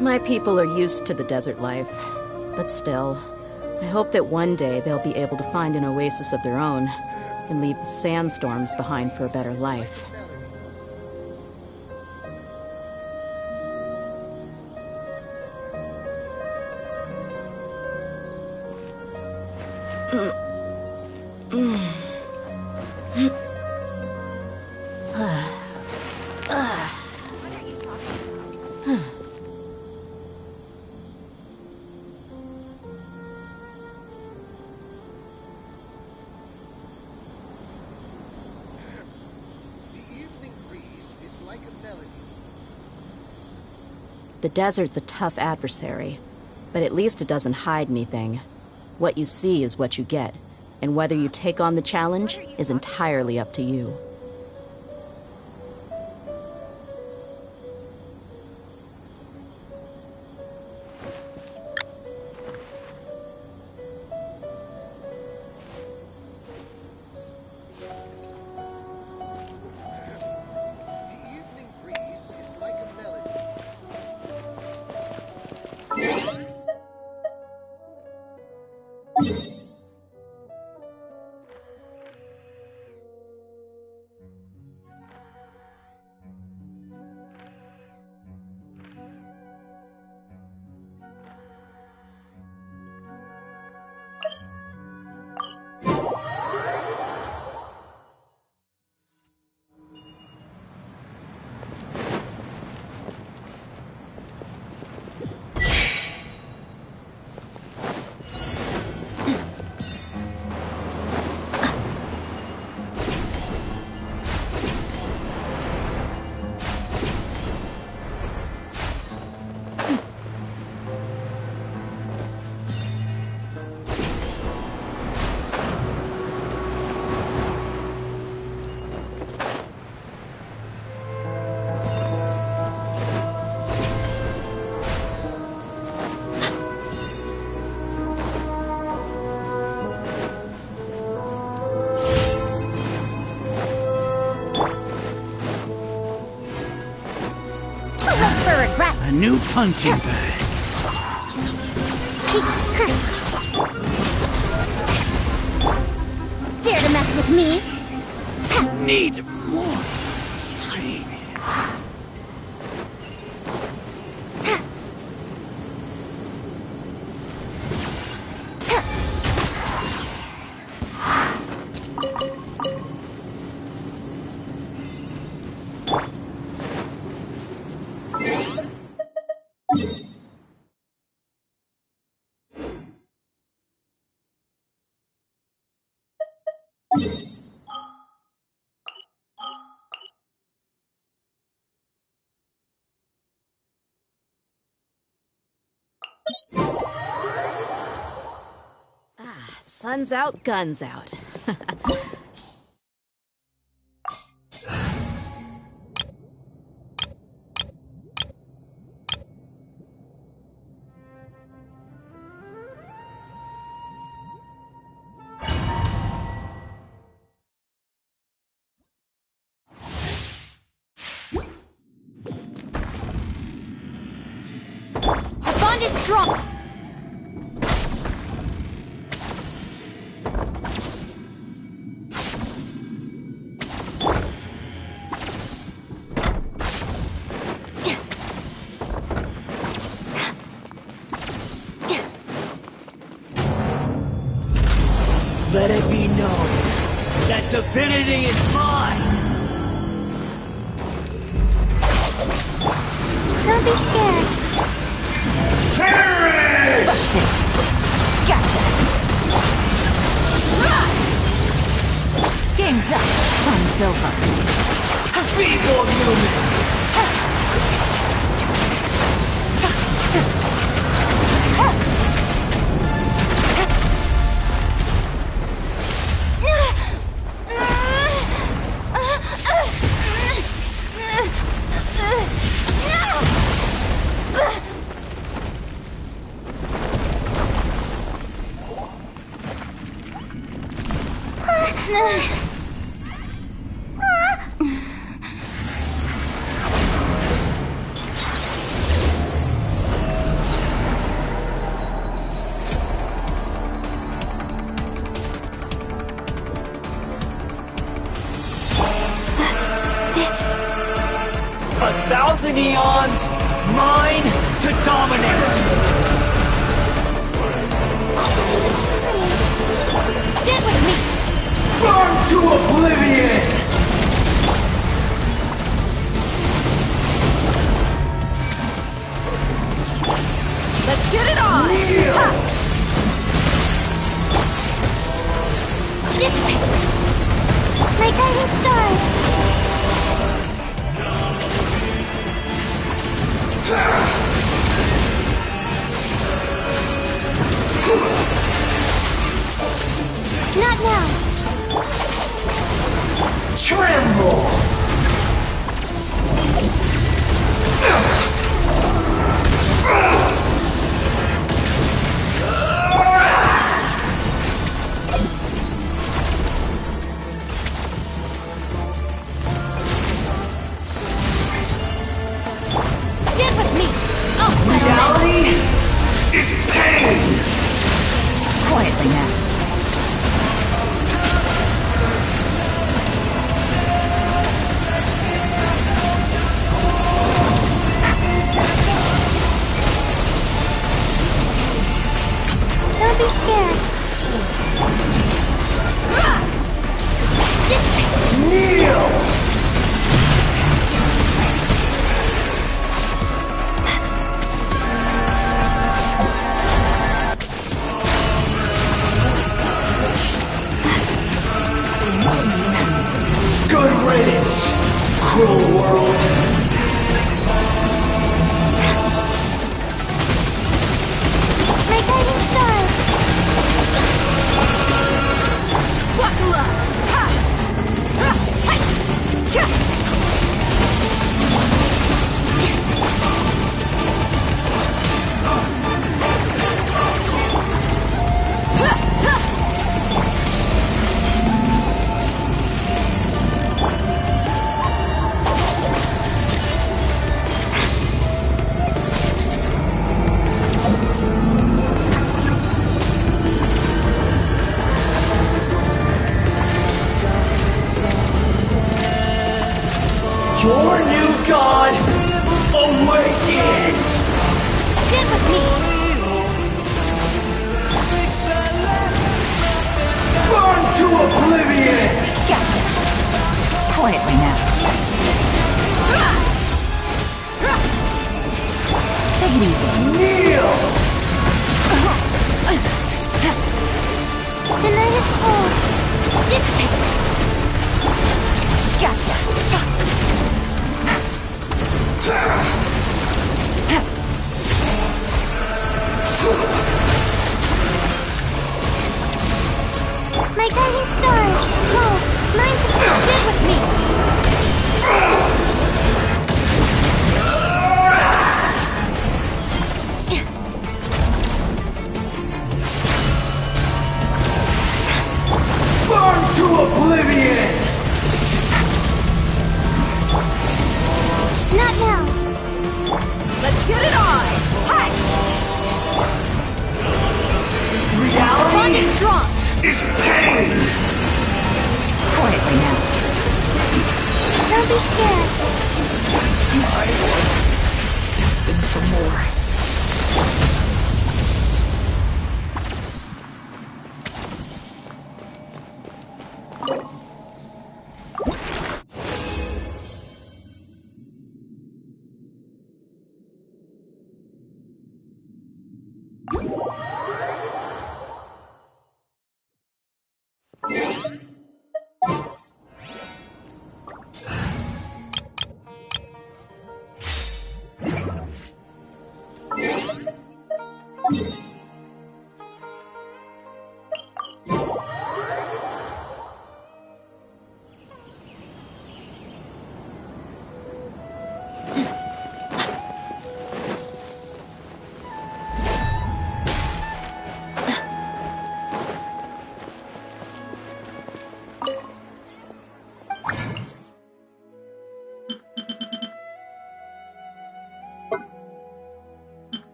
My people are used to the desert life, but still, I hope that one day they'll be able to find an oasis of their own and leave the sandstorms behind for a better life. The desert's a tough adversary, but at least it doesn't hide anything. What you see is what you get, and whether you take on the challenge is entirely up to you. A new punching bag. Dare to mess with me? Need more training. Sun's out, guns out. Our bond is strong! Let it be known that divinity is mine! Don't be scared. Terrorist! Busted. Gotcha. Game's up. Fun's over. Feeble human! 1,000 eons, mine to dominate. Get with me! Burn to oblivion! Let's get it on! Ha! This way! My guiding stars! Not now! Tremble! Stand with me! Oh, Reality is pain! Quietly now. Don't be scared. This way. Kneel! Good riddance, cruel world. My guiding stars. Wakula. Ha. Ha. Hi. Ja. Ha. Ha. Your new god awakens! Stand with me. Burn to oblivion! Gotcha. Quietly now. Take it easy. Kneel! The night is cold. This way. Gotcha. Cha. My guiding stars. Go. Mine's get with me. Burn to oblivion! Not now. Let's get it on. Hi. Bond Reality is strong. is pain! Quietly now. Don't be scared. I was destined for more.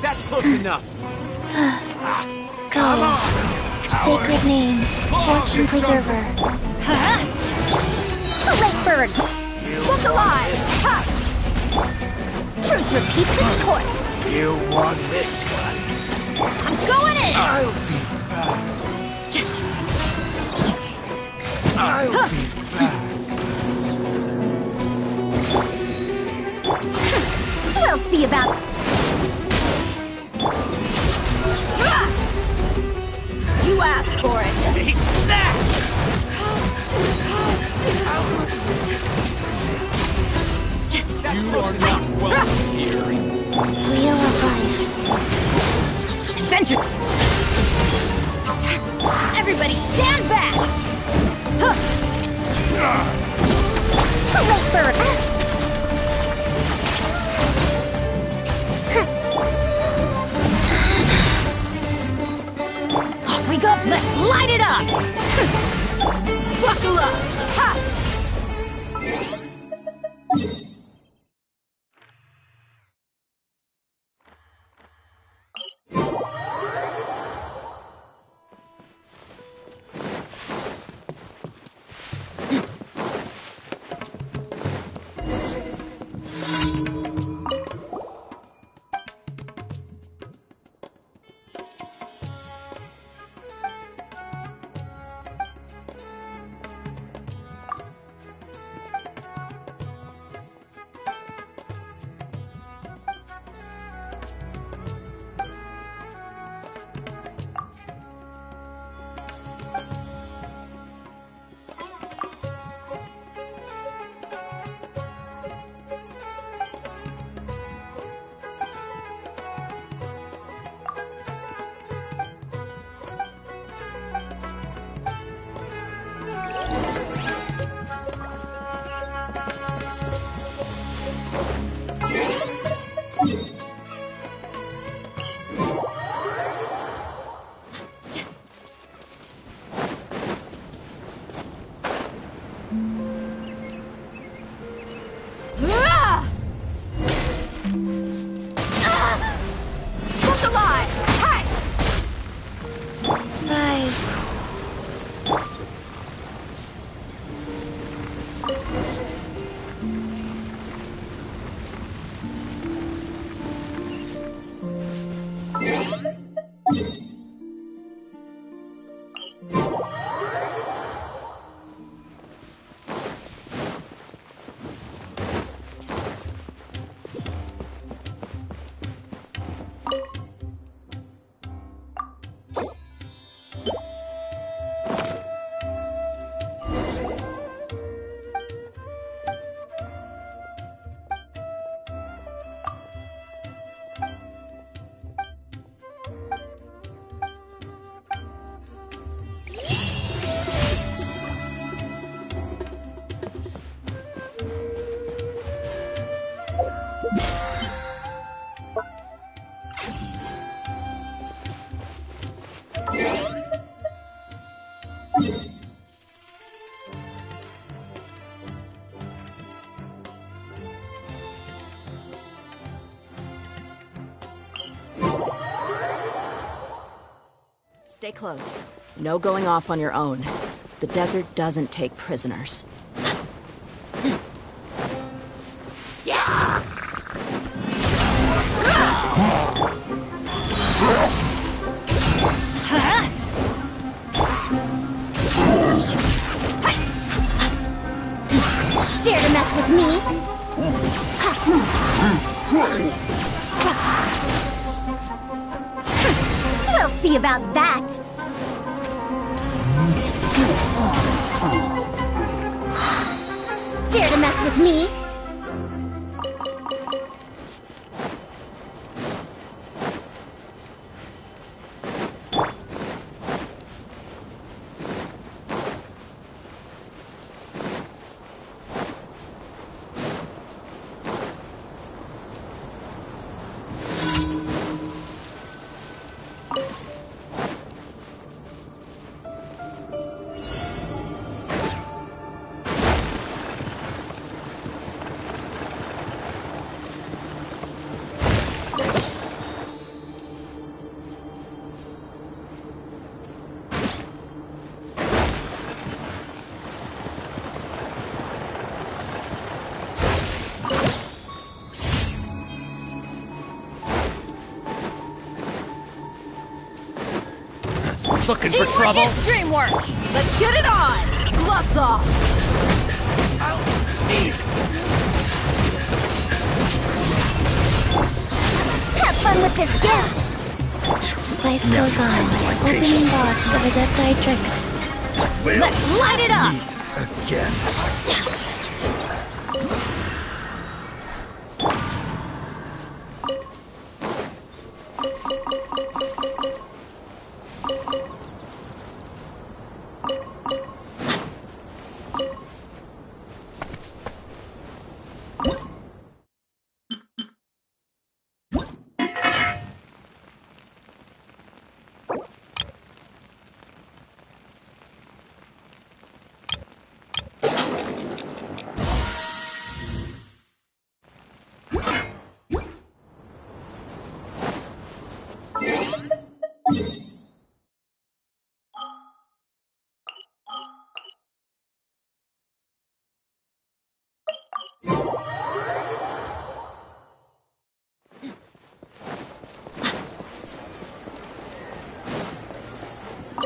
That's close enough. Go. Sacred name, Fortune Preserver. Too late, bird. Look alive. Ha! Truth repeats its course. You want this one? I'm going in. I'll be back. I'll be back. We'll see about. You asked for it. Take that! You are not welcome here. Wheel of life. Adventure. Everybody stand back. Too late, bird. Off we go. Let's light it up. Buckle up. Ha! Stay close. No going off on your own. The desert doesn't take prisoners. Dare to mess with me? We'll see about that. Dare to mess with me? Looking for trouble? Dream work! Let's get it on! Gloves off! Have fun with this gift! Life goes on, opening box of adept tricks. Let's light it up! Meet again.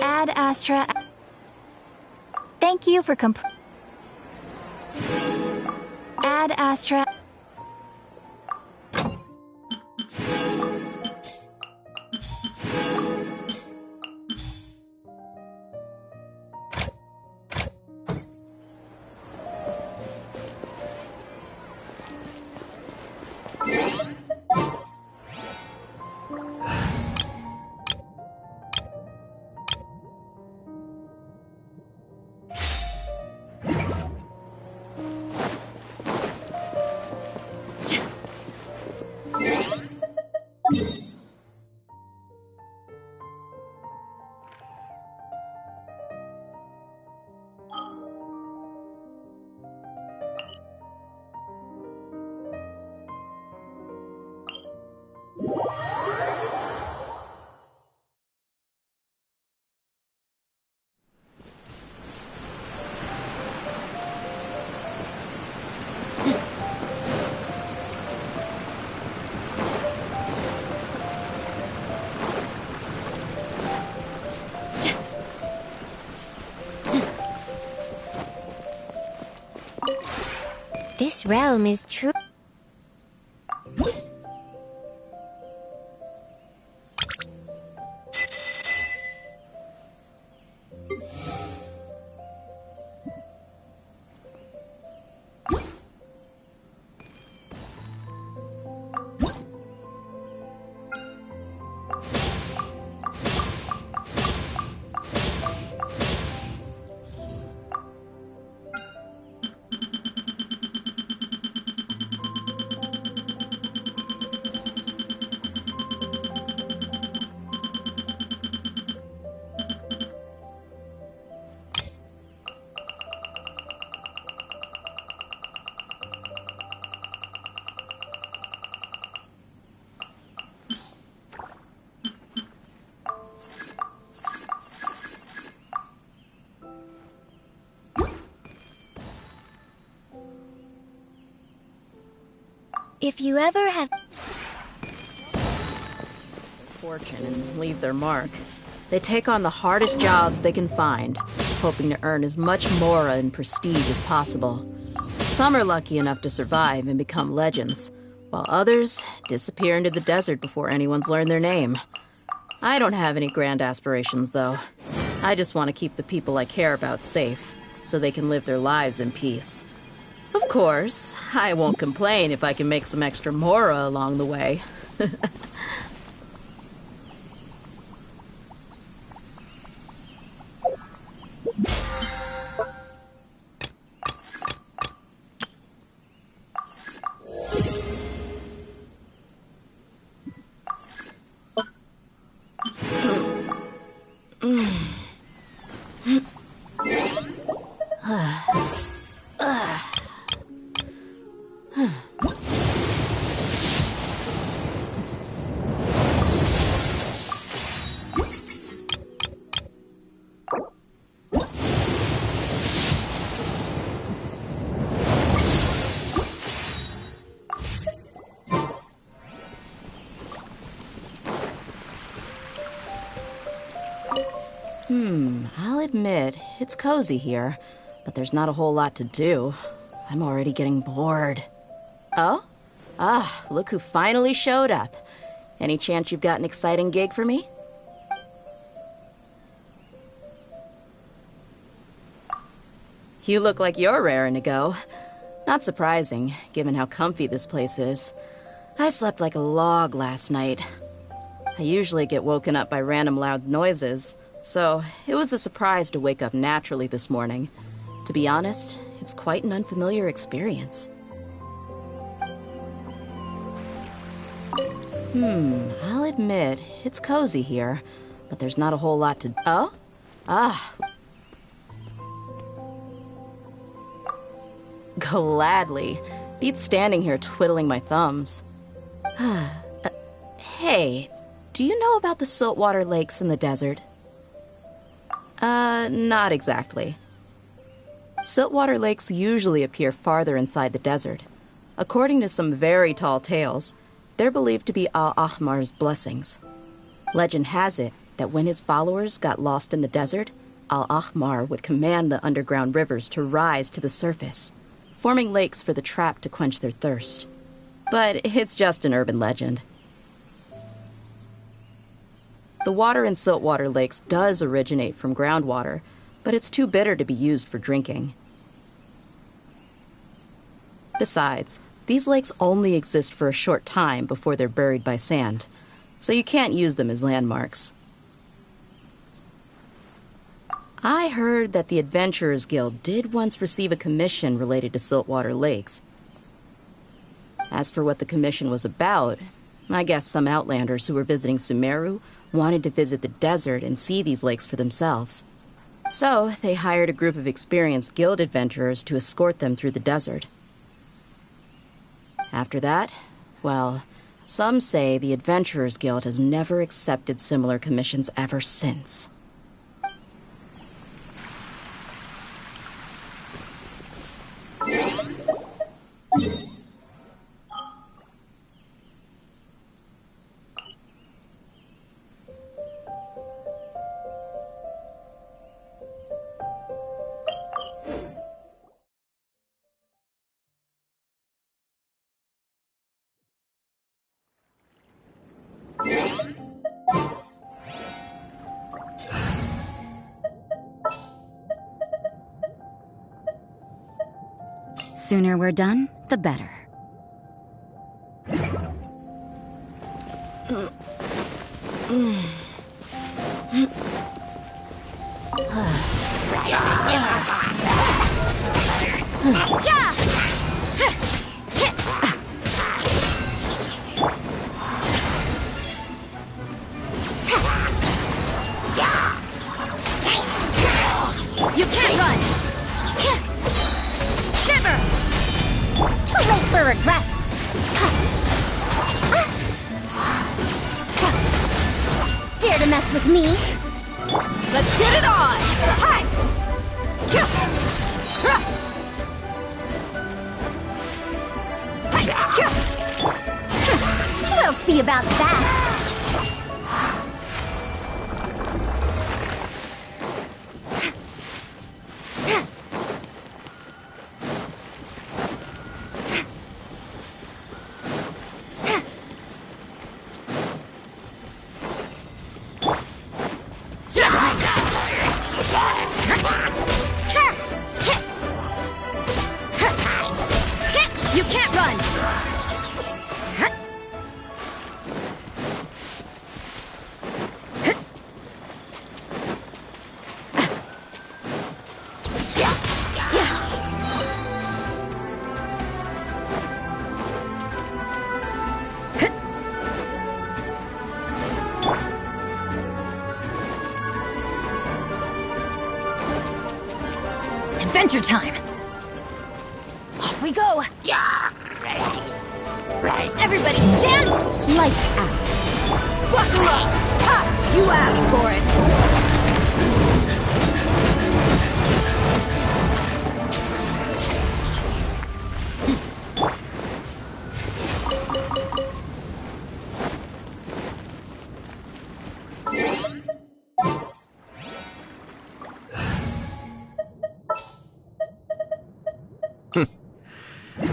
Ad Astra. Thank you for Ad Astra. This realm is true. If you ever have fortune and leave their mark, they take on the hardest jobs they can find, hoping to earn as much mora and prestige as possible. Some are lucky enough to survive and become legends, while others disappear into the desert before anyone's learned their name. I don't have any grand aspirations, though. I just want to keep the people I care about safe, so they can live their lives in peace. Of course, I won't complain if I can make some extra mora along the way. I'll admit, it's cozy here, but there's not a whole lot to do. I'm already getting bored. Oh? Ah, look who finally showed up. Any chance you've got an exciting gig for me? You look like you're raring to go. Not surprising, given how comfy this place is. I slept like a log last night. I usually get woken up by random loud noises, so it was a surprise to wake up naturally this morning. To be honest, it's quite an unfamiliar experience. I'll admit, it's cozy here, but there's not a whole lot to... Oh? Ah. Gladly. Beats standing here twiddling my thumbs. Hey, do you know about the saltwater lakes in the desert? Not exactly. Siltwater lakes usually appear farther inside the desert. According to some very tall tales, they're believed to be Al-Ahmar's blessings. Legend has it that when his followers got lost in the desert, Al-Ahmar would command the underground rivers to rise to the surface, forming lakes for the trapped to quench their thirst. But it's just an urban legend. The water in siltwater lakes does originate from groundwater, but it's too bitter to be used for drinking. Besides, these lakes only exist for a short time before they're buried by sand, so you can't use them as landmarks. I heard that the Adventurers Guild did once receive a commission related to siltwater lakes. As for what the commission was about, I guess some outlanders who were visiting Sumeru wanted to visit the desert and see these lakes for themselves. So they hired a group of experienced guild adventurers to escort them through the desert. After that, well, some say the Adventurers Guild has never accepted similar commissions ever since. Sooner we're done, the better. You can't run! Shiver! Too late for regrets! Dare to mess with me? Let's get it on! Hi! We'll see about that! Adventure time! Off we go! Everybody stand! Lights out! Buckle up! Ha! You asked for it!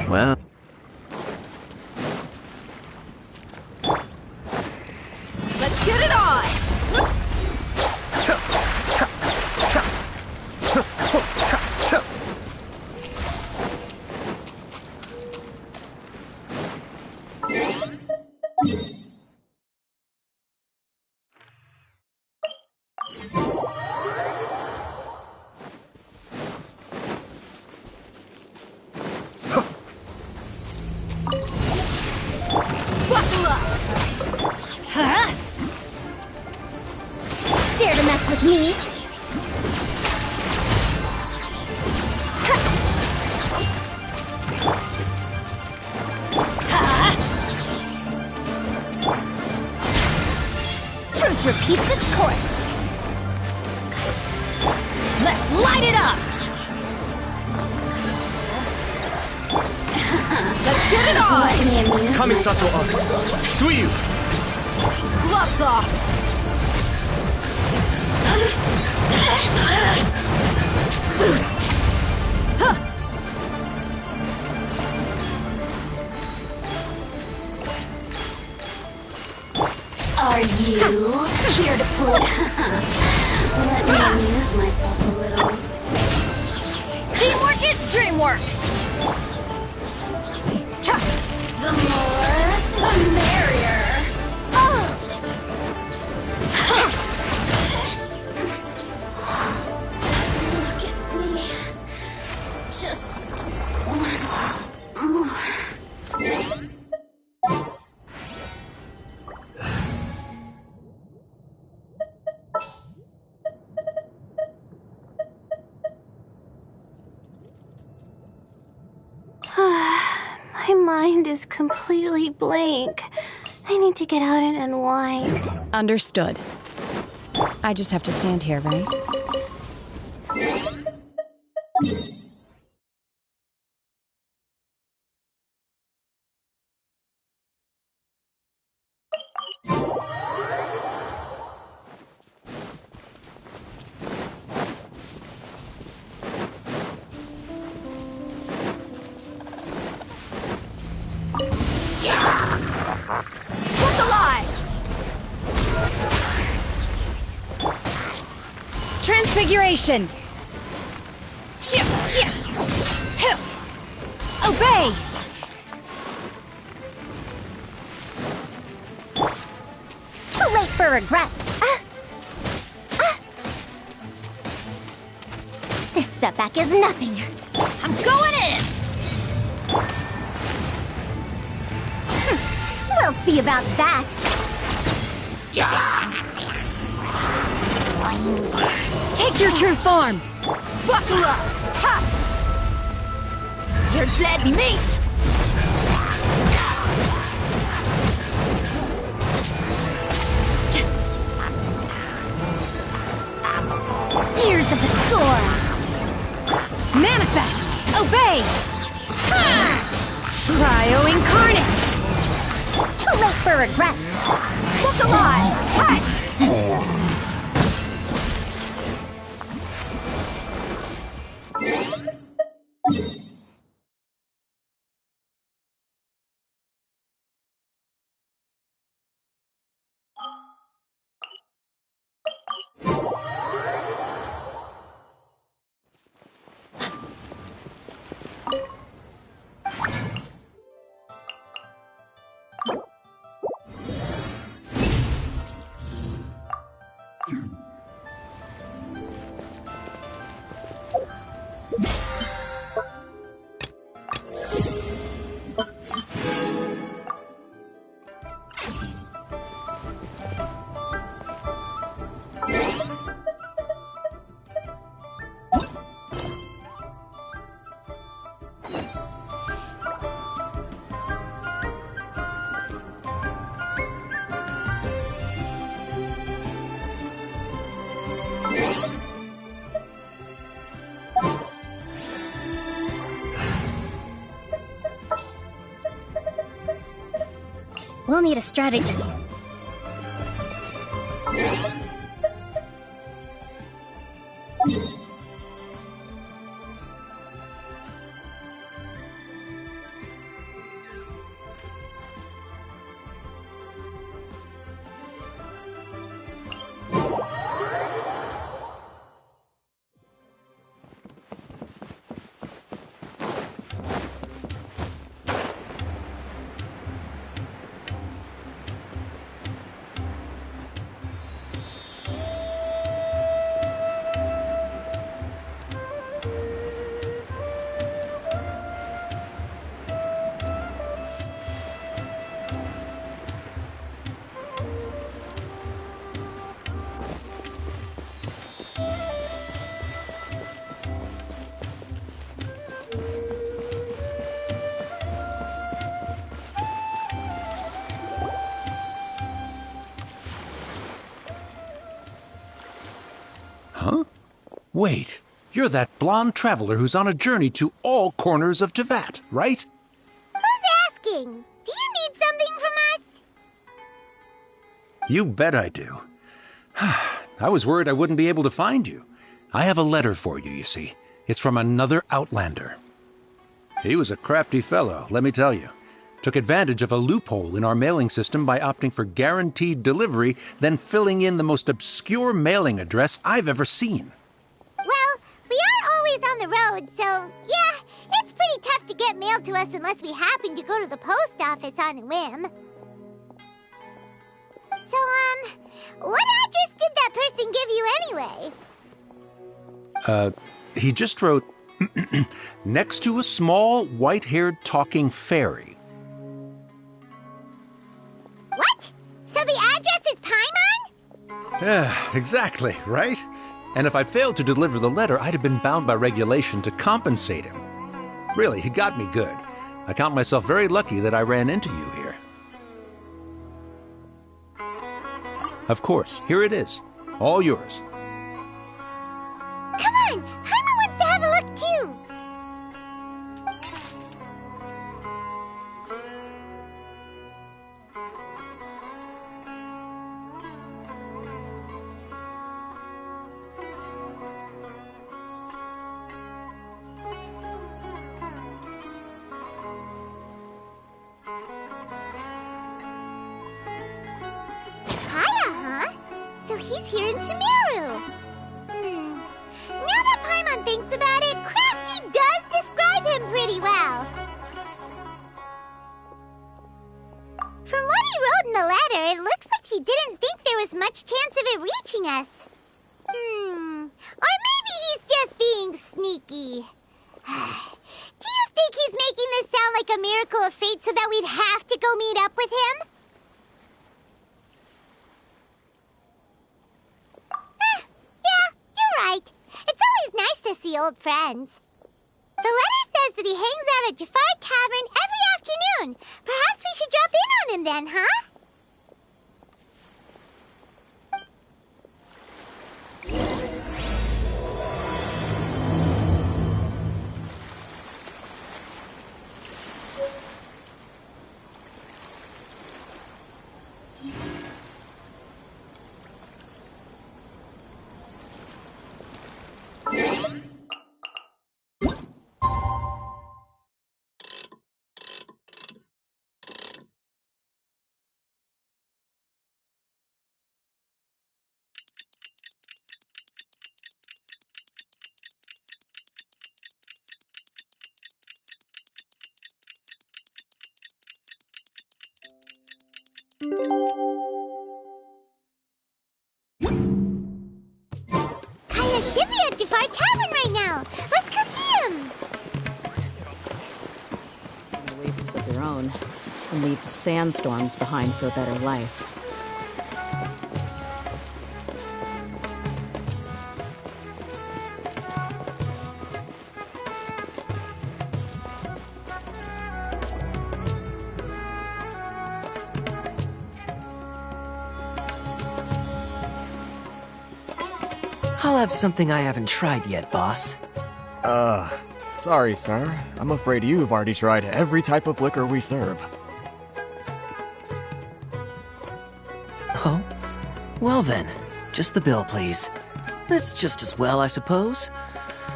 Well... Let's get it on! Buckle up! Huh? Dare to mess with me? Truth repeats its course. Let's light it up! Let's get it on! Let me amuse Kamisato myself. Arc. Suiyu! Gloves off! Are you here to play? Let me amuse myself a little. Teamwork is dreamwork! The more, the merrier. Look at me. Just once more. My mind is completely blank. I need to get out and unwind. Understood. I just have to stand here, right? Look alive! Transfiguration! Obey! Too late for regrets. This setback is nothing. I'm going in! We'll see about that. Take your true form! Buckle up! Ha! You're dead meat! Ears of the storm! Manifest! Obey! Cryo incarnate! Too late for regrets! Look alive! Ha! We'll need a strategy. Wait, you're that blonde traveler who's on a journey to all corners of Teyvat, right? Who's asking? Do you need something from us? You bet I do. I was worried I wouldn't be able to find you. I have a letter for you, you see. It's from another Outlander. He was a crafty fellow, let me tell you. Took advantage of a loophole in our mailing system by opting for guaranteed delivery, then filling in the most obscure mailing address I've ever seen. Well, we are always on the road, so yeah, it's pretty tough to get mail to us unless we happen to go to the post office on a whim. So, what address did that person give you anyway? He just wrote, next to a small, white-haired talking fairy. What? So the address is Paimon? Yeah, exactly, right? And if I'd failed to deliver the letter, I'd have been bound by regulation to compensate him. Really, he got me good. I count myself very lucky that I ran into you here. Of course, here it is. All yours. Come on! Paimon wants to have a look too! Kaya, huh? So he's here in Sumeru. Now that Paimon thinks about it, Crafty does describe him pretty well. From what he wrote in the letter, it looks like he didn't think there was much chance of it reaching us. Or maybe he's just being sneaky. Do you think he's making this sound like a miracle of fate so that we'd have to go meet up with him? Yeah, you're right. It's always nice to see old friends. The letter says that he hangs out at Jafar Tavern every afternoon. Perhaps we should drop in on him then, huh? Kaya should be at Jafar Tavern right now. Let's go see him. An oasis of their own, and leave the sandstorms behind for a better life. I'll have something I haven't tried yet, boss. Sorry, sir. I'm afraid you've already tried every type of liquor we serve. Well then, just the bill, please. That's just as well, I suppose.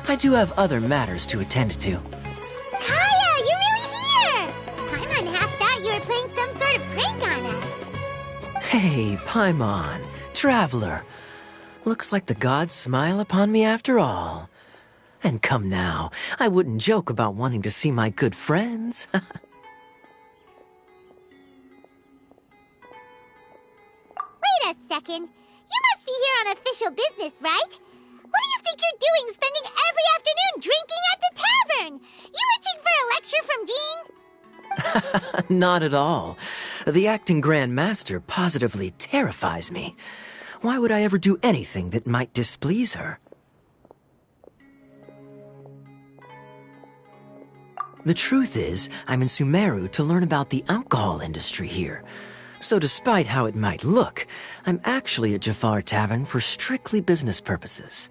I do have other matters to attend to. Kaya, you're really here! Paimon half thought you were playing some sort of prank on us. Hey, Paimon, traveler. Looks like the gods smile upon me after all. And come now, I wouldn't joke about wanting to see my good friends. Wait a second. You must be here on official business, right? What do you think you're doing spending every afternoon drinking at the tavern? You itching for a lecture from Jean? Not at all. The acting Grand Master positively terrifies me. Why would I ever do anything that might displease her? The truth is, I'm in Sumeru to learn about the alcohol industry here. So despite how it might look, I'm actually at Jafar Tavern for strictly business purposes.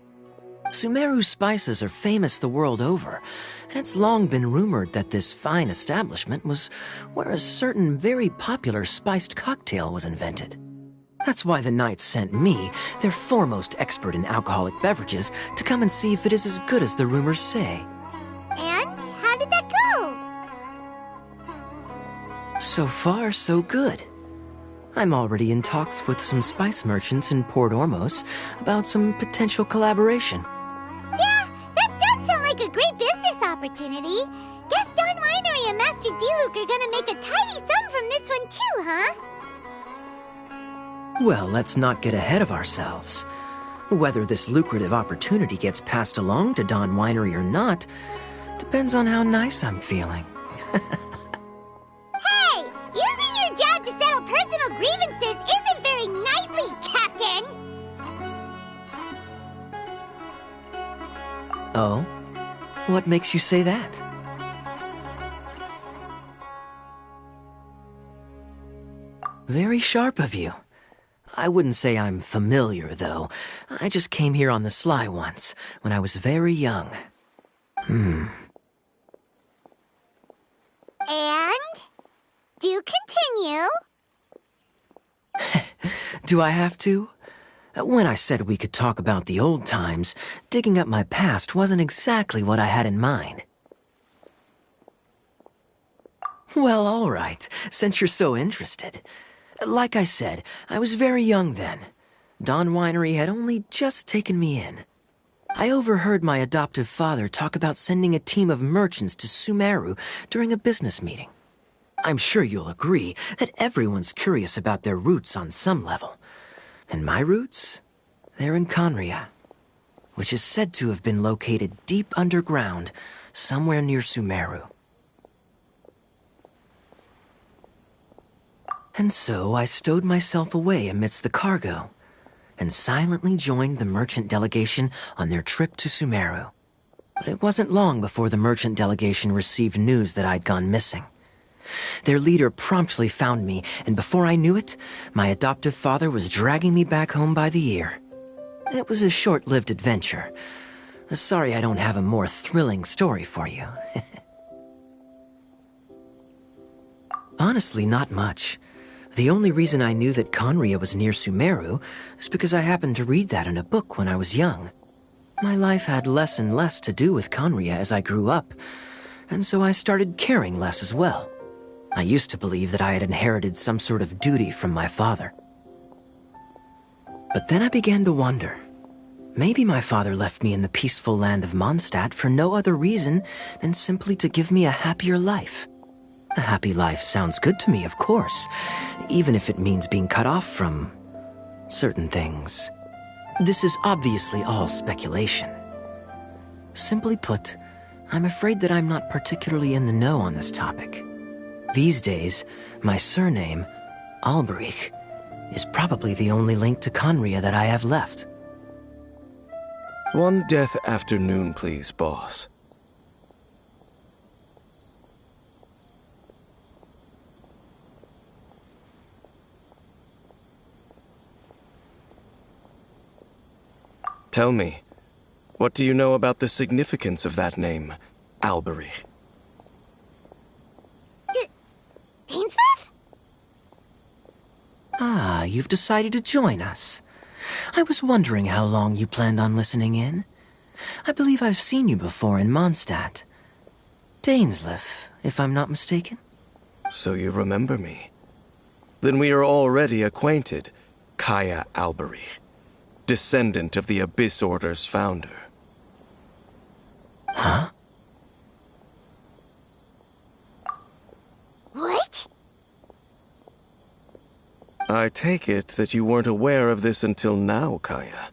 Sumeru spices are famous the world over, and it's long been rumored that this fine establishment was where a certain very popular spiced cocktail was invented. That's why the Knights sent me, their foremost expert in alcoholic beverages, to come and see if it is as good as the rumors say. And how did that go? So far, so good. I'm already in talks with some spice merchants in Port Ormos about some potential collaboration. Yeah, that does sound like a great business opportunity. Guess Don Winery and Master D-Luke are gonna make a tidy sum from this one too, huh? Well, let's not get ahead of ourselves. Whether this lucrative opportunity gets passed along to Don Winery or not depends on how nice I'm feeling. Hey! Using your job to settle personal grievances isn't very knightly, Captain! Oh? What makes you say that? Very sharp of you. I wouldn't say I'm familiar, though. I just came here on the sly once, when I was very young. And? Do continue. Do I have to? When I said we could talk about the old times, digging up my past wasn't exactly what I had in mind. Well, all right, since you're so interested. Like I said, I was very young then. Don Winery had only just taken me in. I overheard my adoptive father talk about sending a team of merchants to Sumeru during a business meeting. I'm sure you'll agree that everyone's curious about their roots on some level. And my roots? They're in Conria, which is said to have been located deep underground, somewhere near Sumeru. And so I stowed myself away amidst the cargo, and silently joined the merchant delegation on their trip to Sumeru. But it wasn't long before the merchant delegation received news that I'd gone missing. Their leader promptly found me, and before I knew it, my adoptive father was dragging me back home by the ear. It was a short-lived adventure. Sorry I don't have a more thrilling story for you. Honestly, not much. The only reason I knew that Conria was near Sumeru is because I happened to read that in a book when I was young. My life had less and less to do with Conria as I grew up, and so I started caring less as well. I used to believe that I had inherited some sort of duty from my father. But then I began to wonder. Maybe my father left me in the peaceful land of Mondstadt for no other reason than simply to give me a happier life. A happy life sounds good to me, of course, even if it means being cut off from certain things. This is obviously all speculation. Simply put, I'm afraid that I'm not particularly in the know on this topic. These days, my surname, Alberich, is probably the only link to Conria that I have left. One death afternoon, please, boss. Tell me, what do you know about the significance of that name, Alberich? Dainsmith? Ah, you've decided to join us. I was wondering how long you planned on listening in. I believe I've seen you before in Mondstadt. Dainsleif, if I'm not mistaken. So you remember me. Then we are already acquainted, Kaya Alberich, descendant of the Abyss Order's founder. Huh? What? I take it that you weren't aware of this until now, Kaya.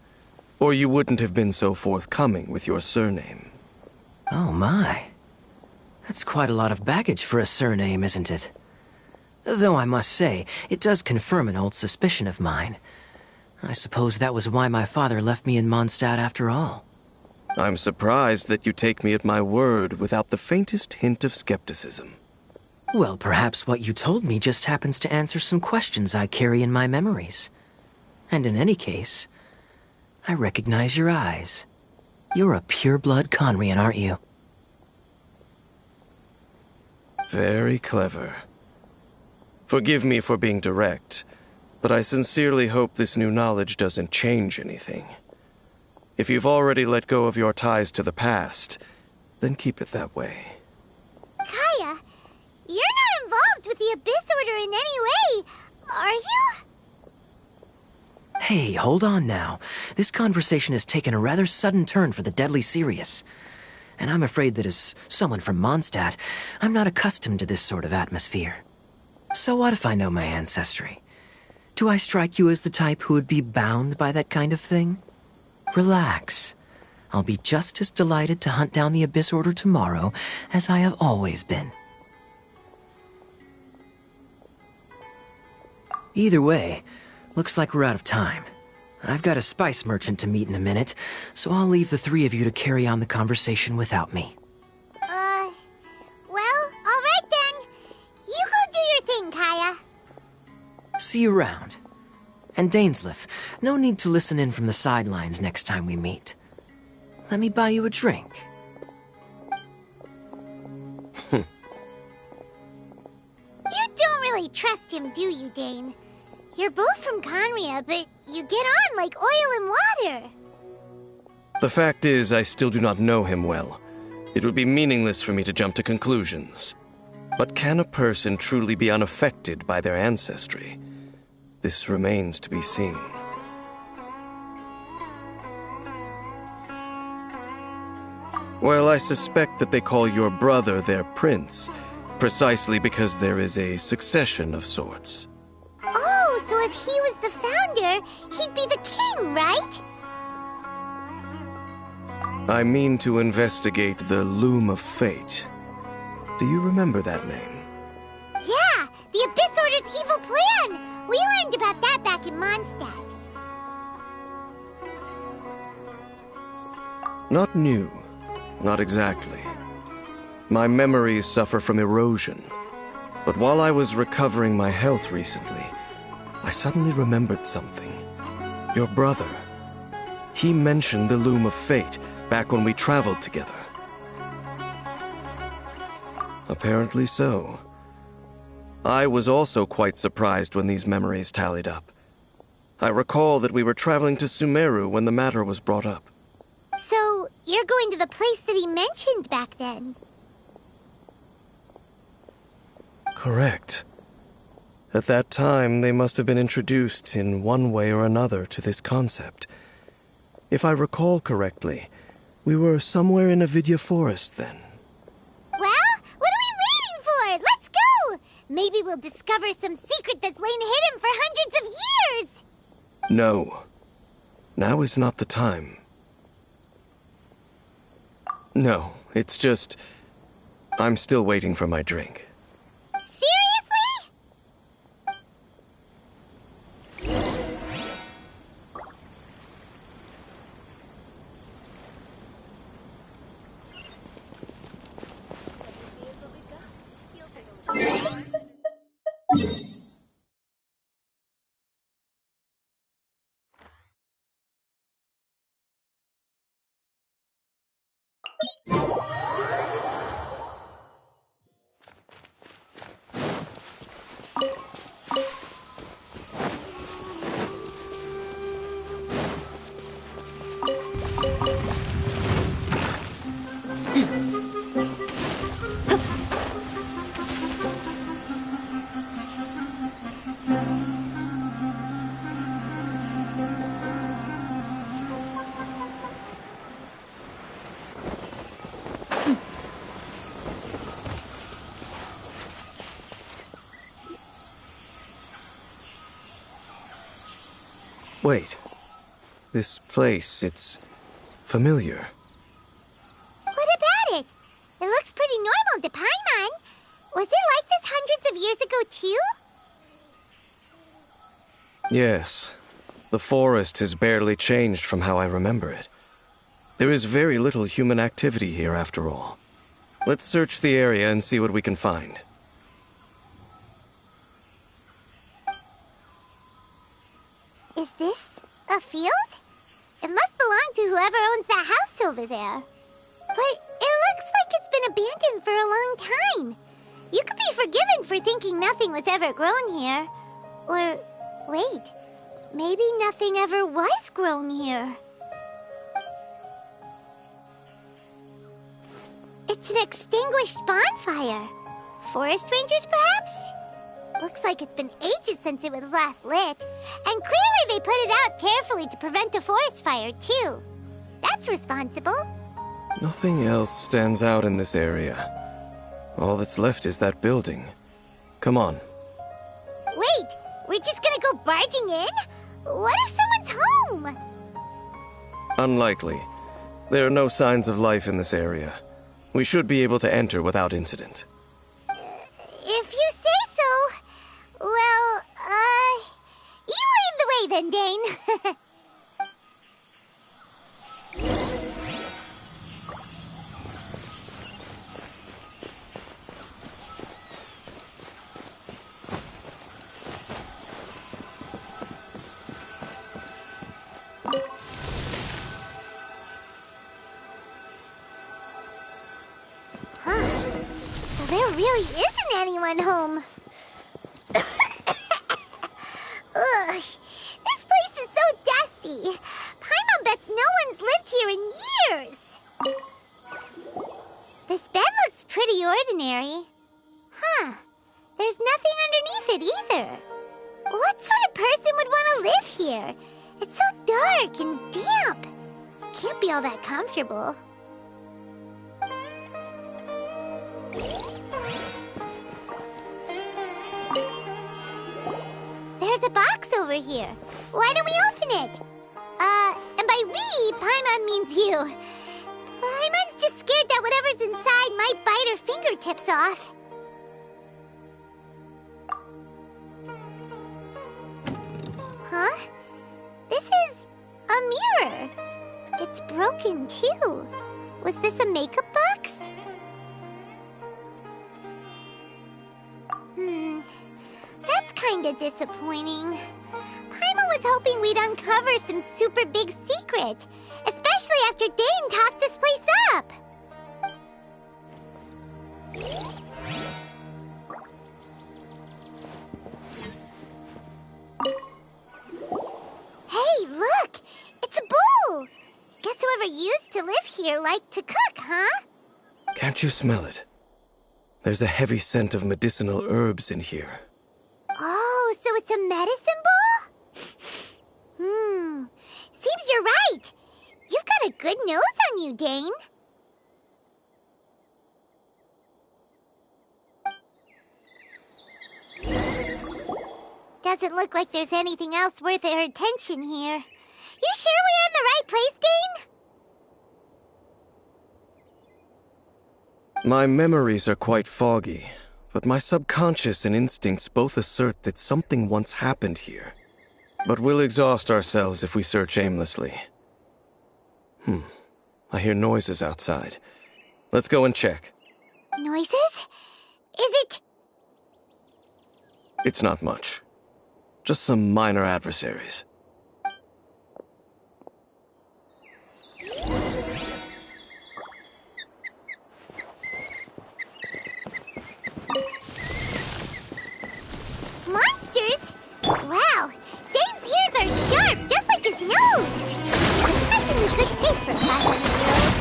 Or you wouldn't have been so forthcoming with your surname. Oh my. That's quite a lot of baggage for a surname, isn't it? Though I must say, it does confirm an old suspicion of mine. I suppose that was why my father left me in Mondstadt after all. I'm surprised that you take me at my word without the faintest hint of skepticism. Well, perhaps what you told me just happens to answer some questions I carry in my memories. And in any case, I recognize your eyes. You're a pure-blood Conrian, aren't you? Very clever. Forgive me for being direct, but I sincerely hope this new knowledge doesn't change anything. If you've already let go of your ties to the past, then keep it that way. Kaya, you're not involved with the Abyss Order in any way, are you? Hey, hold on now. This conversation has taken a rather sudden turn for the deadly serious. And I'm afraid that as someone from Mondstadt, I'm not accustomed to this sort of atmosphere. So what if I know my ancestry? Do I strike you as the type who would be bound by that kind of thing? Relax. I'll be just as delighted to hunt down the Abyss Order tomorrow as I have always been. Either way, looks like we're out of time. I've got a spice merchant to meet in a minute, so I'll leave the three of you to carry on the conversation without me. Well, alright then. You go do your thing, Kaya. See you around. And Dainsleif, no need to listen in from the sidelines next time we meet. Let me buy you a drink. You don't really trust him, do you, Dane? You're both from Conria, but you get on like oil and water. The fact is, I still do not know him well. It would be meaningless for me to jump to conclusions. But can a person truly be unaffected by their ancestry? This remains to be seen. Well, I suspect that they call your brother their prince, precisely because there is a succession of sorts. Oh, so if he was the founder, he'd be the king, right? I mean to investigate the Loom of Fate. Do you remember that name? Yeah, the Abyss Order's evil plan! We learned about that back in Mondstadt. Not new. Not exactly. My memories suffer from erosion. But while I was recovering my health recently, I suddenly remembered something. Your brother. He mentioned the Loom of Fate back when we traveled together. Apparently so. I was also quite surprised when these memories tallied up. I recall that we were traveling to Sumeru when the matter was brought up. So, you're going to the place that he mentioned back then? Correct. At that time, they must have been introduced in one way or another to this concept. If I recall correctly, we were somewhere in Avidya Forest then. Well, what are we waiting for? Let's go! Maybe we'll discover some secret that's lain hidden for hundreds of years! No. Now is not the time. No, it's just... I'm still waiting for my drink. Seriously? Wait. This place, it's familiar. What about it? It looks pretty normal to Paimon. Was it like this hundreds of years ago, too? Yes. The forest has barely changed from how I remember it. There is very little human activity here, after all. Let's search the area and see what we can find. Is this a field? It must belong to whoever owns that house over there. But it looks like it's been abandoned for a long time. You could be forgiven for thinking nothing was ever grown here. Or, wait, maybe nothing ever was grown here. It's an extinguished bonfire. Forest rangers, perhaps? Looks like it's been ages since it was last lit. And clearly they put it out carefully to prevent a forest fire, too. That's responsible. Nothing else stands out in this area. All that's left is that building. Come on. Wait, we're just gonna go barging in? What if someone's home? Unlikely. There are no signs of life in this area. We should be able to enter without incident. If you say so. Well, you lead the way then, Dane. So there really isn't anyone home. Ugh, this place is so dusty. Paimon bets no one's lived here in years. This bed looks pretty ordinary. Huh. There's nothing underneath it either. What sort of person would want to live here? It's so dark and damp. Can't be all that comfortable. There's a box over here. Why don't we open it? And by we, Paimon means you. Paimon's just scared that whatever's inside might bite her fingertips off. Huh? This is a mirror. It's broken, too. Was this a makeup box? That's kinda disappointing. Paimon was hoping we'd uncover some super big secret, especially after Dane talked this place up. Hey, look! It's a bowl! Guess whoever used to live here liked to cook, huh? Can't you smell it? There's a heavy scent of medicinal herbs in here. Oh, so it's a medicine bowl? Seems you're right. You've got a good nose on you, Dane. Doesn't look like there's anything else worth our attention here. You sure we're in the right place, Dane? My memories are quite foggy, but my subconscious and instincts both assert that something once happened here. But we'll exhaust ourselves if we search aimlessly. I hear noises outside. Let's go and check. Noises? Is it... It's not much. Just some minor adversaries. Monsters? Wow, Dane's ears are sharp, just like his nose. That's in good shape for a 500-year-old.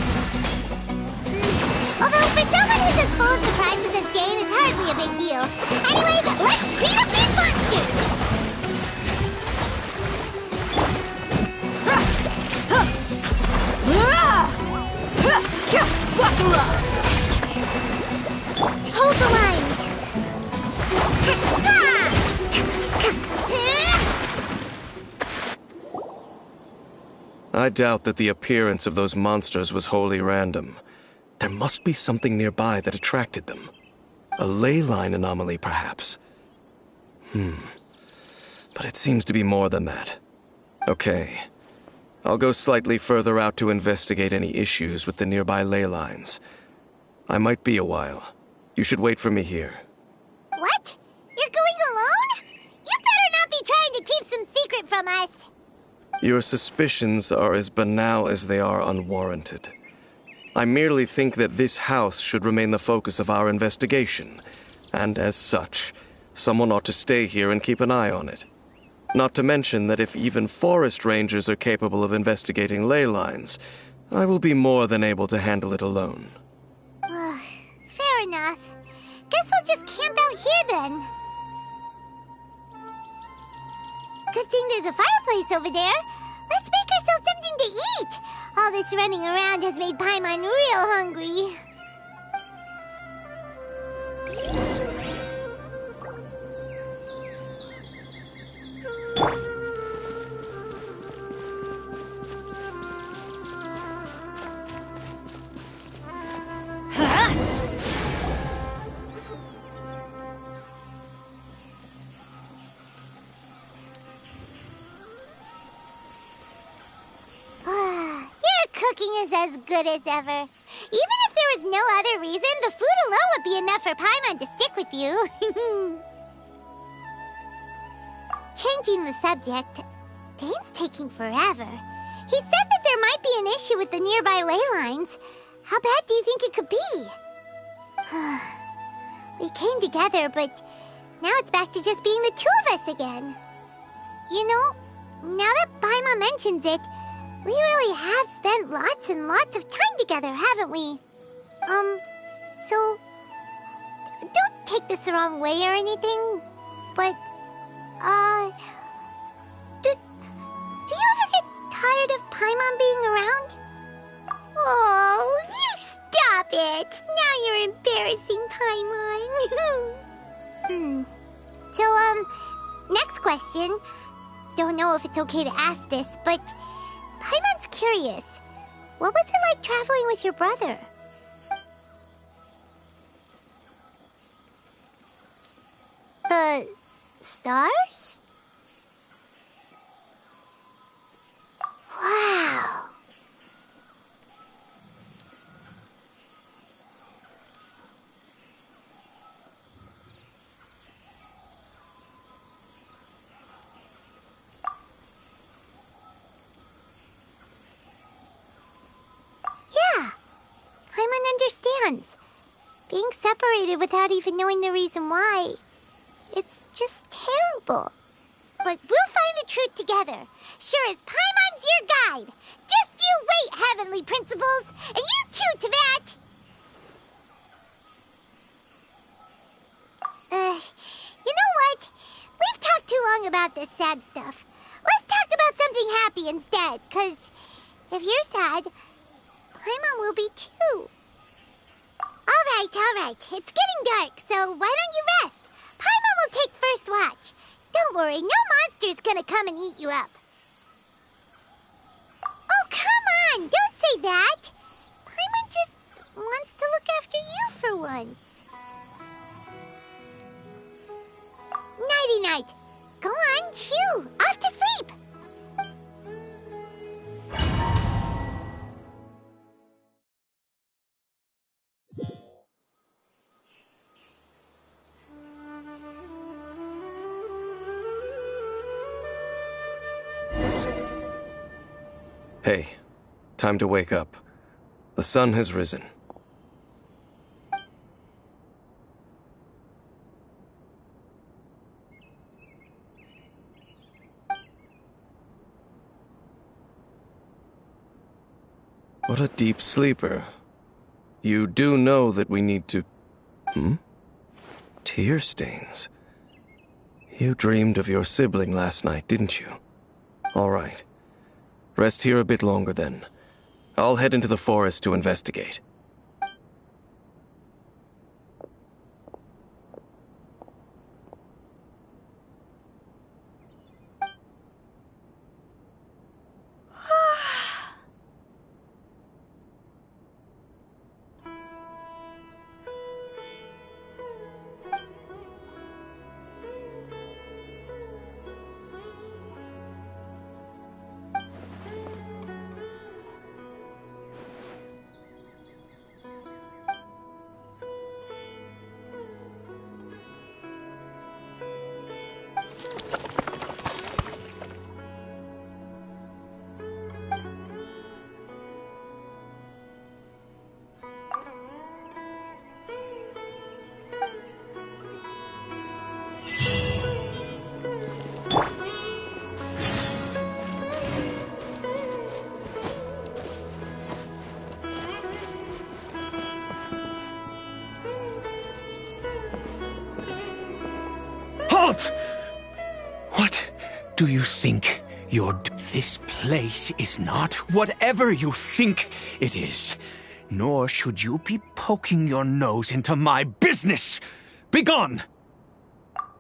Although for someone who's as full of surprises as Dane, it's hardly a big deal. Anyway, let's clean up these monsters! Hold the line. I doubt that the appearance of those monsters was wholly random. There must be something nearby that attracted them. A ley line anomaly, perhaps. But it seems to be more than that. Okay. I'll go slightly further out to investigate any issues with the nearby ley lines. I might be a while. You should wait for me here. What? You're going alone? You better not be trying to keep some secret from us. Your suspicions are as banal as they are unwarranted. I merely think that this house should remain the focus of our investigation, and as such, someone ought to stay here and keep an eye on it. Not to mention that if even forest rangers are capable of investigating ley lines, I will be more than able to handle it alone. Fair enough. Guess we'll just camp out here then. Good thing there's a fireplace over there. Let's make ourselves something to eat. All this running around has made Paimon real hungry. Cooking is as good as ever. Even if there was no other reason, the food alone would be enough for Paimon to stick with you. Changing the subject, Dane's taking forever. He said that there might be an issue with the nearby ley lines. How bad do you think it could be? We came together, but now it's back to just being the two of us again. You know, now that Paimon mentions it, we really have spent lots and lots of time together, haven't we? So, don't take this the wrong way or anything, but, do you ever get tired of Paimon being around? Oh, you stop it! Now you're embarrassing Paimon. So, next question. Don't know if it's okay to ask this, but Paimon's curious. What was it like traveling with your brother? The stars? Wow. Yeah, Paimon understands. Being separated without even knowing the reason why, it's just terrible. But we'll find the truth together. Sure as Paimon's your guide. Just you wait, Heavenly Principles, and you too, Teyvat. You know what? We've talked too long about this sad stuff. Let's talk about something happy instead, 'cause if you're sad, Paimon will be too. All right. It's getting dark, so why don't you rest? Paimon will take first watch. Don't worry, no monster's gonna come and eat you up. Oh, come on! Don't say that! Paimon just wants to look after you for once. Nighty-night. Go on, chew. Off to sleep. Hey, time to wake up. The sun has risen. What a deep sleeper. You do know that we need to... Tear stains. You dreamed of your sibling last night, didn't you? All right. Rest here a bit longer then. I'll head into the forest to investigate. Halt! What do you think you're This place is not whatever you think it is. Nor should you be poking your nose into my business. Begone!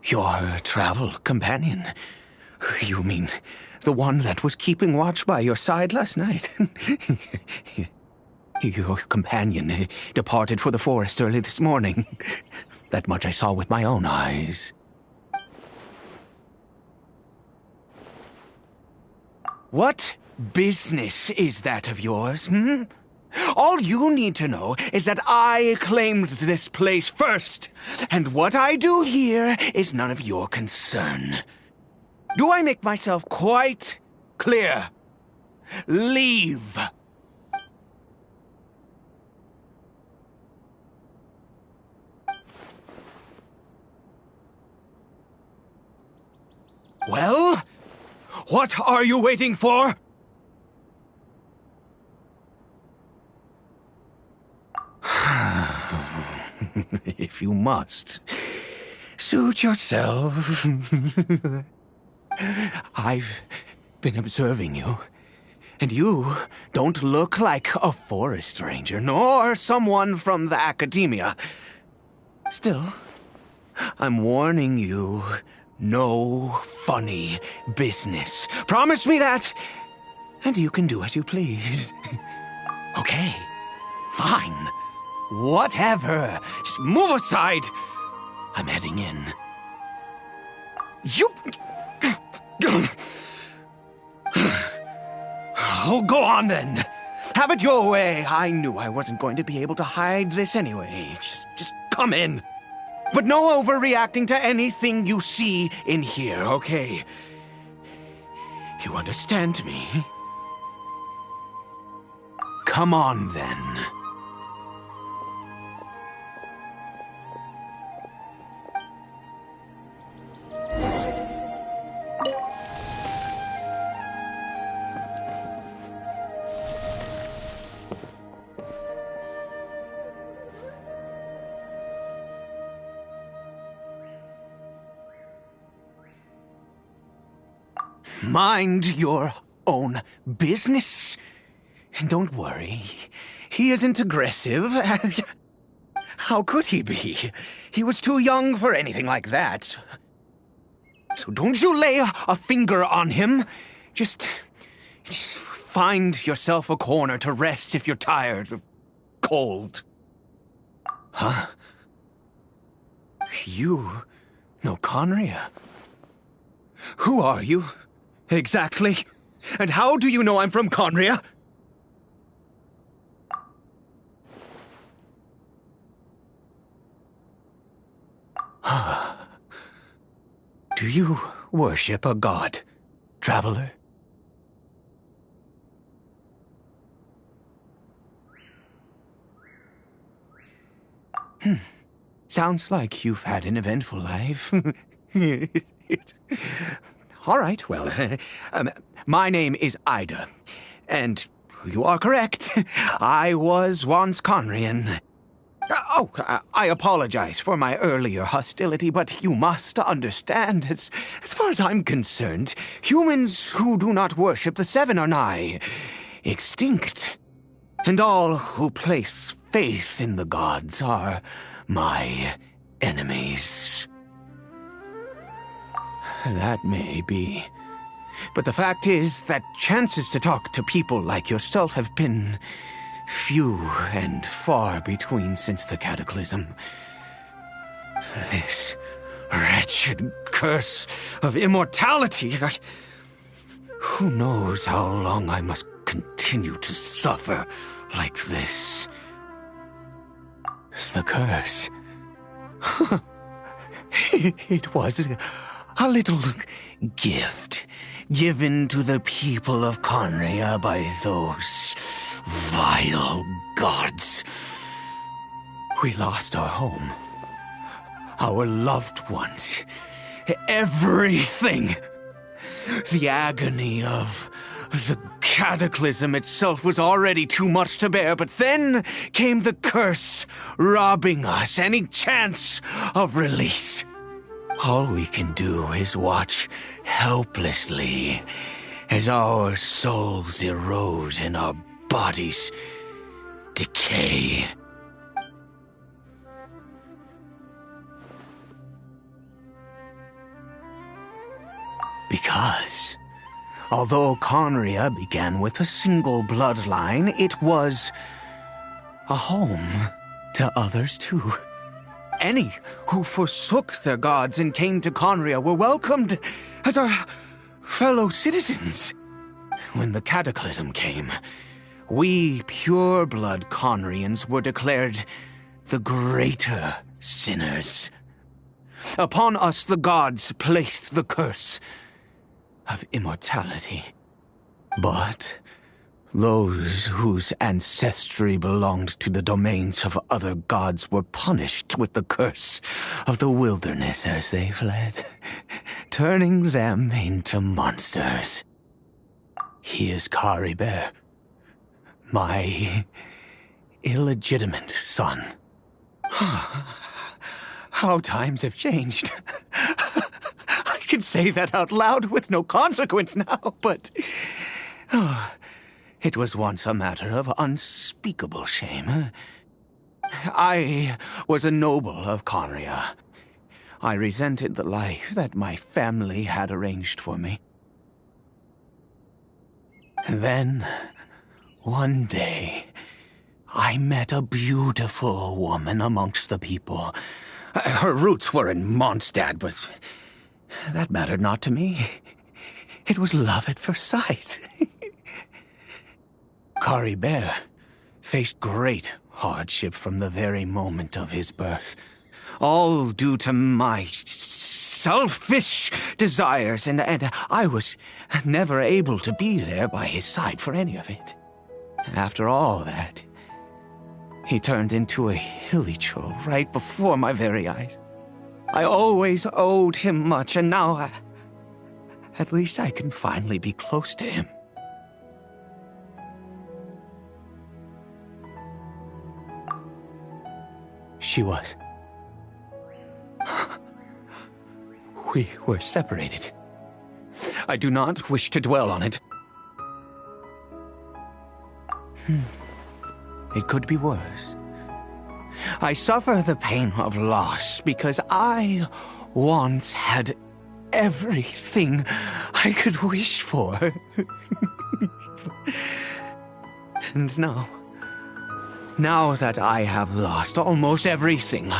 Your travel companion. You mean the one that was keeping watch by your side last night? Your companion departed for the forest early this morning. That much I saw with my own eyes. What business is that of yours, hmm? All you need to know is that I claimed this place first, and what I do here is none of your concern. Do I make myself quite clear? Leave! Well? What are you waiting for? If you must, suit yourself. I've been observing you, and you don't look like a forest ranger, nor someone from the academia. Still, I'm warning you, no funny business. Promise me that, and you can do as you please. Okay, fine. Whatever. Just move aside. I'm heading in. You... Oh, go on then. Have it your way. I knew I wasn't going to be able to hide this anyway. Just come in. But no overreacting to anything you see in here, okay? You understand me? Come on then. Mind your own business. And don't worry, he isn't aggressive. How could he be? He was too young for anything like that. So don't you lay a finger on him. Just find yourself a corner to rest if you're tired or cold. Huh? You know Conria? Who are you? Exactly. And how do you know I'm from Conria? Do you worship a god, traveler? Sounds like you've had an eventful life. All right, well, my name is Ida, and you are correct. I was once Conrian. Oh, I apologize for my earlier hostility, but you must understand, as far as I'm concerned, humans who do not worship the Seven are nigh extinct. And all who place faith in the gods are my enemies. That may be. But the fact is that chances to talk to people like yourself have been few and far between since the cataclysm. This wretched curse of immortality. Who knows how long I must continue to suffer like this? The curse. It was a little gift given to the people of Conria by those vile gods. We lost our home, our loved ones, everything. The agony of the cataclysm itself was already too much to bear, but then came the curse, robbing us any chance of release. All we can do is watch helplessly as our souls erode and our bodies decay. Because, although Conria began with a single bloodline, it was a home to others too. Any who forsook their gods and came to Conria were welcomed as our fellow citizens. When the cataclysm came, we pure-blood Conrians were declared the greater sinners. Upon us the gods placed the curse of immortality. But those whose ancestry belonged to the domains of other gods were punished with the curse of the wilderness as they fled, turning them into monsters. He is Caribert, my illegitimate son. How times have changed. I can say that out loud with no consequence now, but it was once a matter of unspeakable shame. I was a noble of Conria. I resented the life that my family had arranged for me. And then, one day, I met a beautiful woman amongst the people. Her roots were in Mondstadt, but that mattered not to me. It was love at first sight. Caribert faced great hardship from the very moment of his birth, all due to my selfish desires, and I was never able to be there by his side for any of it. After all that, he turned into a hilly troll right before my very eyes. I always owed him much, and now at least I can finally be close to him. She was. We were separated. I do not wish to dwell on it. It could be worse. I suffer the pain of loss because I once had everything I could wish for. And now that I have lost almost everything,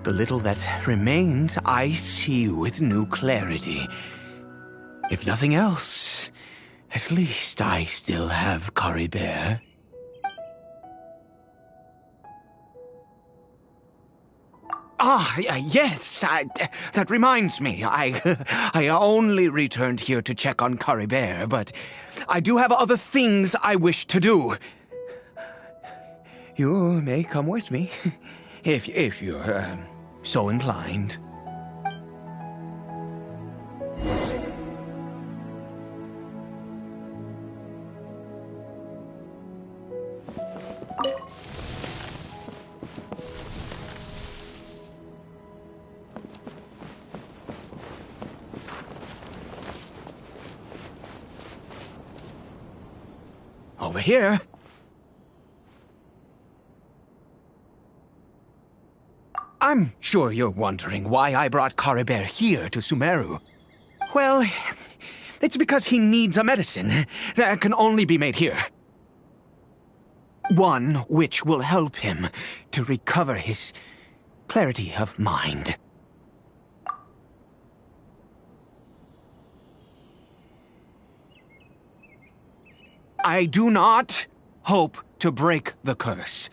the little that remains I see with new clarity. If nothing else, at least I still have Caribert. Yes, that reminds me. I only returned here to check on Caribert, but I do have other things I wish to do. You may come with me, if you're so inclined. Over here. I'm sure you're wondering why I brought Caribert here to Sumeru. Well, it's because he needs a medicine that can only be made here. One which will help him to recover his clarity of mind. I do not hope to break the curse.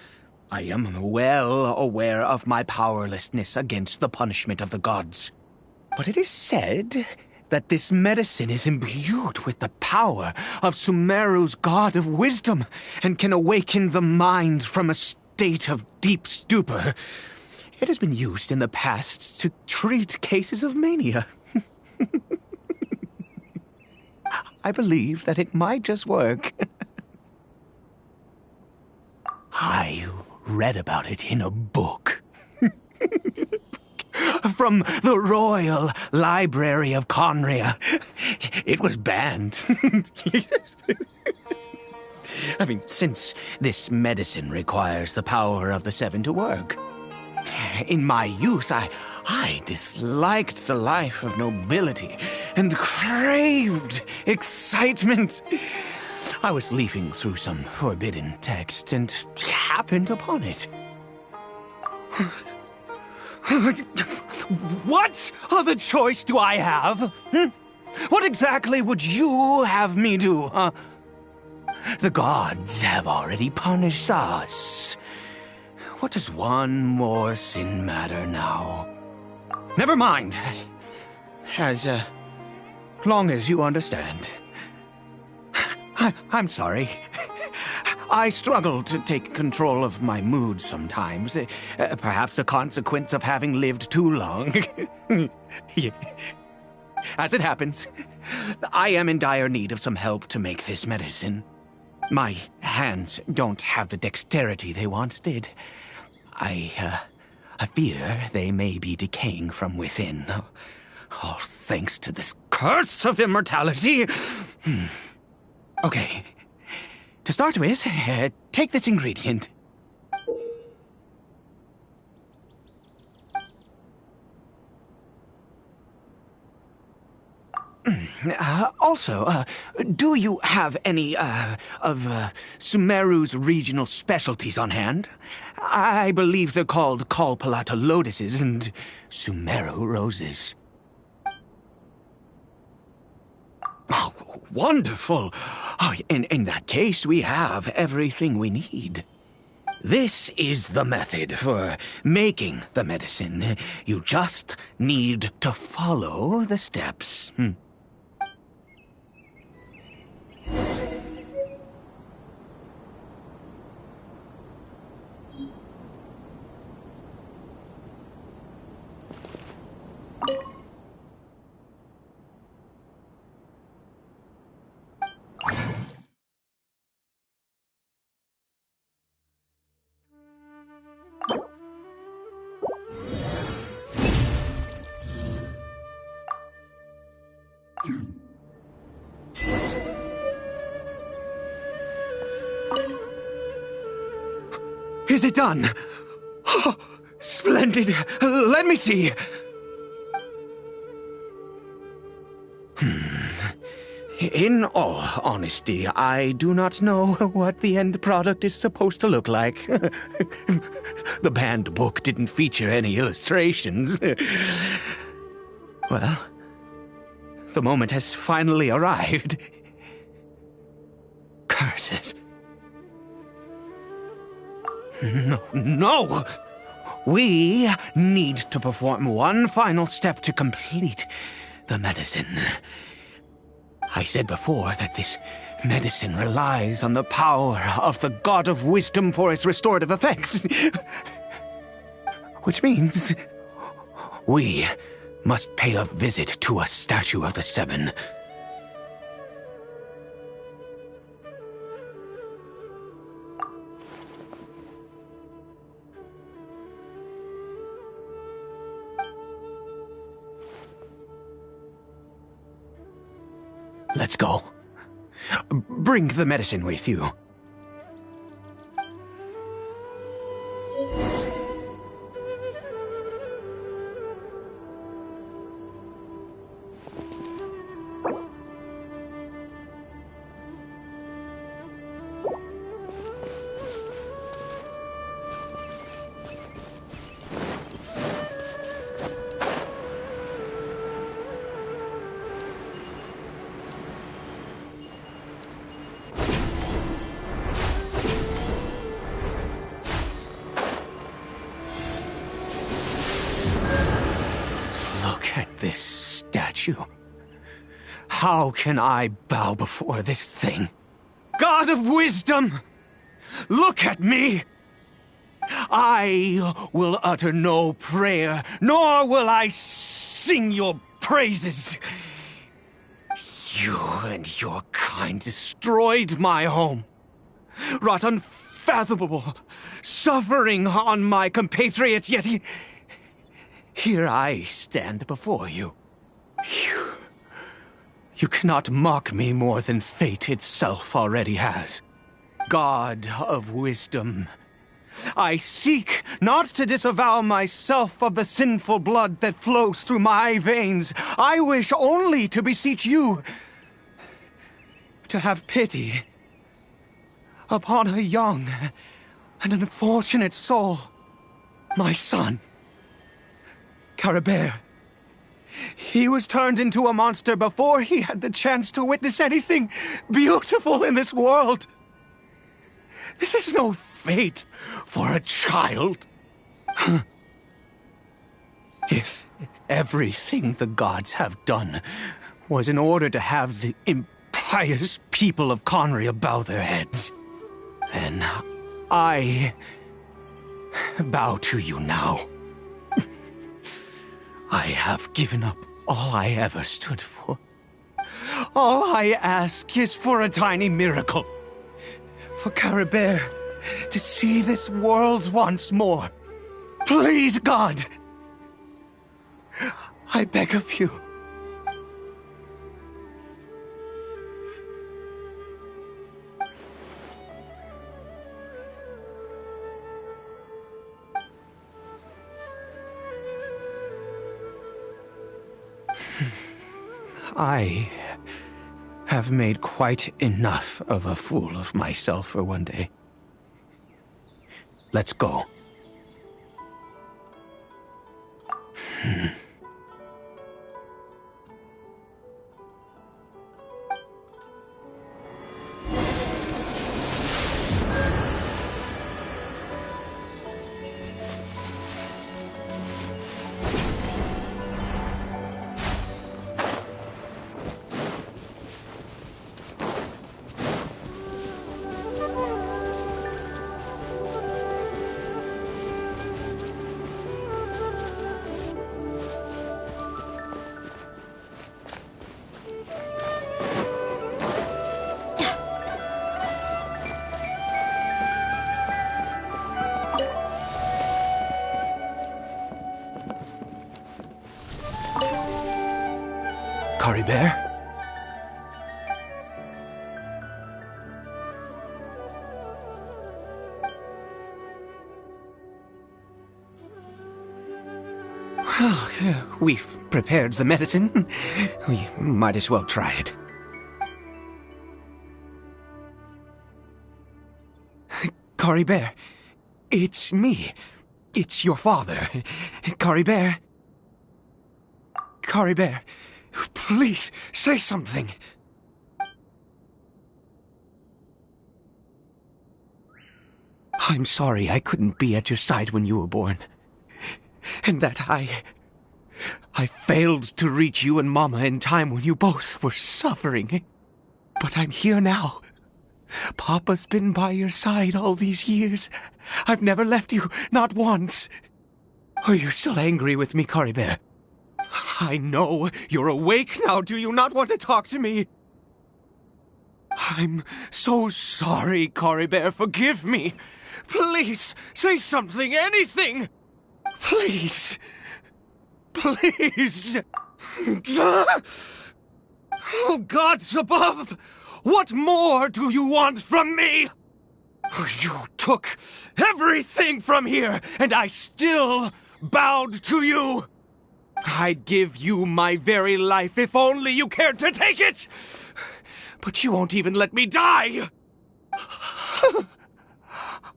I am well aware of my powerlessness against the punishment of the gods. But it is said that this medicine is imbued with the power of Sumeru's god of wisdom and can awaken the mind from a state of deep stupor. It has been used in the past to treat cases of mania. I believe that it might just work. I read about it in a book. from the Royal Library of Conria. It was banned. I mean, since this medicine requires the power of the seven to work. In my youth, I disliked the life of nobility and craved excitement. I was leafing through some forbidden text and happened upon it. What other choice do I have? What exactly would you have me do, huh? The gods have already punished us. What does one more sin matter now? Never mind. As long as you understand. I'm sorry. I struggle to take control of my mood sometimes. Perhaps a consequence of having lived too long. As it happens, I am in dire need of some help to make this medicine. My hands don't have the dexterity they once did. I fear they may be decaying from within. All thanks to this curse of immortality. Okay. To start with, take this ingredient. Also, do you have any, of Sumeru's regional specialties on hand? I believe they're called Kalpalata lotuses and Sumeru roses. Oh, wonderful! Oh, in that case, we have everything we need. This is the method for making the medicine. You just need to follow the steps. Is it done? Oh, splendid. Let me see. In all honesty, I do not know what the end product is supposed to look like. The banned book didn't feature any illustrations. Well, the moment has finally arrived. Curses. No! We need to perform one final step to complete the medicine. I said before that this medicine relies on the power of the God of Wisdom for its restorative effects. Which means we must pay a visit to a statue of the Seven. Let's go. Bring the medicine with you. This statue. How can I bow before this thing? God of Wisdom! Look at me! I will utter no prayer, nor will I sing your praises. You and your kind destroyed my home, wrought unfathomable suffering on my compatriots, here I stand before you. You cannot mock me more than fate itself already has. God of wisdom, I seek not to disavow myself of the sinful blood that flows through my veins. I wish only to beseech you to have pity upon a young and unfortunate soul, my son, Caribert. He was turned into a monster before he had the chance to witness anything beautiful in this world. This is no fate for a child. If everything the gods have done was in order to have the impious people of Conria bow their heads, then I bow to you now. I have given up all I ever stood for. All I ask is for a tiny miracle. For Caribert to see this world once more. Please, God! I beg of you. I have made quite enough of a fool of myself for one day. Let's go. Caribert? Well, we've prepared the medicine. We might as well try it. Caribert, it's me. It's your father. Caribert. Caribert, please, say something. I'm sorry I couldn't be at your side when you were born. And that I failed to reach you and Mama in time when you both were suffering. But I'm here now. Papa's been by your side all these years. I've never left you, not once. Are you still angry with me, Caribert? I know you're awake now. Do you not want to talk to me? I'm so sorry, Caribert. Forgive me. Please, say something, anything. Please. Please. Oh, gods above! What more do you want from me? You took everything from here, and I still bowed to you. I'd give you my very life if only you cared to take it. But you won't even let me die.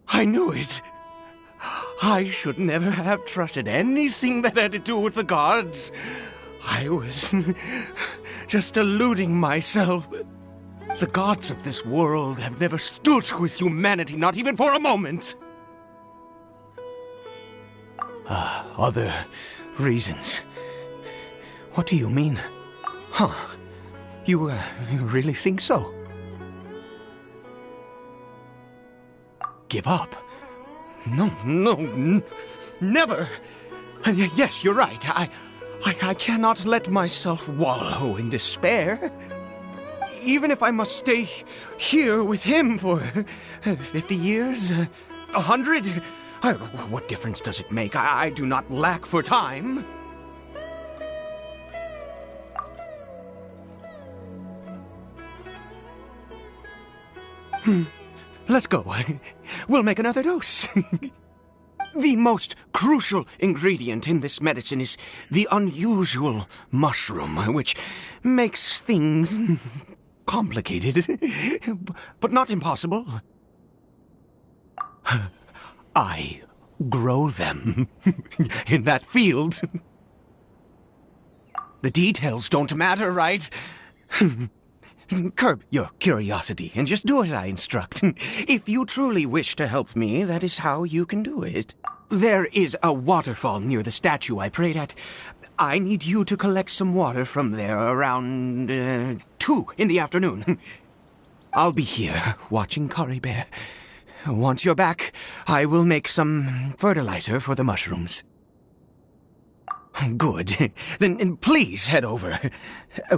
I knew it. I should never have trusted anything that had to do with the gods. I was just deluding myself. The gods of this world have never stood with humanity, not even for a moment. Other reasons. What do you mean? Huh? You really think so? Give up? No, never. And yes, you're right. I cannot let myself wallow in despair. Even if I must stay here with him for 50 years, 100, What difference does it make? I do not lack for time. Let's go. We'll make another dose. The most crucial ingredient in this medicine is the unusual mushroom, which makes things complicated, but not impossible. I grow them in that field. The details don't matter, right? Curb your curiosity and just do as I instruct. If you truly wish to help me, that is how you can do it. There is a waterfall near the statue I prayed at. I need you to collect some water from there around 2 in the afternoon. I'll be here watching Curry Bear. Once you're back, I will make some fertilizer for the mushrooms. Good. Then please head over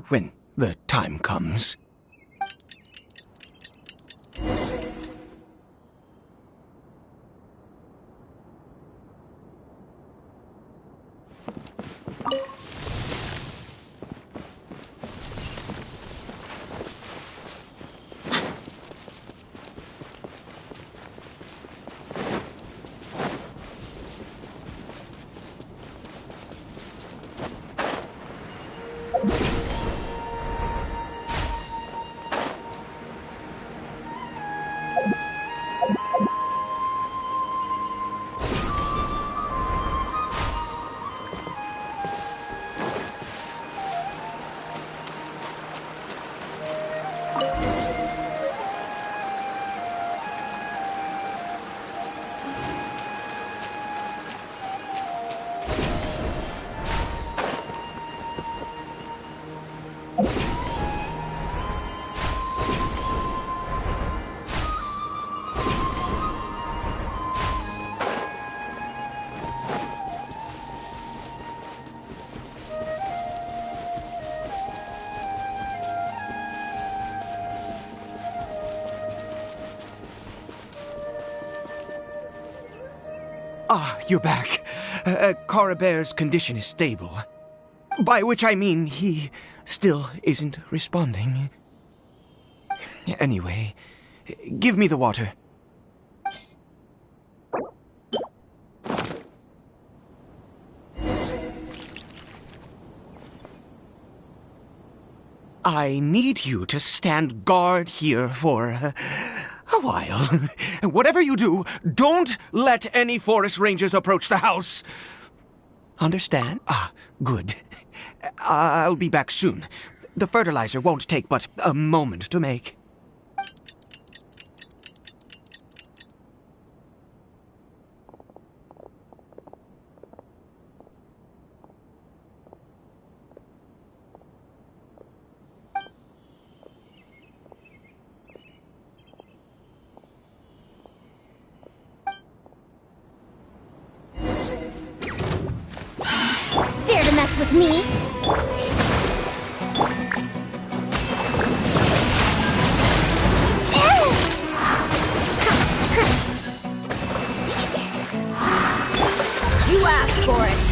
when the time comes. Ah, you're back. Coribear's condition is stable. By which I mean he still isn't responding. Anyway, give me the water. I need you to stand guard here for a while. Whatever you do, don't let any forest rangers approach the house. Understand? Ah, good. I'll be back soon. The fertilizer won't take but a moment to make. Dare to mess with me? You asked for it.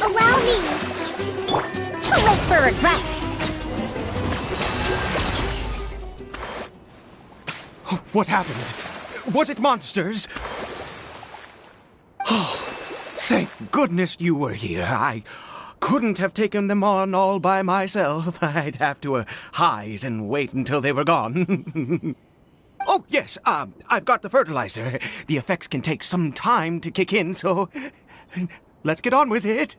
Allow me! Too late for regrets. What happened? Was it monsters? Oh, thank goodness you were here. I couldn't have taken them on all by myself. I'd have to hide and wait until they were gone. Oh, yes, I've got the fertilizer. The effects can take some time to kick in, so let's get on with it.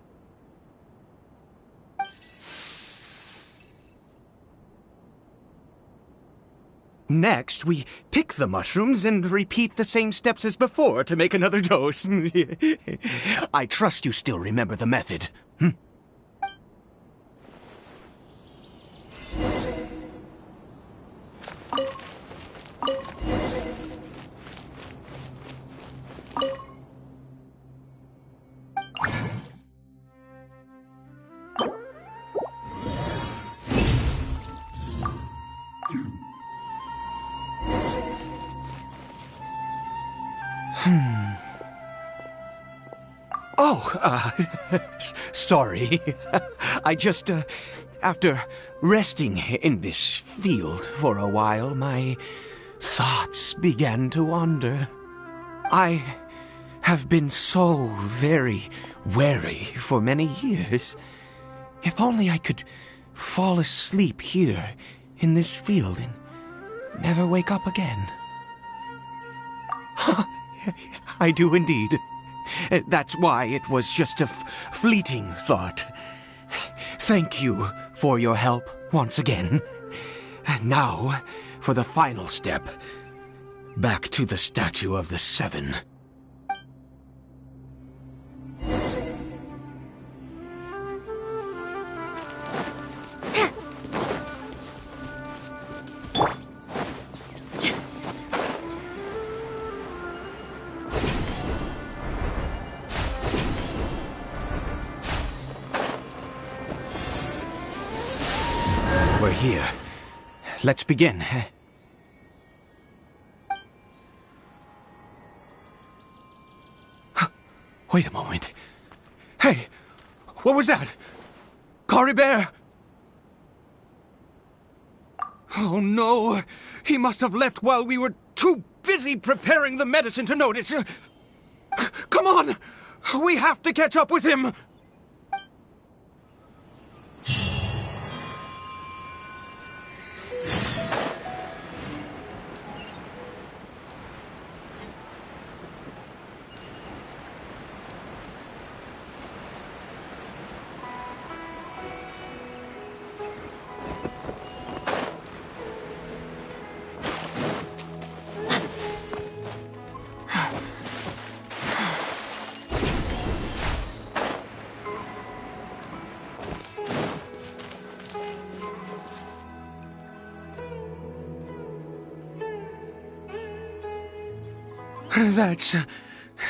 Next, we pick the mushrooms and repeat the same steps as before to make another dose. I trust you still remember the method. Sorry. I just, after resting in this field for a while, my thoughts began to wander. I have been so very wary for many years. If only I could fall asleep here in this field and never wake up again. I do indeed. That's why it was just a fleeting thought. Thank you for your help once again. And now, for the final step. Back to the Statue of the Seven. We're here. Let's begin. Wait a moment. Hey, what was that? Cory Bear? Oh no, he must have left while we were too busy preparing the medicine to notice. Come on, we have to catch up with him.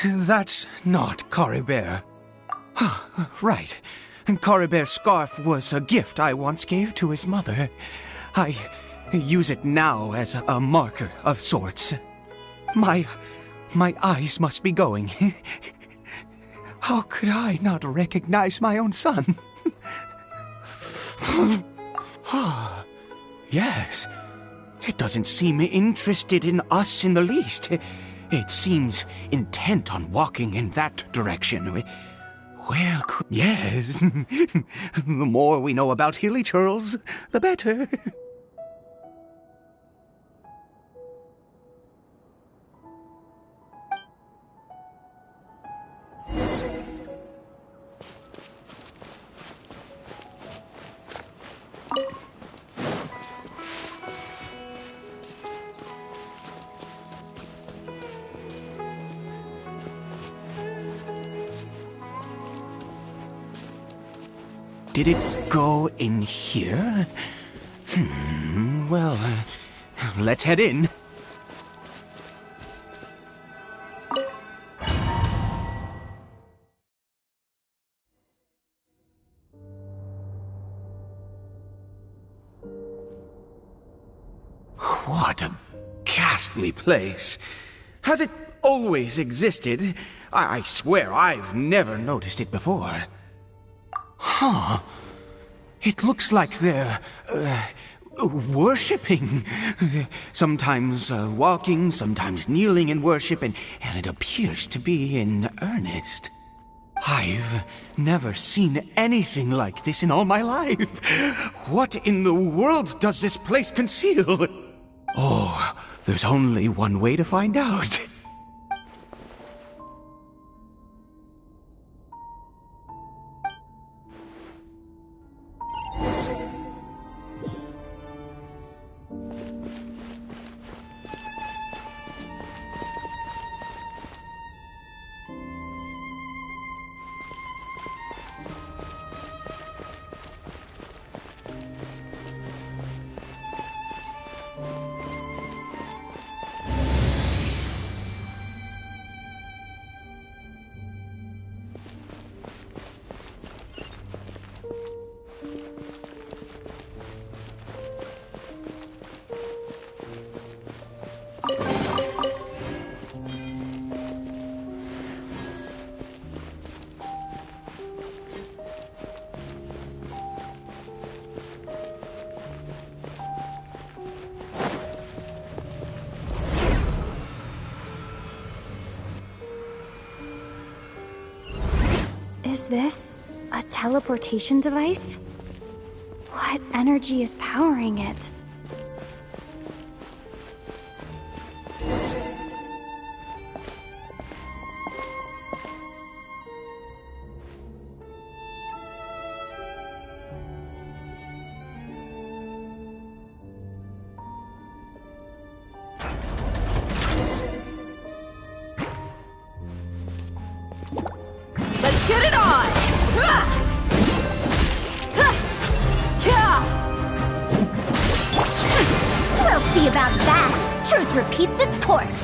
That's not Cory Bear. Right. Cory Bear's scarf was a gift I once gave to his mother. I use it now as a marker of sorts. My eyes must be going. How could I not recognize my own son? Yes. It doesn't seem interested in us in the least. It seems intent on walking in that direction. Where could... Yes. The more we know about Hilly Churls, the better. Did it go in here? Well, let's head in. What a ghastly place. Has it always existed? I swear I've never noticed it before. Huh. It looks like they're, worshipping. Sometimes walking, sometimes kneeling in worship, and it appears to be in earnest. I've never seen anything like this in all my life. What in the world does this place conceal? Oh, there's only one way to find out. this a teleportation device? What energy is powering it? Let's get it on! We'll see about that. Truth repeats its course.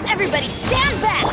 Everybody stand back!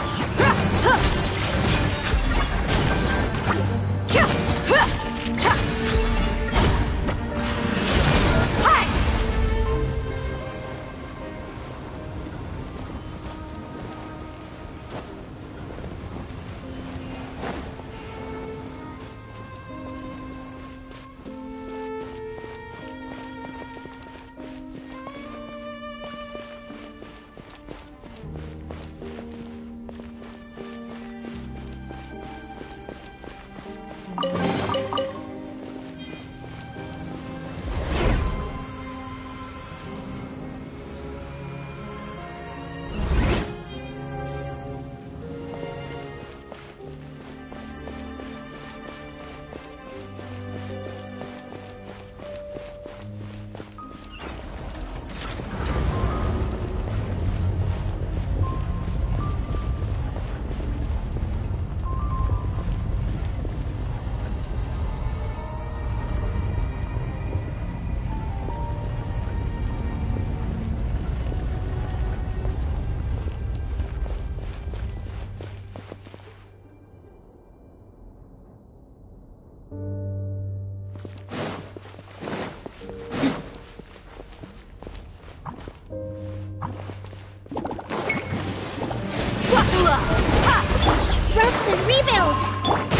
Rest and rebuild!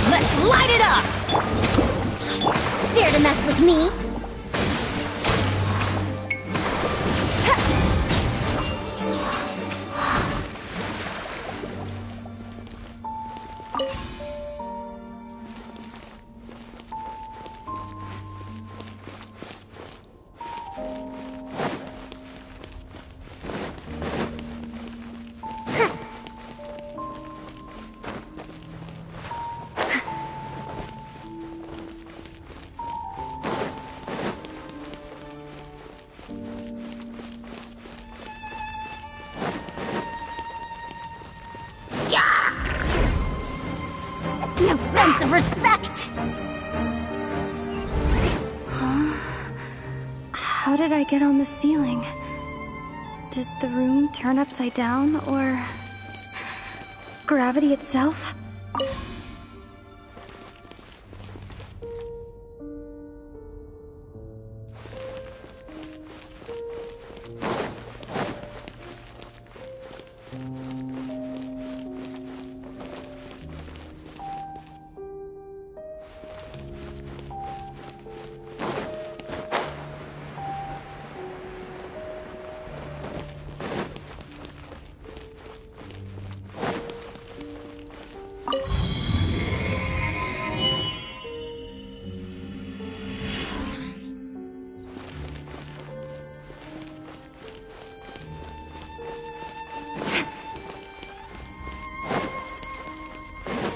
Let's light it up! Dare to mess with me? No sense of respect! How did I get on the ceiling? Did the room turn upside down, or gravity itself?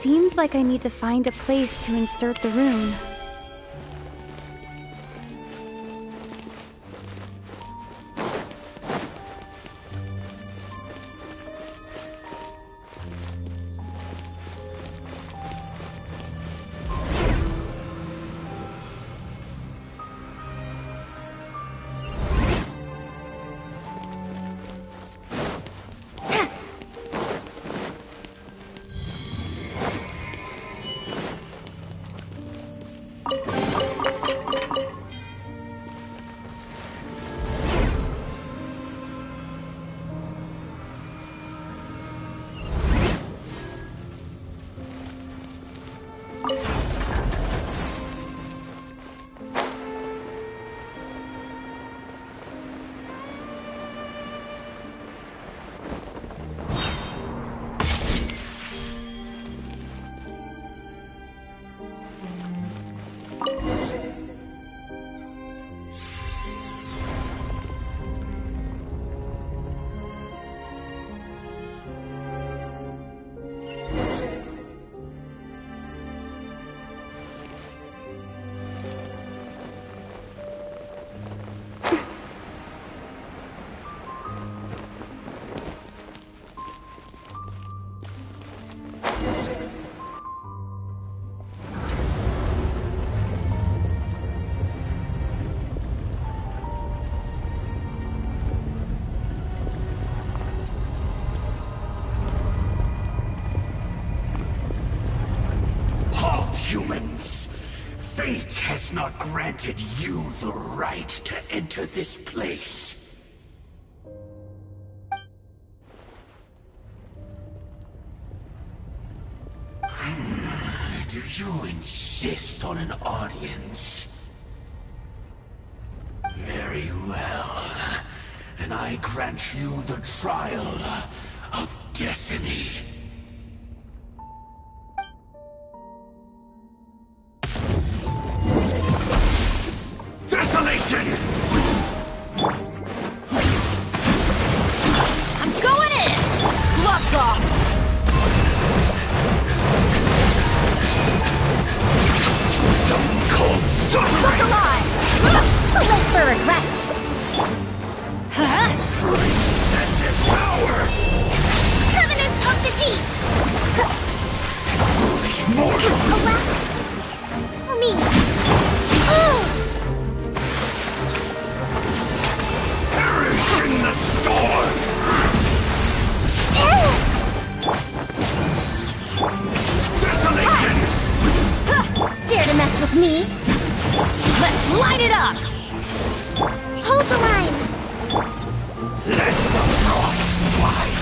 Seems like I need to find a place to insert the rune. humans. Fate has not granted you the right to enter this place. Do you insist on an audience? Very well. Then I grant you the trial of destiny. Desolation! I'm going in! Gloves off! Stone cold suffering! Look alive! Too late for regrets! Huh? Freeze and devour! Covenants of the Deep! Foolish mortal! Allow me! Perish in the storm! Desolation! Dare to mess with me? Let's light it up! Hold the line! Let the frost fight!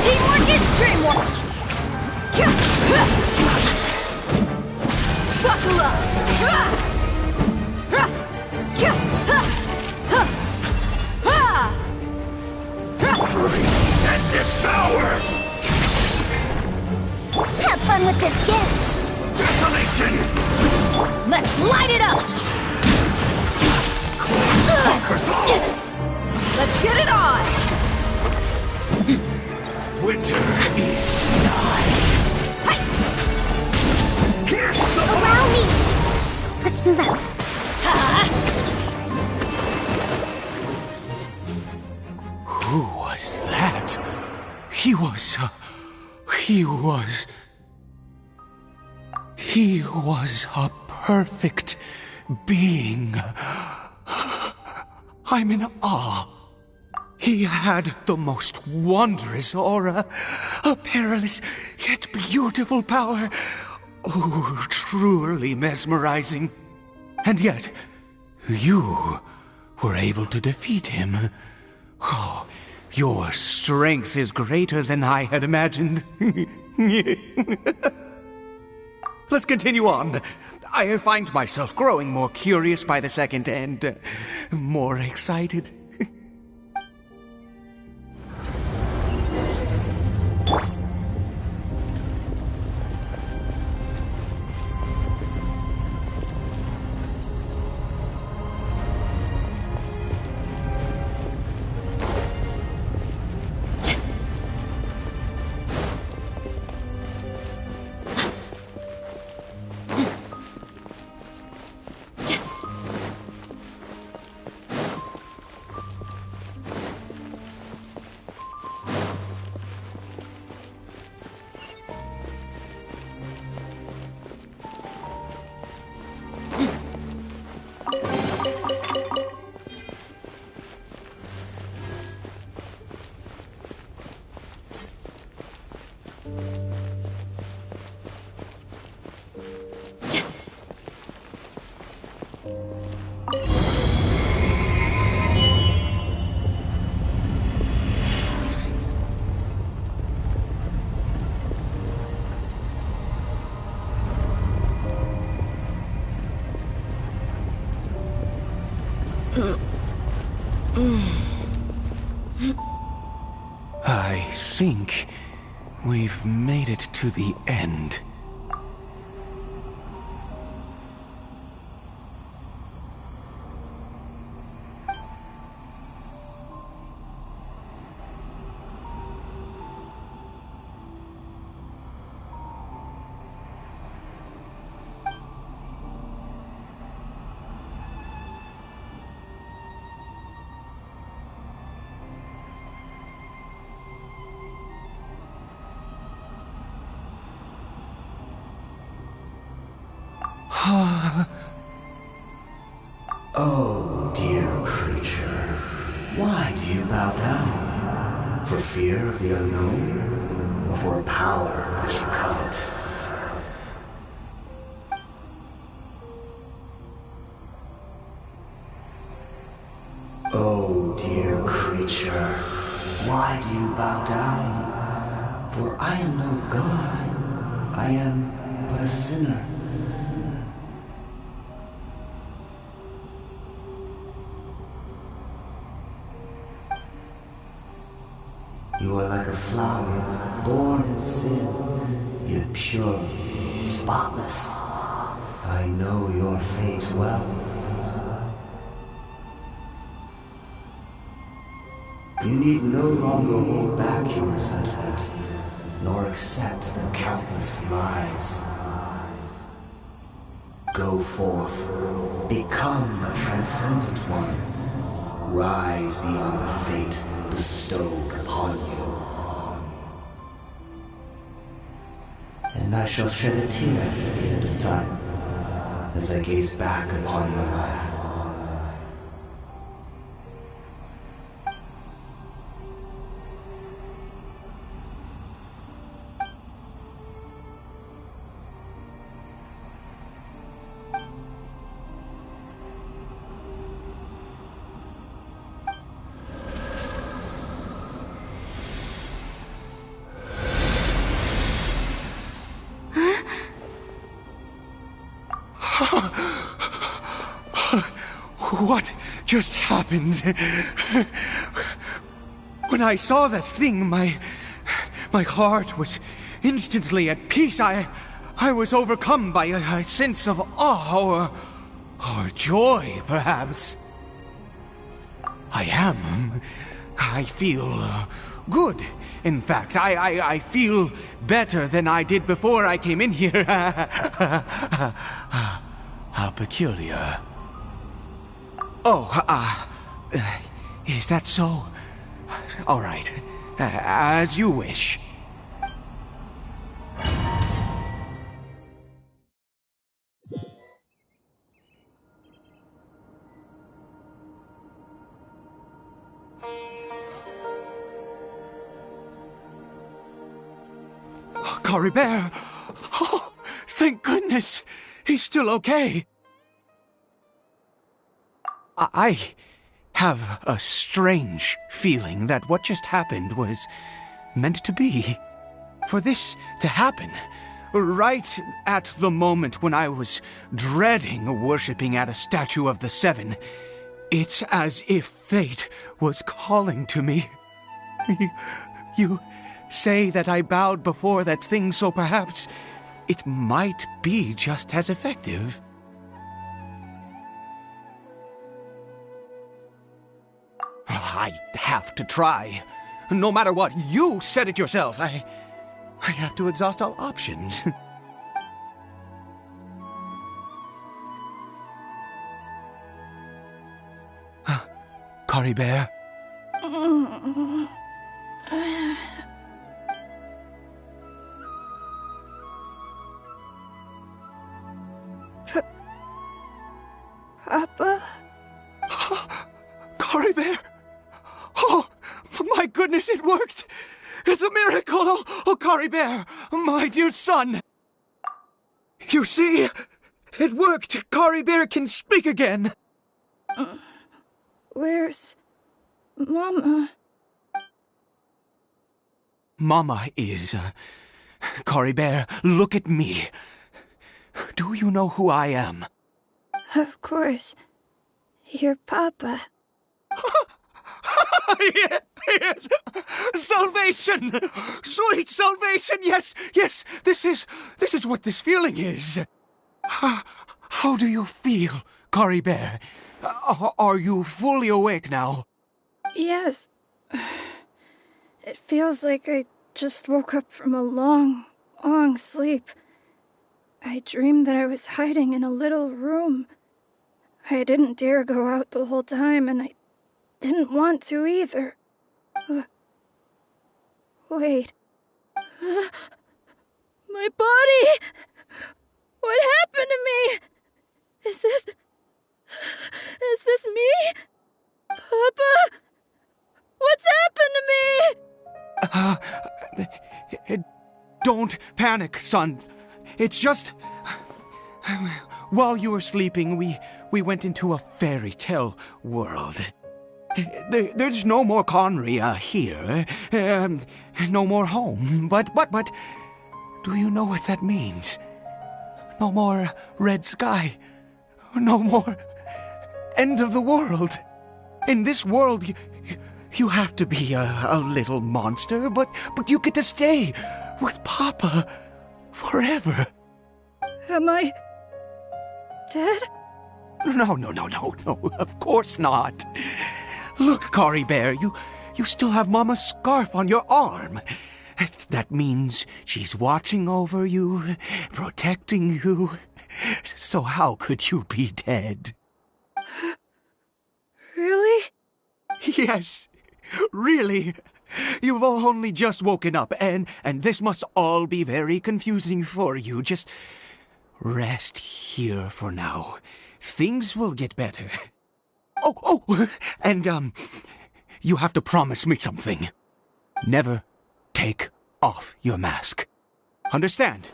Teamwork is dreamwork! Buckle up! Freeze and devour! Have fun with this gift! Desolation! Let's light it up! Conquers all! Let's get it on! Winter is nigh! Pierce the Allow me! Let's move out. Who was that? He was a perfect being. I'm in awe. He had the most wondrous aura, a perilous yet beautiful power. Oh, truly mesmerizing. And yet, you were able to defeat him. Oh, your strength is greater than I had imagined. Let's continue on. I find myself growing more curious by the second and more excited. I think we've made it to the end. Oh, dear creature, why do you bow down? For fear of the unknown? For I am no god. I am but a sinner. You are like a flower, born in sin, yet pure, spotless. I know your fate well. You need no longer hold back your resentment, nor accept the countless lies. Go forth, become a transcendent one. Rise beyond the fate bestowed upon you. And I shall shed a tear at the end of time, as I gaze back upon your life. What just happened? When I saw that thing, my heart was instantly at peace. I was overcome by a sense of awe or joy, perhaps. I feel good. In fact, I feel better than I did before I came in here. How peculiar. Oh, is that so? All right, as you wish. Caribert! Oh, thank goodness! He's still okay. I have a strange feeling that what just happened was meant to be. For this to happen, right at the moment when I was dreading worshipping at a statue of the Seven, it's as if fate was calling to me. You say that I bowed before that thing, so perhaps it might be just as effective. I have to try. No matter what, you said it yourself. I have to exhaust all options. Caribert? Papa? Caribert? Oh, my goodness, it worked! It's a miracle! Oh, Caribert, my dear son! You see, it worked! Caribert can speak again! Where's Mama? Mama is... Caribert, look at me. Do you know who I am? Of course. Your Papa. Yes! Salvation! Sweet salvation! Yes! This is what this feeling is. How do you feel, Caribert? Are you fully awake now? Yes. It feels like I just woke up from a long, long sleep. I dreamed that I was hiding in a little room. I didn't dare go out the whole time, and I didn't want to either. Wait. My body! What happened to me? Is this me? Papa? What's happened to me? Don't panic, son. It's just... While you were sleeping, we went into a fairy tale world. There's no more Conria here. No more home. But, do you know what that means? No more red sky. No more end of the world. In this world, you have to be a little monster, but you get to stay with Papa forever. Am I dead? No, of course not. Look, Cory Bear, you still have Mama's scarf on your arm. That means she's watching over you, protecting you. So how could you be dead? Really? Yes, really. You've only just woken up, and this must all be very confusing for you. Just rest here for now. Things will get better. Oh, and, you have to promise me something. Never take off your mask. Understand?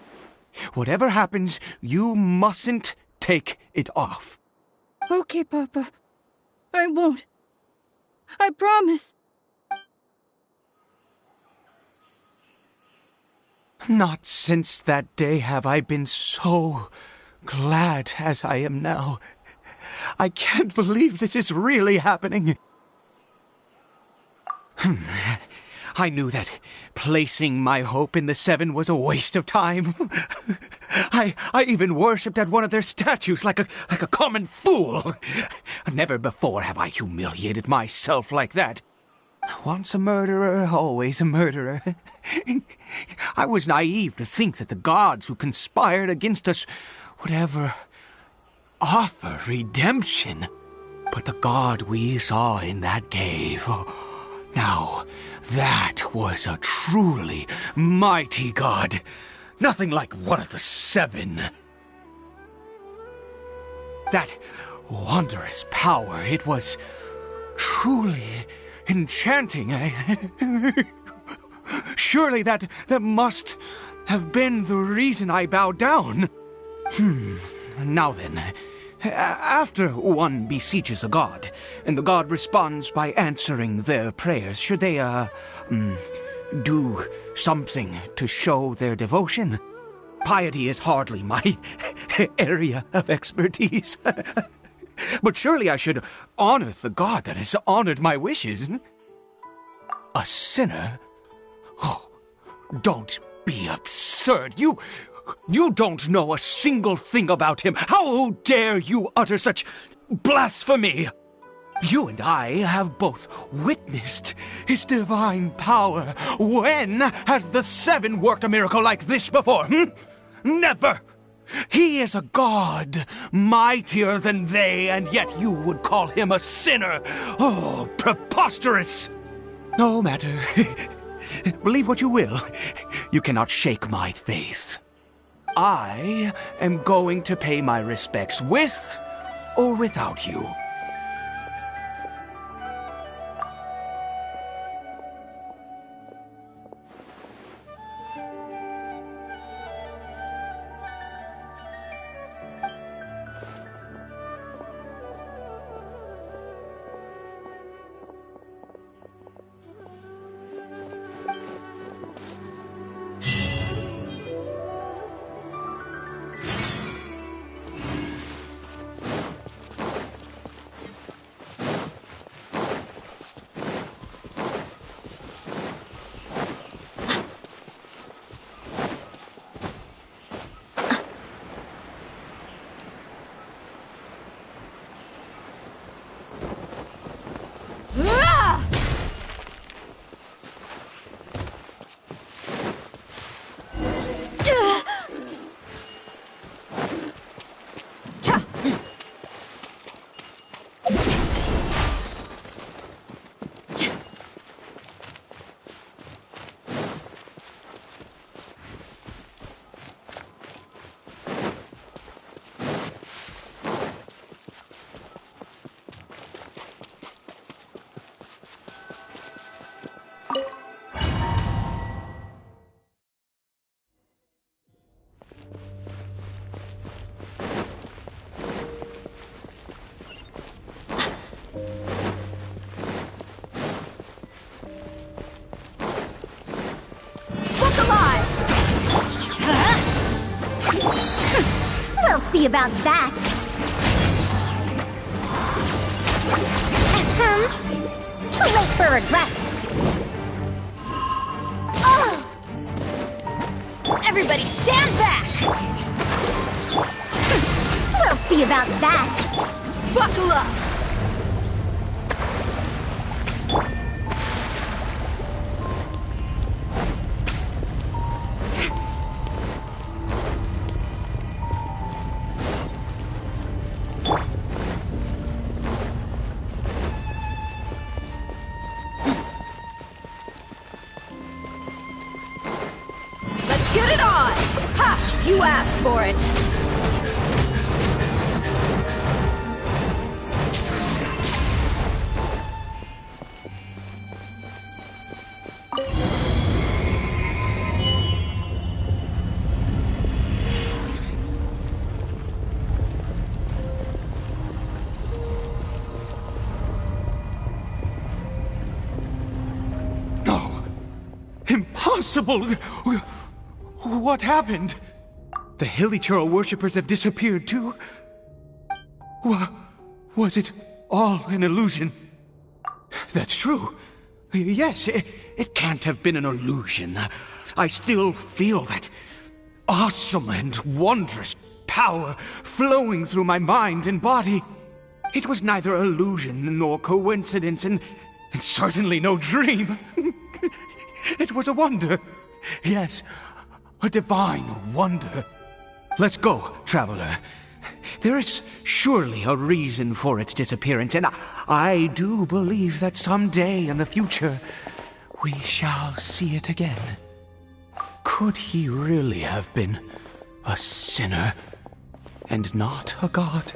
Whatever happens, you mustn't take it off. Okay, Papa. I won't. I promise. Not since that day have I been so glad as I am now. I can't believe this is really happening. I knew that placing my hope in the Seven was a waste of time. I even worshipped at one of their statues like a common fool. Never before have I humiliated myself like that. Once a murderer, always a murderer. I was naive to think that the gods who conspired against us would ever offer redemption. But the god we saw in that cave, now that was a truly mighty god. Nothing like one of the Seven. That wondrous power, it was truly enchanting. Surely that must have been the reason I bowed down. Now then, after one beseeches a god, and the god responds by answering their prayers, should they, do something to show their devotion? Piety is hardly my area of expertise. But surely I should honor the god that has honored my wishes. A sinner? Oh, don't be absurd. You don't know a single thing about him. How dare you utter such blasphemy? You and I have both witnessed his divine power. When has the Seven worked a miracle like this before? Never! He is a god, mightier than they, and yet you would call him a sinner. Oh, preposterous! No matter. Believe what you will. You cannot shake my faith. I am going to pay my respects with or without you. see about that. Too late for regrets. Oh! Everybody stand back! We'll see about that. Buckle up! Get it on! Ha! You asked for it! No! Impossible! What happened? The Hilly Churl worshippers have disappeared too? Was it all an illusion? That's true. Yes, it can't have been an illusion. I still feel that awesome and wondrous power flowing through my mind and body. It was neither illusion nor coincidence, and certainly no dream. It was a wonder. Yes, a divine wonder. Let's go, traveler. There is surely a reason for its disappearance, and I do believe that someday in the future we shall see it again. Could he really have been a sinner and not a god?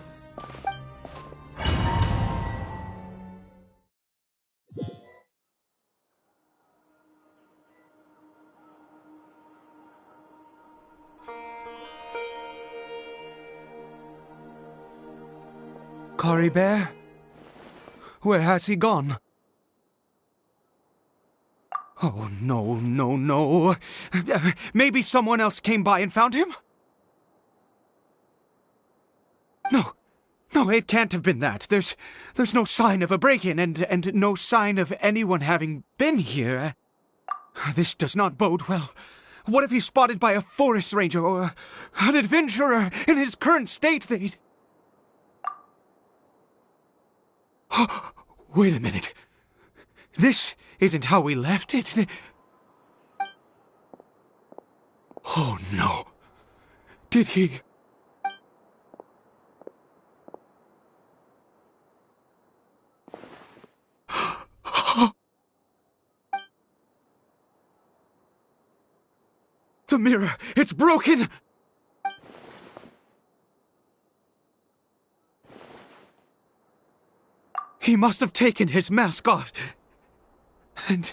Cory Bear? Where has he gone? Oh, no, no, no. Maybe someone else came by and found him? No, it can't have been that. There's no sign of a break-in and no sign of anyone having been here. This does not bode well. What if he's spotted by a forest ranger or an adventurer in his current state? Wait a minute. This isn't how we left it. Oh, no. Did he... The mirror! It's broken! He must have taken his mask off and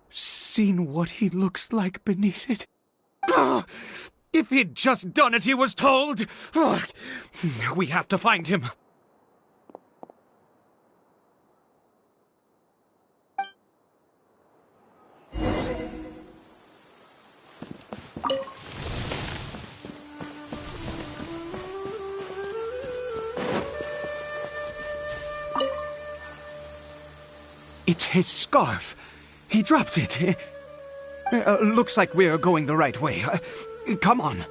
seen what he looks like beneath it. If he'd just done as he was told! We have to find him. It's his scarf. He dropped it. Looks like we're going the right way. Come on.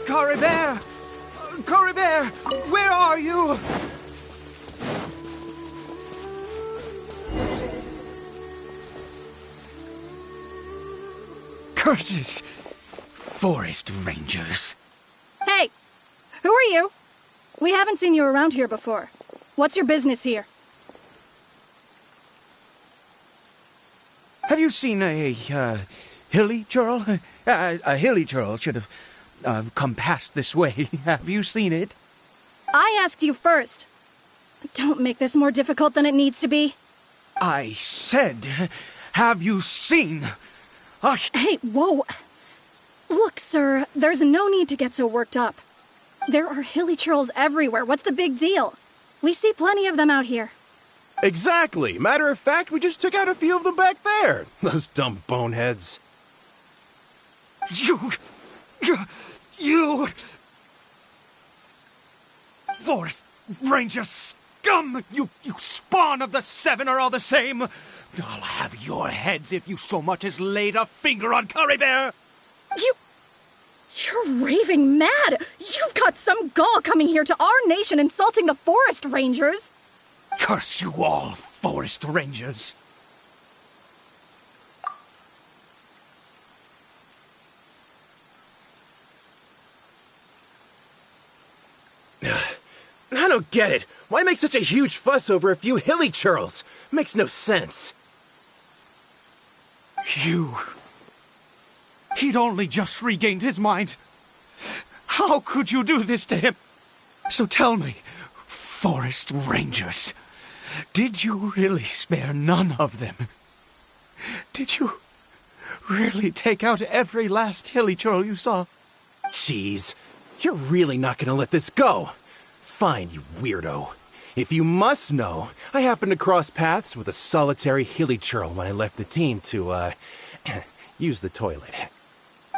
Cory Bear! Cory Bear! Where are you? Curses! Forest rangers. Hey! Who are you? We haven't seen you around here before. What's your business here? Have you seen a hilly churl? A hilly churl should have come past this way. Have you seen it? I asked you first. Don't make this more difficult than it needs to be. I said, have you seen? Hey, whoa. Look, sir, there's no need to get so worked up. There are hilly churls everywhere. What's the big deal? We see plenty of them out here. Exactly. Matter of fact, we just took out a few of them back there. Those dumb boneheads. You... Forest Ranger scum! You spawn of the Seven are all the same! I'll have your heads if you so much as laid a finger on Curry Bear! You're raving mad! You've got some gall coming here to our nation insulting the Forest Rangers! Curse you all, Forest Rangers! I don't get it. Why make such a huge fuss over a few hilly churls? Makes no sense. He'd only just regained his mind. How could you do this to him? So tell me, Forest Rangers, did you really spare none of them? Did you really take out every last hilly churl you saw? Jeez, you're really not gonna let this go. Fine, you weirdo. If you must know, I happened to cross paths with a solitary hilly churl when I left the team to, use the toilet.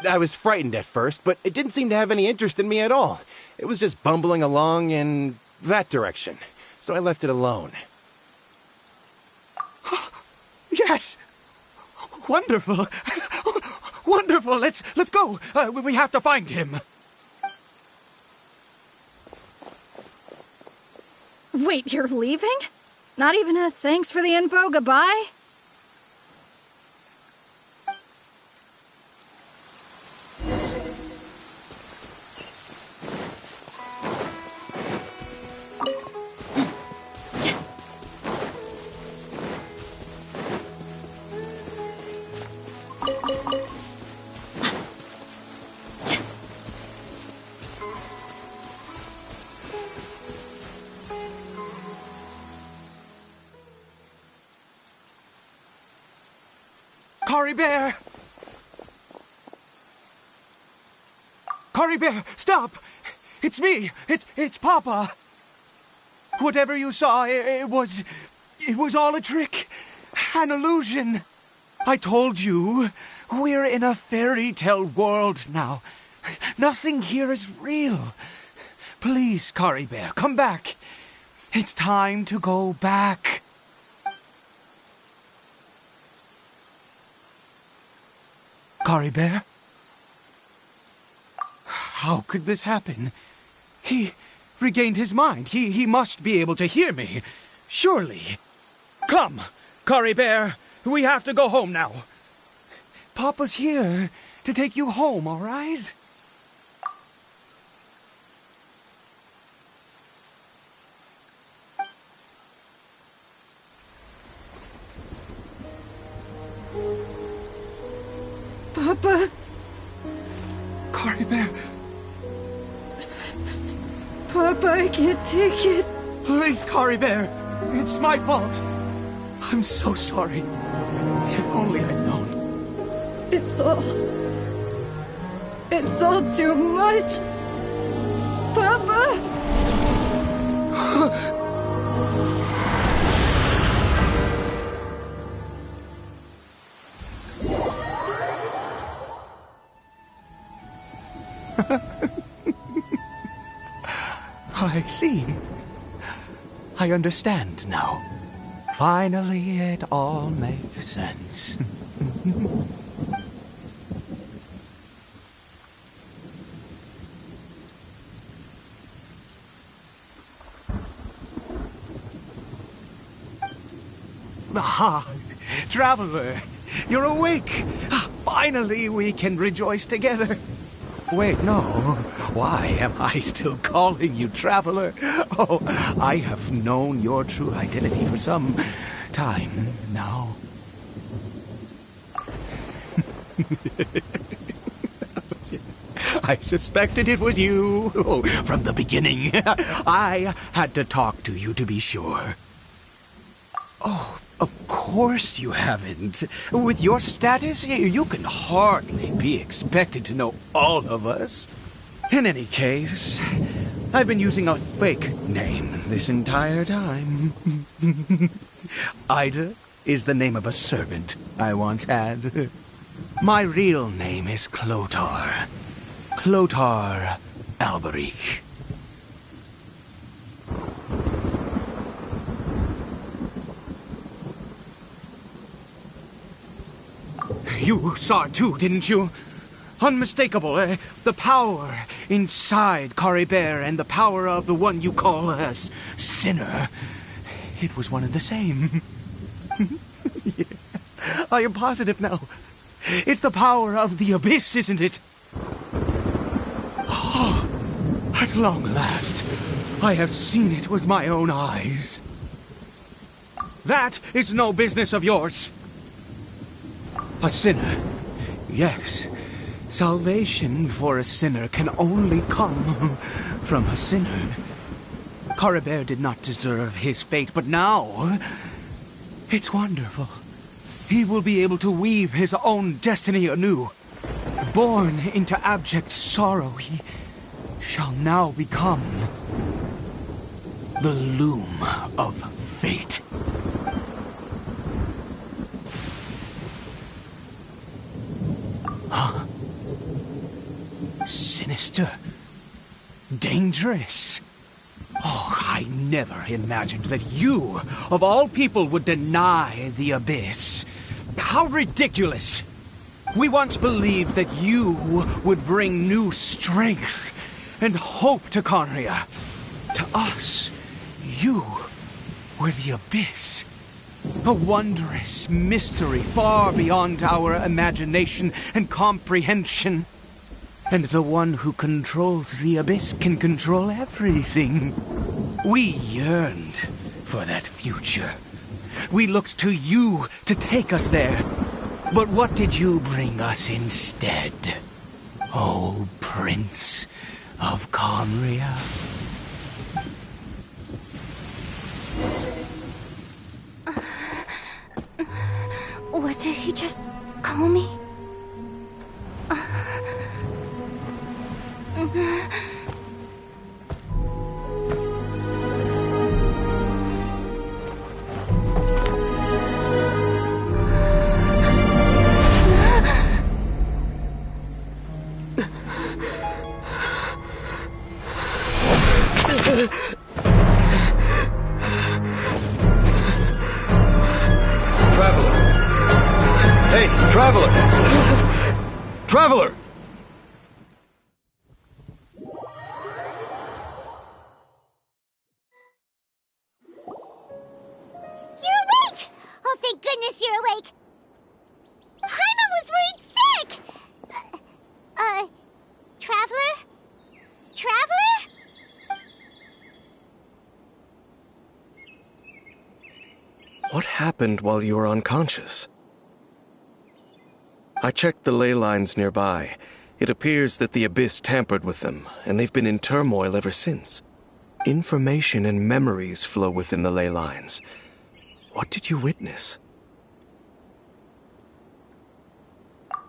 I was frightened at first, but it didn't seem to have any interest in me at all. It was just bumbling along in that direction, so I left it alone. Yes! Wonderful! Wonderful! Let's go! We have to find him! Wait, you're leaving? Not even a thanks for the info, goodbye? Curry Bear! Curry Bear, stop! It's me! It's Papa! Whatever you saw, it was all a trick. An illusion. I told you, we're in a fairy tale world now. Nothing here is real. Please, Curry Bear, come back. It's time to go back. Curry Bear? How could this happen? He regained his mind. He must be able to hear me. Surely. Come, Curry Bear. We have to go home now. Papa's here to take you home, all right? Papa? Curry Bear. Papa, I can't take it. Please, Curry Bear. It's my fault. I'm so sorry. If only I'd known. It's all too much. Papa! I see. I understand now. Finally, it all makes sense. Ah, Traveler, you're awake. Finally, we can rejoice together. Wait, no. Why am I still calling you Traveler? Oh, I have known your true identity for some time now. I suspected it was you from the beginning. I had to talk to you to be sure. Oh, of course you haven't. With your status, you can hardly be expected to know all of us. In any case, I've been using a fake name this entire time. Ida is the name of a servant I once had. My real name is Clotar. Clotar Alberich. You saw it too, didn't you? Unmistakable, the power inside Caribert and the power of the one you call a sinner. It was one and the same. Yeah. I am positive now. It's the power of the abyss, isn't it? Oh, at long last, I have seen it with my own eyes. That is no business of yours. A sinner, yes. Salvation for a sinner can only come from a sinner. Caribert did not deserve his fate, but now it's wonderful. He will be able to weave his own destiny anew. Born into abject sorrow, he shall now become the loom of fate. Huh? Sinister. Dangerous. Oh, I never imagined that you, of all people, would deny the abyss. How ridiculous! We once believed that you would bring new strength and hope to Conria. To us, you were the abyss. A wondrous mystery far beyond our imagination and comprehension. And the one who controls the abyss can control everything. We yearned for that future. We looked to you to take us there. But what did you bring us instead? Oh, Prince of Conria. What did he just call me? Traveler! Hey, Traveler! Traveler! You're awake! Oh, thank goodness you're awake! Paimon was worried sick! Traveler? Traveler? What happened while you were unconscious? I checked the ley lines nearby. It appears that the abyss tampered with them, and they've been in turmoil ever since. Information and memories flow within the ley lines. What did you witness?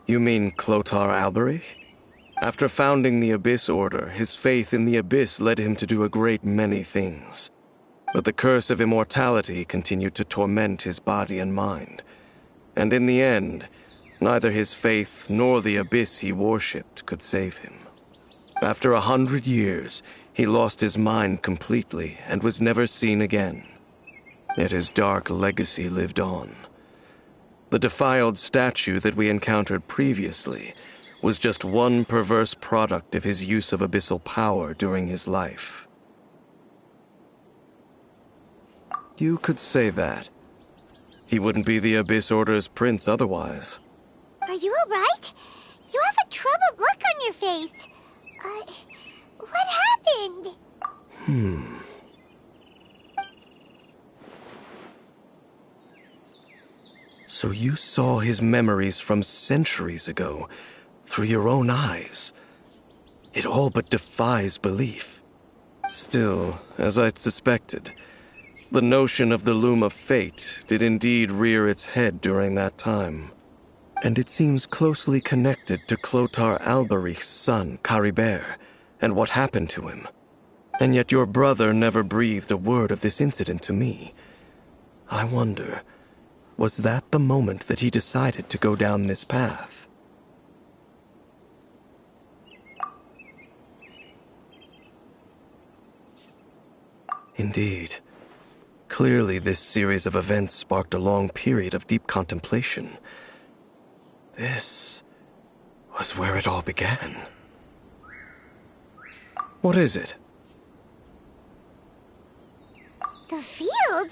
You mean Clotar Alberich? After founding the Abyss Order, his faith in the Abyss led him to do a great many things. But the curse of immortality continued to torment his body and mind. And in the end, neither his faith nor the Abyss he worshipped could save him. After 100 years, he lost his mind completely and was never seen again. Yet his dark legacy lived on. The defiled statue that we encountered previously was just one perverse product of his use of abyssal power during his life. You could say that. He wouldn't be the Abyss Order's prince otherwise. Are you alright? You have a troubled look on your face. What happened? So you saw his memories from centuries ago through your own eyes. It all but defies belief. Still, as I'd suspected, the notion of the Loom of Fate did indeed rear its head during that time. And it seems closely connected to Clotar Alberich's son, Caribert, and what happened to him. And yet your brother never breathed a word of this incident to me. I wonder, was that the moment that he decided to go down this path? Indeed. Clearly, this series of events sparked a long period of deep contemplation. This was where it all began. What is it? The field?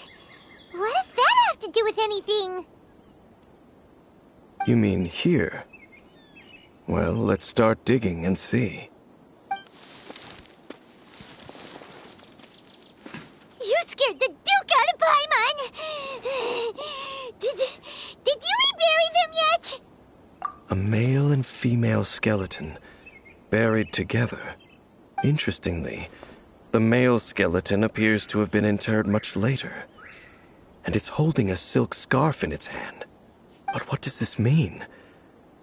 What does that have to do with anything? You mean here? Well, let's start digging and see. You scared the Duke out of Paimon! Did you rebury them yet? A male and female skeleton, buried together. Interestingly, the male skeleton appears to have been interred much later, and it's holding a silk scarf in its hand. But what does this mean?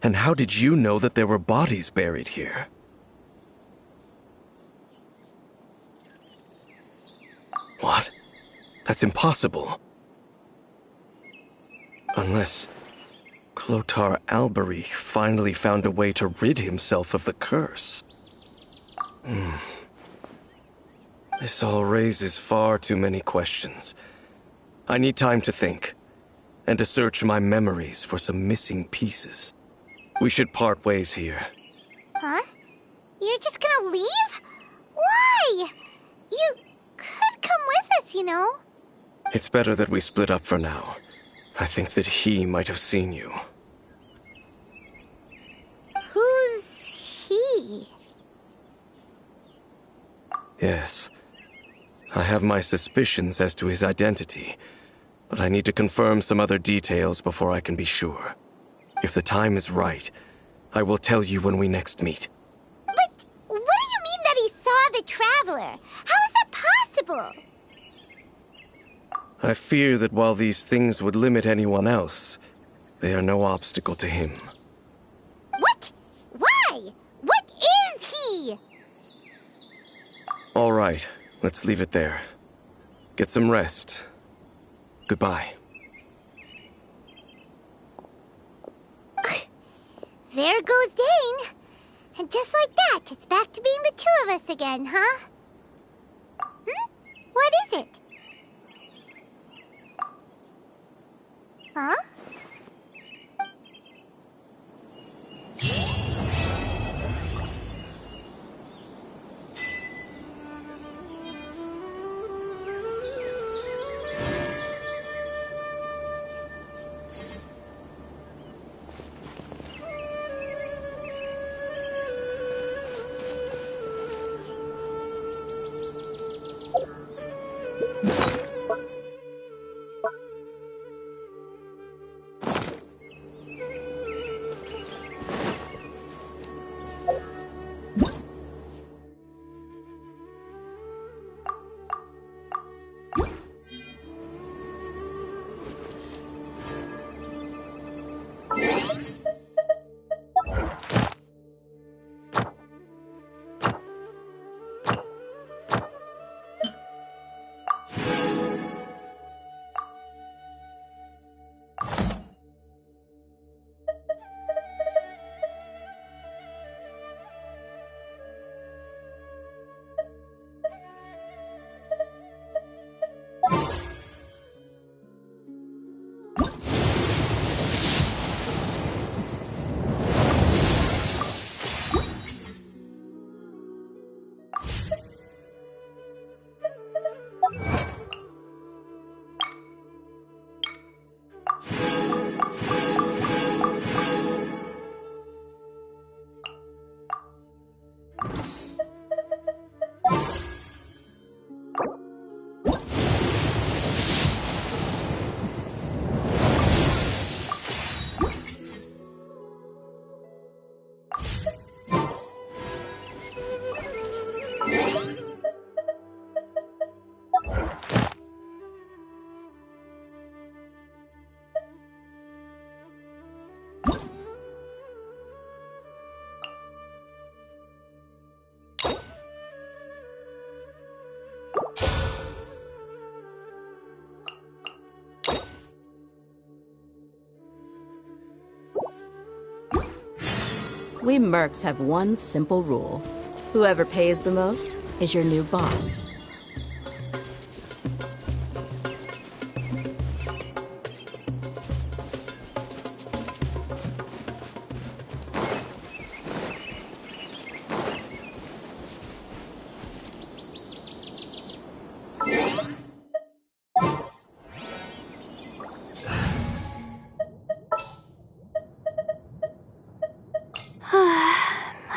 And how did you know that there were bodies buried here? What? That's impossible. Unless Clotar Albery finally found a way to rid himself of the curse. This all raises far too many questions. I need time to think, and to search my memories for some missing pieces. We should part ways here. Huh? You're just gonna leave? Why? You could come with us, you know? It's better that we split up for now. I think that he might have seen you. Who's he? Yes. I have my suspicions as to his identity, but I need to confirm some other details before I can be sure. If the time is right, I will tell you when we next meet. But what do you mean that he saw the Traveler? How is that possible? I fear that while these things would limit anyone else, they are no obstacle to him. What? Why? What is he? All right, let's leave it there. Get some rest. Goodbye. There goes Dane. And just like that, it's back to being the two of us again, huh? What is it? Huh? We mercs have one simple rule. Whoever pays the most is your new boss.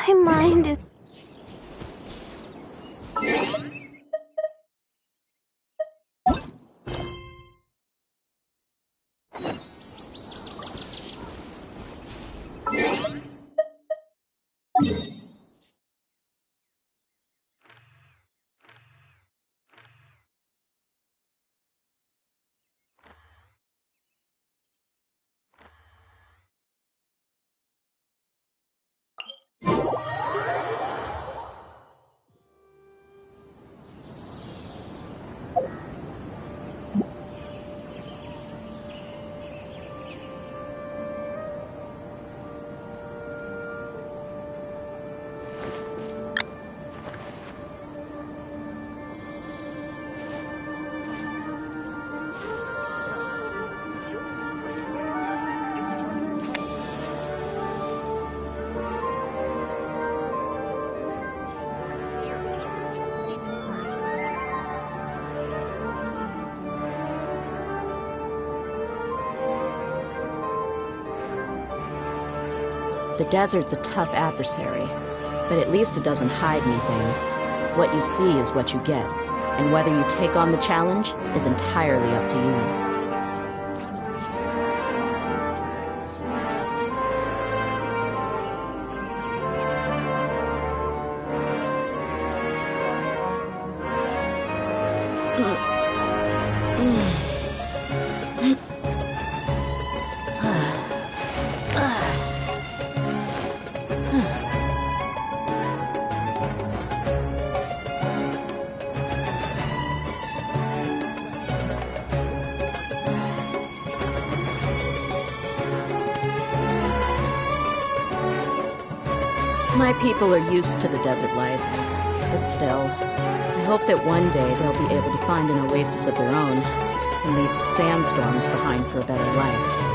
My mind is... The desert's a tough adversary, but at least it doesn't hide anything. What you see is what you get, and whether you take on the challenge is entirely up to you. My people are used to the desert life, but still, I hope that one day they'll be able to find an oasis of their own and leave the sandstorms behind for a better life.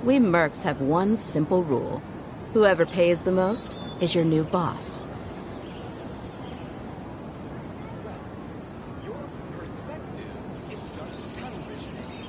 We mercs have one simple rule. Whoever pays the most is your new boss. Your perspective is just tunnel visioning.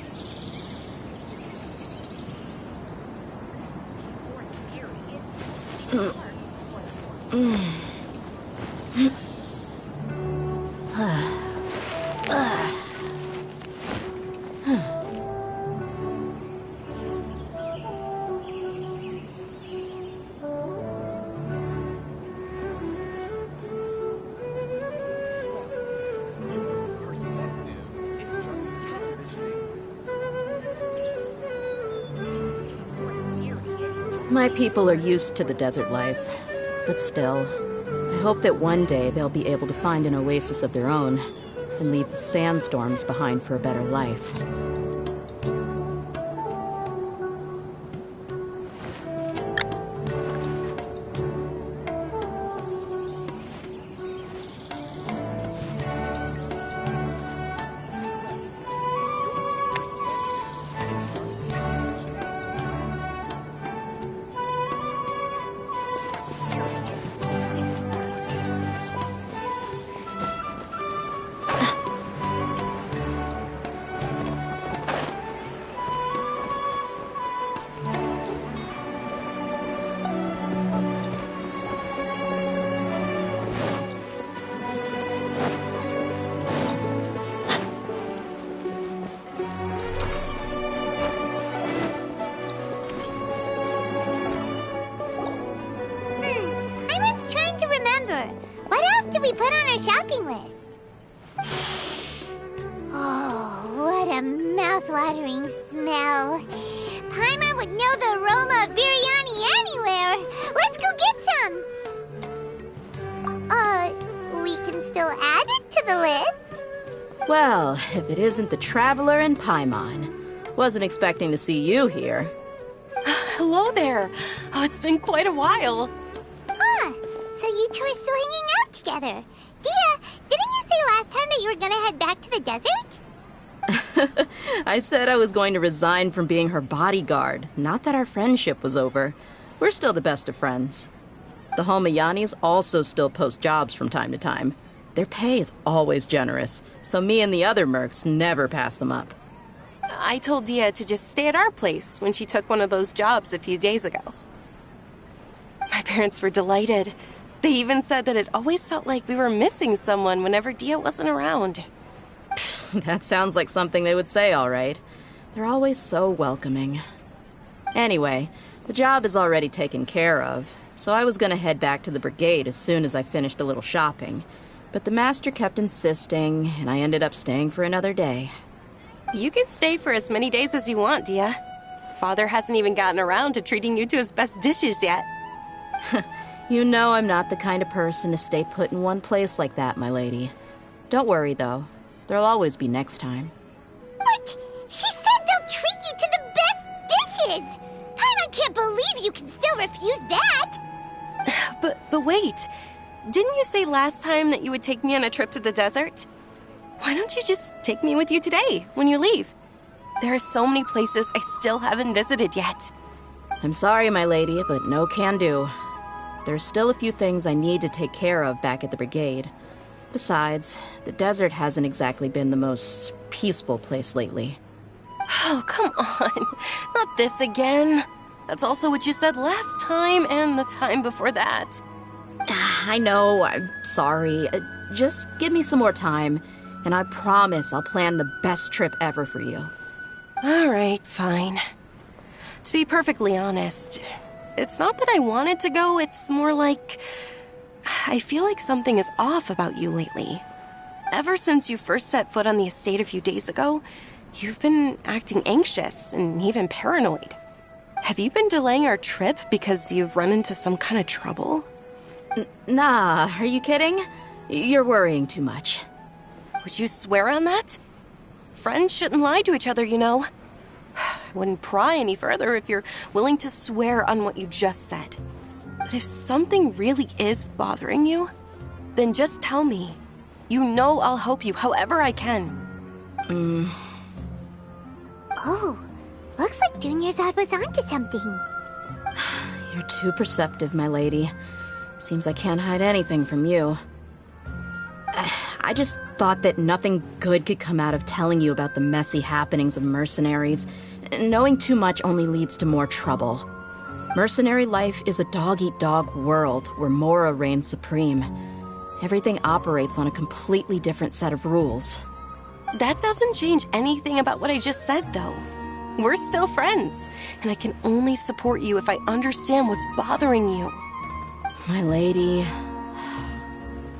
My people are used to the desert life, but still, I hope that one day they'll be able to find an oasis of their own and leave the sandstorms behind for a better life. shopping list. Oh, what a mouth-watering smell. Paimon would know the aroma of biryani anywhere. Let's go get some. We can still add it to the list. Well, if it isn't the Traveler and Paimon. Wasn't expecting to see you here. Hello there. Oh, it's been quite a while. Huh. So you two are still hanging out together. Dehya, didn't you say last time that you were gonna head back to the desert? I said I was going to resign from being her bodyguard, not that our friendship was over. We're still the best of friends. The Homayanis also still post jobs from time to time. Their pay is always generous, so me and the other mercs never pass them up. I told Dehya to just stay at our place when she took one of those jobs a few days ago. My parents were delighted. They even said that it always felt like we were missing someone whenever Dehya wasn't around. That sounds like something they would say, all right. They're always so welcoming. Anyway, the job is already taken care of, so I was gonna head back to the brigade as soon as I finished a little shopping. But the master kept insisting, and I ended up staying for another day. You can stay for as many days as you want, Dehya. Father hasn't even gotten around to treating you to his best dishes yet. You know I'm not the kind of person to stay put in one place like that, my lady. Don't worry, though. There'll always be next time. But she said they'll treat you to the best dishes! Paimon can't believe you can still refuse that! But wait. Didn't you say last time that you would take me on a trip to the desert? Why don't you just take me with you today, when you leave? There are so many places I still haven't visited yet. I'm sorry, my lady, but no can do. There's still a few things I need to take care of back at the brigade. Besides, the desert hasn't exactly been the most peaceful place lately. Oh, come on. Not this again. That's also what you said last time and the time before that. I know, I'm sorry. Just give me some more time, and I promise I'll plan the best trip ever for you. All right, fine. To be perfectly honest, it's not that I wanted to go, it's more like I feel like something is off about you lately. Ever since you first set foot on the estate a few days ago, you've been acting anxious and even paranoid. Have you been delaying our trip because you've run into some kind of trouble? Nah, are you kidding? You're worrying too much. Would you swear on that? Friends shouldn't lie to each other, you know. I wouldn't pry any further if you're willing to swear on what you just said. But if something really is bothering you, then just tell me. You know I'll help you however I can. Oh, looks like Dunyarzad was onto something. You're too perceptive, my lady. Seems I can't hide anything from you. I just thought that nothing good could come out of telling you about the messy happenings of mercenaries. Knowing too much only leads to more trouble. Mercenary life is a dog-eat-dog world where Mora reigns supreme. Everything operates on a completely different set of rules. That doesn't change anything about what I just said, though. We're still friends, and I can only support you if I understand what's bothering you. My lady,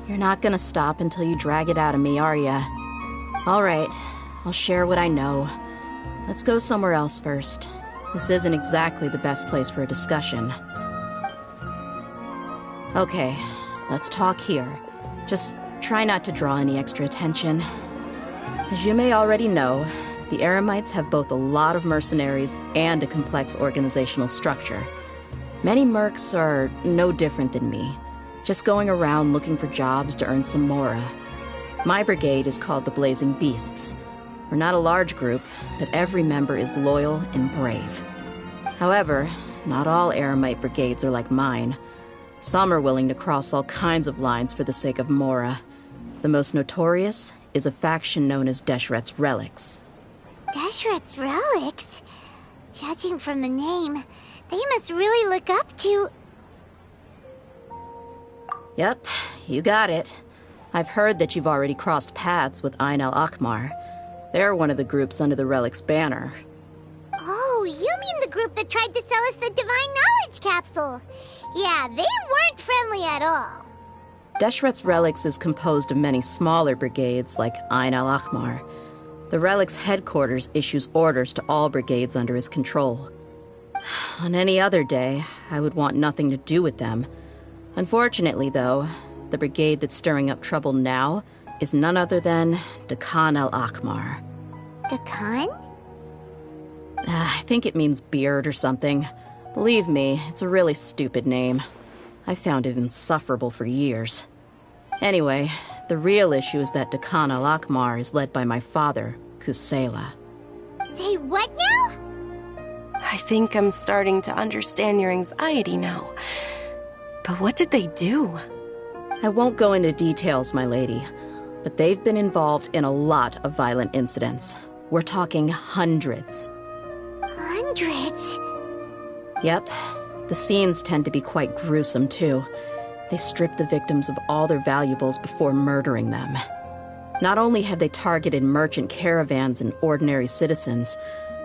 you're not gonna stop until you drag it out of me, are ya? All right, I'll share what I know. Let's go somewhere else first. This isn't exactly the best place for a discussion. Okay, let's talk here. Just try not to draw any extra attention. As you may already know, the Eremites have both a lot of mercenaries and a complex organizational structure. Many mercs are no different than me, just going around looking for jobs to earn some mora. My brigade is called the Blazing Beasts. We're not a large group, but every member is loyal and brave. However, not all Eremite brigades are like mine. Some are willing to cross all kinds of lines for the sake of mora. The most notorious is a faction known as Deshret's Relics. Deshret's Relics? Judging from the name, they must really look up to... Yep, you got it. I've heard that you've already crossed paths with Ain al-Akmar. They're one of the groups under the Relic's banner. Oh, you mean the group that tried to sell us the Divine Knowledge Capsule? Yeah, they weren't friendly at all. Deshret's Relics is composed of many smaller brigades like Ain al-Ahmar. The Relic's headquarters issues orders to all brigades under his control. On any other day, I would want nothing to do with them. Unfortunately, though, the brigade that's stirring up trouble now is none other than Dehya al-Ahmar. Dehya? I think it means beard or something. Believe me, it's a really stupid name. I found it insufferable for years. Anyway, the real issue is that Dehya al-Ahmar is led by my father, Kusela. Say what now? I think I'm starting to understand your anxiety now. But what did they do? I won't go into details, my lady, but they've been involved in a lot of violent incidents. We're talking hundreds. Hundreds? Yep. The scenes tend to be quite gruesome, too. They strip the victims of all their valuables before murdering them. Not only have they targeted merchant caravans and ordinary citizens,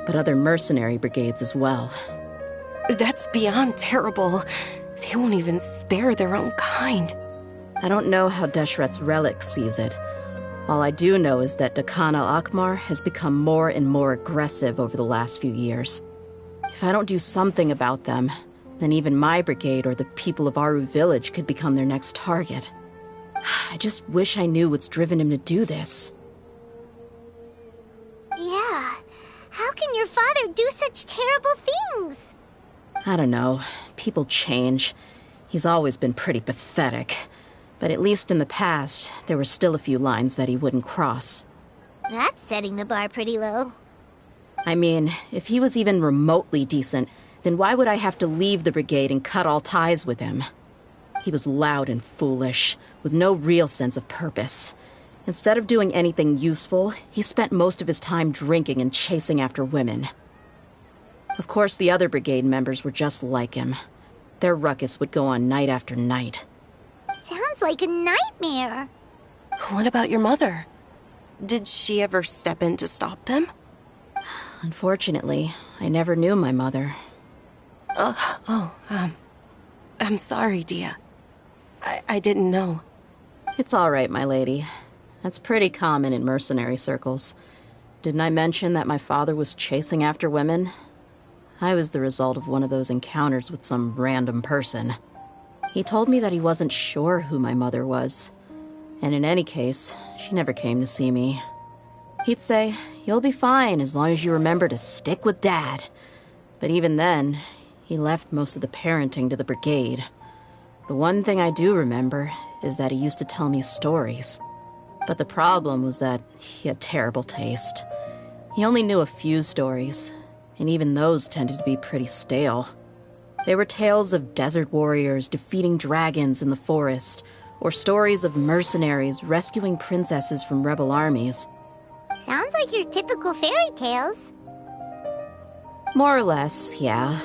but other mercenary brigades as well. That's beyond terrible. They won't even spare their own kind. I don't know how Deshret's Relic sees it. All I do know is that Dehya al-Ahmar has become more and more aggressive over the last few years. If I don't do something about them, then even my brigade or the people of Aru village could become their next target. I just wish I knew what's driven him to do this. Yeah. How can your father do such terrible things? I don't know. People change. He's always been pretty pathetic. But at least in the past, there were still a few lines that he wouldn't cross. That's setting the bar pretty low. I mean, if he was even remotely decent, then why would I have to leave the brigade and cut all ties with him? He was loud and foolish, with no real sense of purpose. Instead of doing anything useful, he spent most of his time drinking and chasing after women. Of course, the other brigade members were just like him. Their ruckus would go on night after night. Sounds like a nightmare. What about your mother? Did she ever step in to stop them? Unfortunately, I never knew my mother. I'm sorry, Dehya. I didn't know. It's all right, my lady. That's pretty common in mercenary circles. Didn't I mention that my father was chasing after women? I was the result of one of those encounters with some random person. He told me that he wasn't sure who my mother was. And in any case, she never came to see me. He'd say, "You'll be fine as long as you remember to stick with Dad." But even then, he left most of the parenting to the brigade. The one thing I do remember is that he used to tell me stories. But the problem was that he had terrible taste. He only knew a few stories, and even those tended to be pretty stale. They were tales of desert warriors defeating dragons in the forest, or stories of mercenaries rescuing princesses from rebel armies. Sounds like your typical fairy tales. More or less, yeah.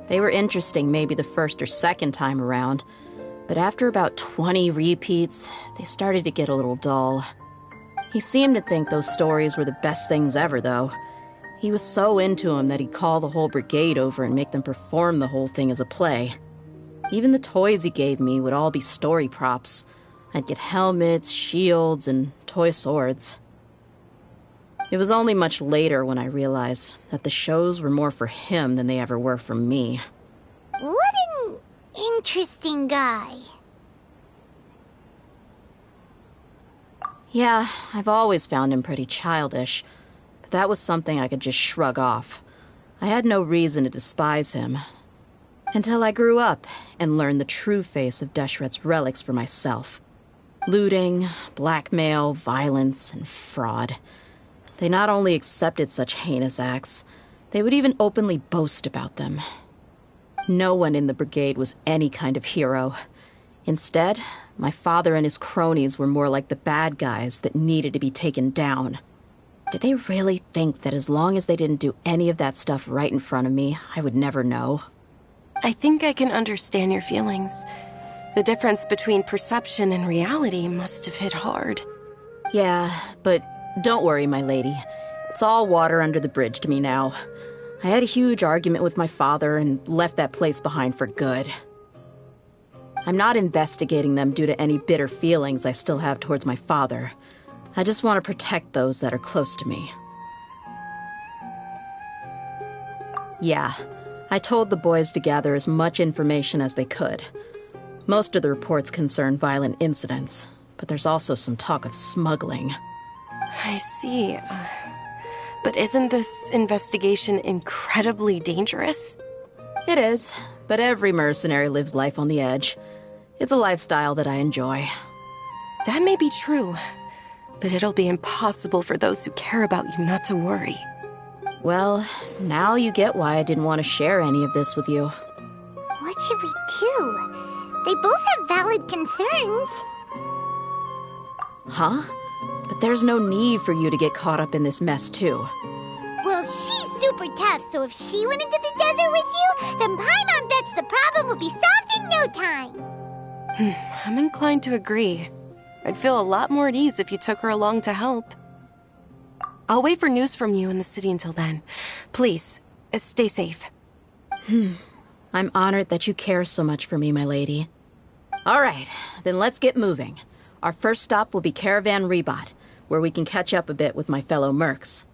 They were interesting maybe the first or second time around, but after about 20 repeats, they started to get a little dull. He seemed to think those stories were the best things ever, though. He was so into them that he'd call the whole brigade over and make them perform the whole thing as a play. Even the toys he gave me would all be story props. I'd get helmets, shields, and toy swords. It was only much later when I realized that the shows were more for him than they ever were for me. What an interesting guy. Yeah, I've always found him pretty childish, but that was something I could just shrug off. I had no reason to despise him. Until I grew up and learned the true face of Deshret's Relics for myself. Looting, blackmail, violence, and fraud. They not only accepted such heinous acts, they would even openly boast about them. No one in the brigade was any kind of hero. Instead, my father and his cronies were more like the bad guys that needed to be taken down. Did they really think that as long as they didn't do any of that stuff right in front of me, I would never know? I think I can understand your feelings. The difference between perception and reality must have hit hard. Yeah, but don't worry, my lady. It's all water under the bridge to me now. I had a huge argument with my father and left that place behind for good. I'm not investigating them due to any bitter feelings I still have towards my father. I just want to protect those that are close to me. Yeah, I told the boys to gather as much information as they could. Most of the reports concern violent incidents, but there's also some talk of smuggling. I see. But isn't this investigation incredibly dangerous? It is, but every mercenary lives life on the edge. It's a lifestyle that I enjoy. That may be true, but it'll be impossible for those who care about you not to worry. Well, now you get why I didn't want to share any of this with you. What should we do? They both have valid concerns. Huh? But there's no need for you to get caught up in this mess, too. Well, she's super tough, so if she went into the desert with you, then Paimon bets the problem will be solved in no time. I'm inclined to agree. I'd feel a lot more at ease if you took her along to help. I'll wait for news from you in the city until then. Please, stay safe. I'm honored that you care so much for me, my lady. All right, then let's get moving. Our first stop will be Caravan Rebot, where we can catch up a bit with my fellow mercs.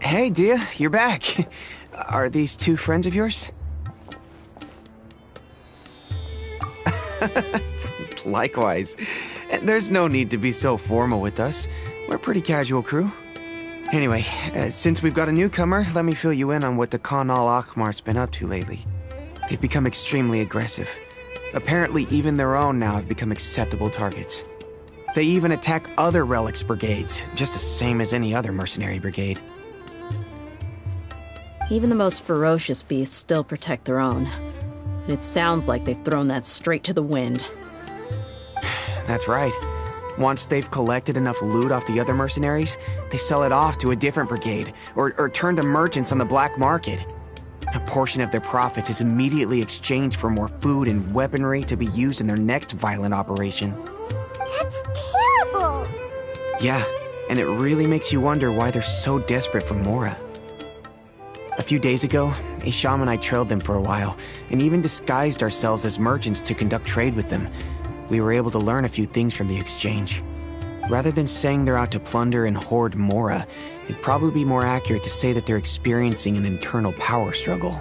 Hey, Dehya, you're back. Are these two friends of yours? Likewise. There's no need to be so formal with us. We're a pretty casual crew. Anyway, since we've got a newcomer, let me fill you in on what the Khan al-Ahmar's been up to lately. They've become extremely aggressive. Apparently, even their own now have become acceptable targets. They even attack other relics brigades, just the same as any other mercenary brigade. Even the most ferocious beasts still protect their own. And it sounds like they've thrown that straight to the wind. That's right. Once they've collected enough loot off the other mercenaries, they sell it off to a different brigade, or turn to merchants on the black market. A portion of their profits is immediately exchanged for more food and weaponry to be used in their next violent operation. That's terrible! Yeah, and it really makes you wonder why they're so desperate for Mora. A few days ago, Isham and I trailed them for a while, and even disguised ourselves as merchants to conduct trade with them. We were able to learn a few things from the exchange. Rather than saying they're out to plunder and hoard Mora, it'd probably be more accurate to say that they're experiencing an internal power struggle.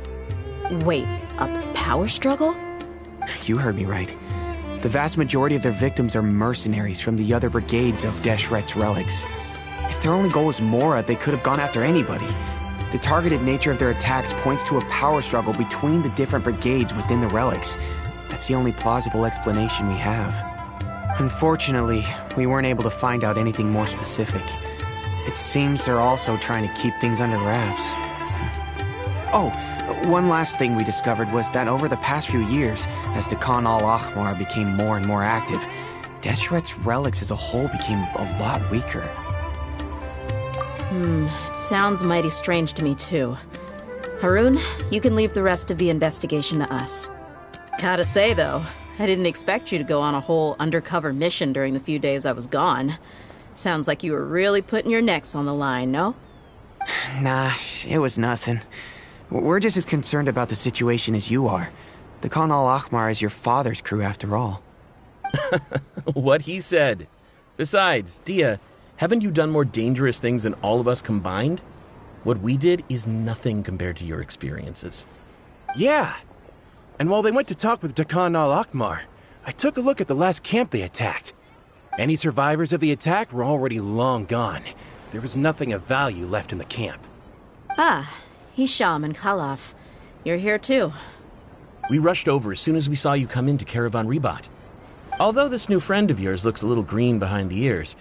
Wait, a power struggle? You heard me right. The vast majority of their victims are mercenaries from the other brigades of Deshret's relics. If their only goal is Mora, they could have gone after anybody. The targeted nature of their attacks points to a power struggle between the different brigades within the relics. That's the only plausible explanation we have. Unfortunately, we weren't able to find out anything more specific. It seems they're also trying to keep things under wraps. Oh, one last thing we discovered was that over the past few years, as the Khan al-Ahmar became more and more active, Deshret's relics as a whole became a lot weaker. It sounds mighty strange to me, too. Harun, you can leave the rest of the investigation to us. Gotta say, though, I didn't expect you to go on a whole undercover mission during the few days I was gone. Sounds like you were really putting your necks on the line, no? Nah, it was nothing. We're just as concerned about the situation as you are. The Khan al-Ahmar is your father's crew, after all. What he said. Besides, Dehya, haven't you done more dangerous things than all of us combined? What we did is nothing compared to your experiences. Yeah. And while they went to talk with Khan al-Ahmar, I took a look at the last camp they attacked. Any survivors of the attack were already long gone. There was nothing of value left in the camp. Ah, Hisham and Khalaf. You're here too. We rushed over as soon as we saw you come into Caravan Ribat. Although this new friend of yours looks a little green behind the ears,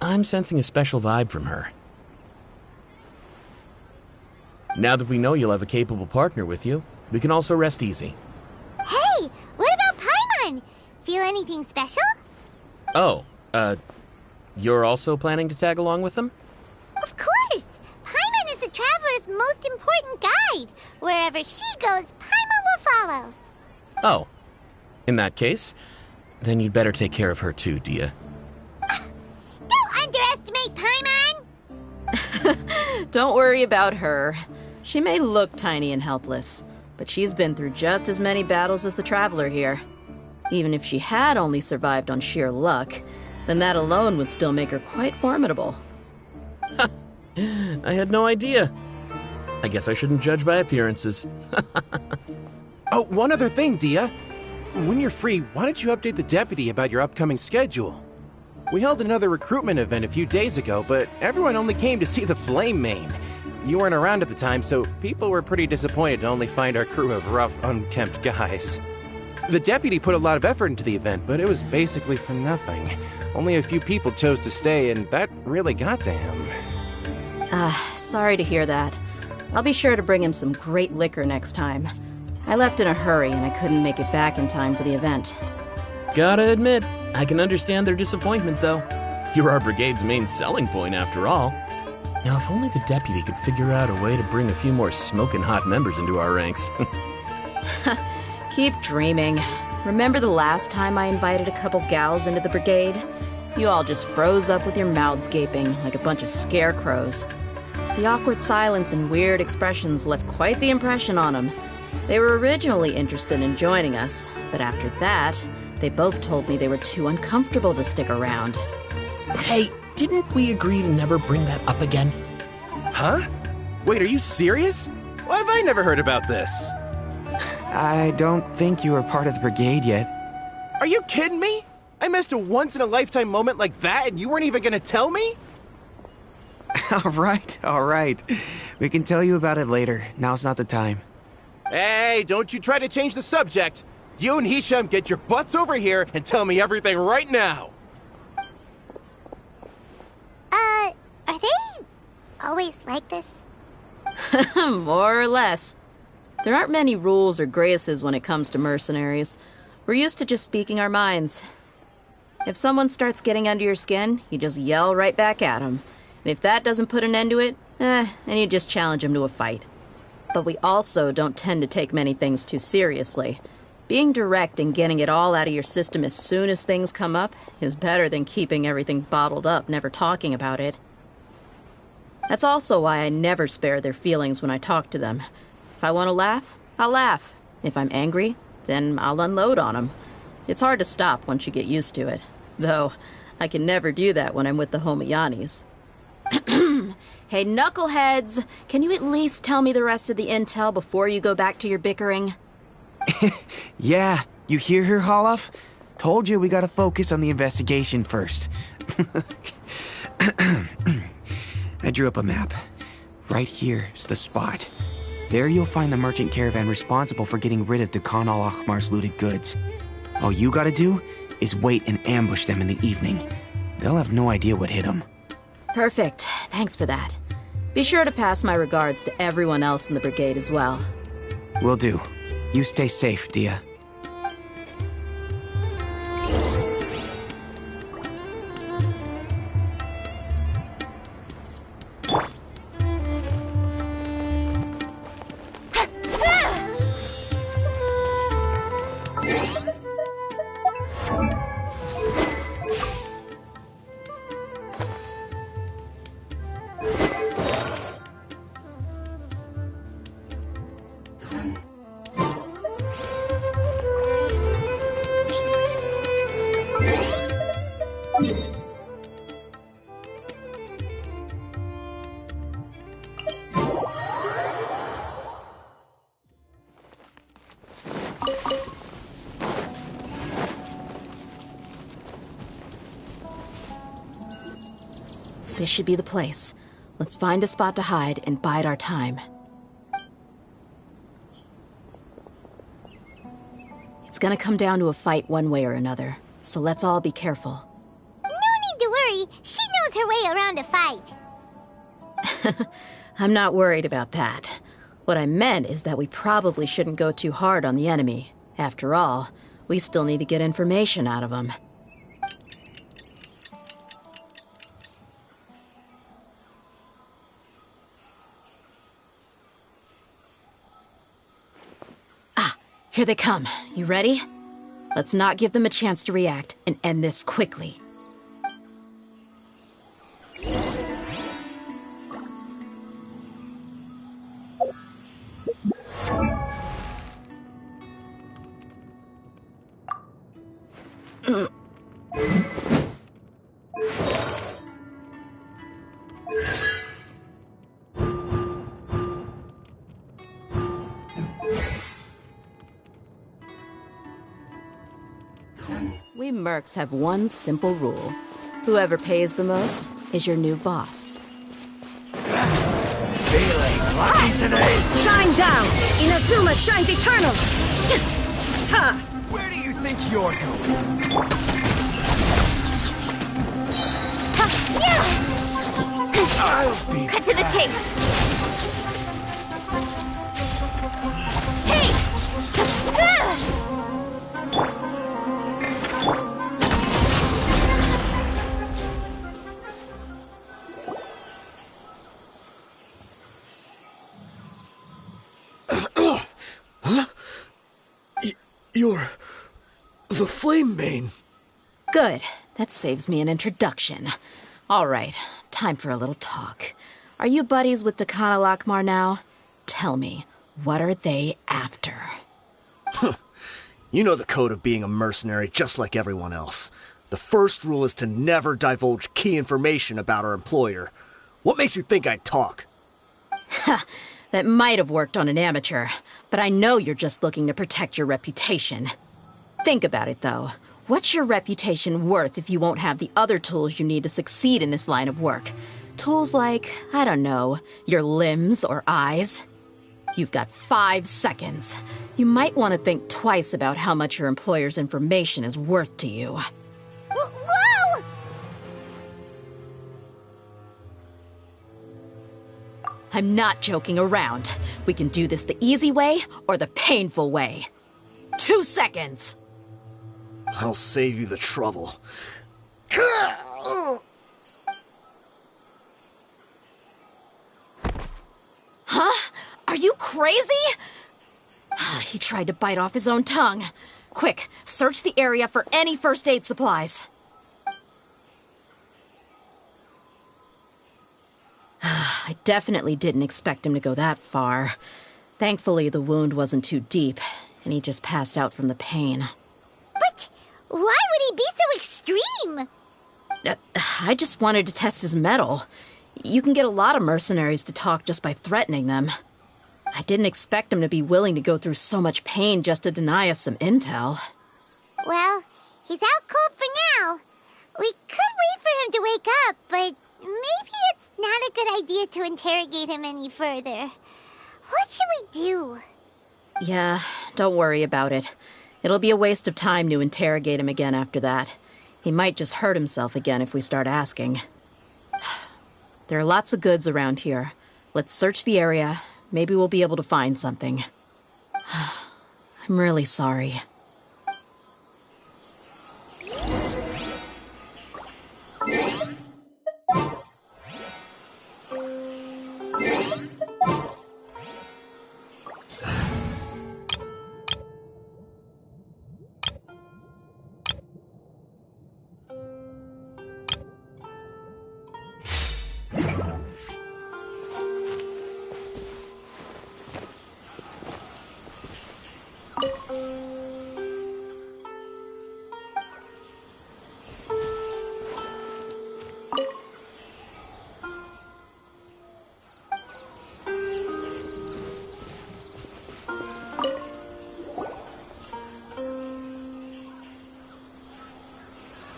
I'm sensing a special vibe from her. Now that we know you'll have a capable partner with you, we can also rest easy. Hey, what about Paimon? Feel anything special? Oh, you're also planning to tag along with them? Of course! Paimon is the traveler's most important guide. Wherever she goes, Paimon will follow. Oh, in that case, then you'd better take care of her too, Dehya. Don't underestimate Paimon! Don't worry about her. She may look tiny and helpless, but she's been through just as many battles as the traveler here. Even if she had only survived on sheer luck, then that alone would still make her quite formidable. I had no idea. I guess I shouldn't judge by appearances. Oh, one other thing, Dehya. When you're free, why don't you update the deputy about your upcoming schedule? We held another recruitment event a few days ago, but everyone only came to see the Flame Mane. You weren't around at the time, so people were pretty disappointed to only find our crew of rough, unkempt guys. The deputy put a lot of effort into the event, but it was basically for nothing. Only a few people chose to stay, and that really got to him. Sorry to hear that. I'll be sure to bring him some great liquor next time. I left in a hurry and I couldn't make it back in time for the event. Gotta admit, I can understand their disappointment, though. You're our brigade's main selling point, after all. Now, if only the deputy could figure out a way to bring a few more smoking hot members into our ranks. Keep dreaming. Remember the last time I invited a couple gals into the brigade? You all just froze up with your mouths gaping like a bunch of scarecrows. The awkward silence and weird expressions left quite the impression on them. They were originally interested in joining us, but after that, they both told me they were too uncomfortable to stick around. Hey, didn't we agree to never bring that up again? Huh? Wait, are you serious? Why have I never heard about this? I don't think you were part of the brigade yet. Are you kidding me? I missed a once-in-a-lifetime moment like that and you weren't even gonna tell me? All right. We can tell you about it later. Now's not the time. Hey, don't you try to change the subject. You and Hisham get your butts over here and tell me everything right now. Are they always like this? More or less. There aren't many rules or graces when it comes to mercenaries. We're used to just speaking our minds. If someone starts getting under your skin, you just yell right back at them. And if that doesn't put an end to it, then you just challenge them to a fight. But we also don't tend to take many things too seriously. Being direct and getting it all out of your system as soon as things come up is better than keeping everything bottled up, never talking about it. That's also why I never spare their feelings when I talk to them. If I want to laugh, I'll laugh. If I'm angry, then I'll unload on them. It's hard to stop once you get used to it. Though, I can never do that when I'm with the Homayanis. Hey, knuckleheads! Can you at least tell me the rest of the intel before you go back to your bickering? Yeah, you hear her, Khalaf? Told you we gotta focus on the investigation first. I drew up a map. Right here is the spot. There you'll find the merchant caravan responsible for getting rid of Dukan al-Akhmar's looted goods. All you gotta do is wait and ambush them in the evening. They'll have no idea what hit them. Perfect. Thanks for that. Be sure to pass my regards to everyone else in the brigade as well. Will do. You stay safe, Dehya. This should be the place. Let's find a spot to hide and bide our time. gonna come down to a fight one way or another, so let's all be careful. No need to worry. She knows her way around a fight. I'm not worried about that. What I meant is that we probably shouldn't go too hard on the enemy. After all, we still need to get information out of them. Ah, here they come. You ready? Let's not give them a chance to react and end this quickly. We mercs have one simple rule. Whoever pays the most is your new boss. Feeling lucky today? Shine down! Inazuma shines eternal! Ha! Where do you think you're going? Cut to the chase! Hey! You're the Flame Mane. Good. That saves me an introduction. All right, time for a little talk. Are you buddies with Dakana Lakmar now? Tell me, what are they after? You know the code of being a mercenary just like everyone else. The first rule is to never divulge key information about our employer. What makes you think I'd talk? Ha! That might have worked on an amateur, but I know you're just looking to protect your reputation. Think about it, though. What's your reputation worth if you won't have the other tools you need to succeed in this line of work? Tools like, I don't know, your limbs or eyes? You've got 5 seconds. You might want to think twice about how much your employer's information is worth to you. Whoa! I'm not joking around. We can do this the easy way or the painful way. 2 seconds! I'll save you the trouble. Huh? Are you crazy? He tried to bite off his own tongue. Quick, search the area for any first aid supplies. I definitely didn't expect him to go that far. Thankfully, the wound wasn't too deep, and he just passed out from the pain. But why would he be so extreme? I just wanted to test his mettle. You can get a lot of mercenaries to talk just by threatening them. I didn't expect him to be willing to go through so much pain just to deny us some intel. Well, he's out cold for now. We could wait for him to wake up, but maybe it's not a good idea to interrogate him any further. What should we do? Yeah, don't worry about it. It'll be a waste of time to interrogate him again after that. He might just hurt himself again if we start asking. There are lots of goods around here. Let's search the area. Maybe we'll be able to find something. I'm really sorry.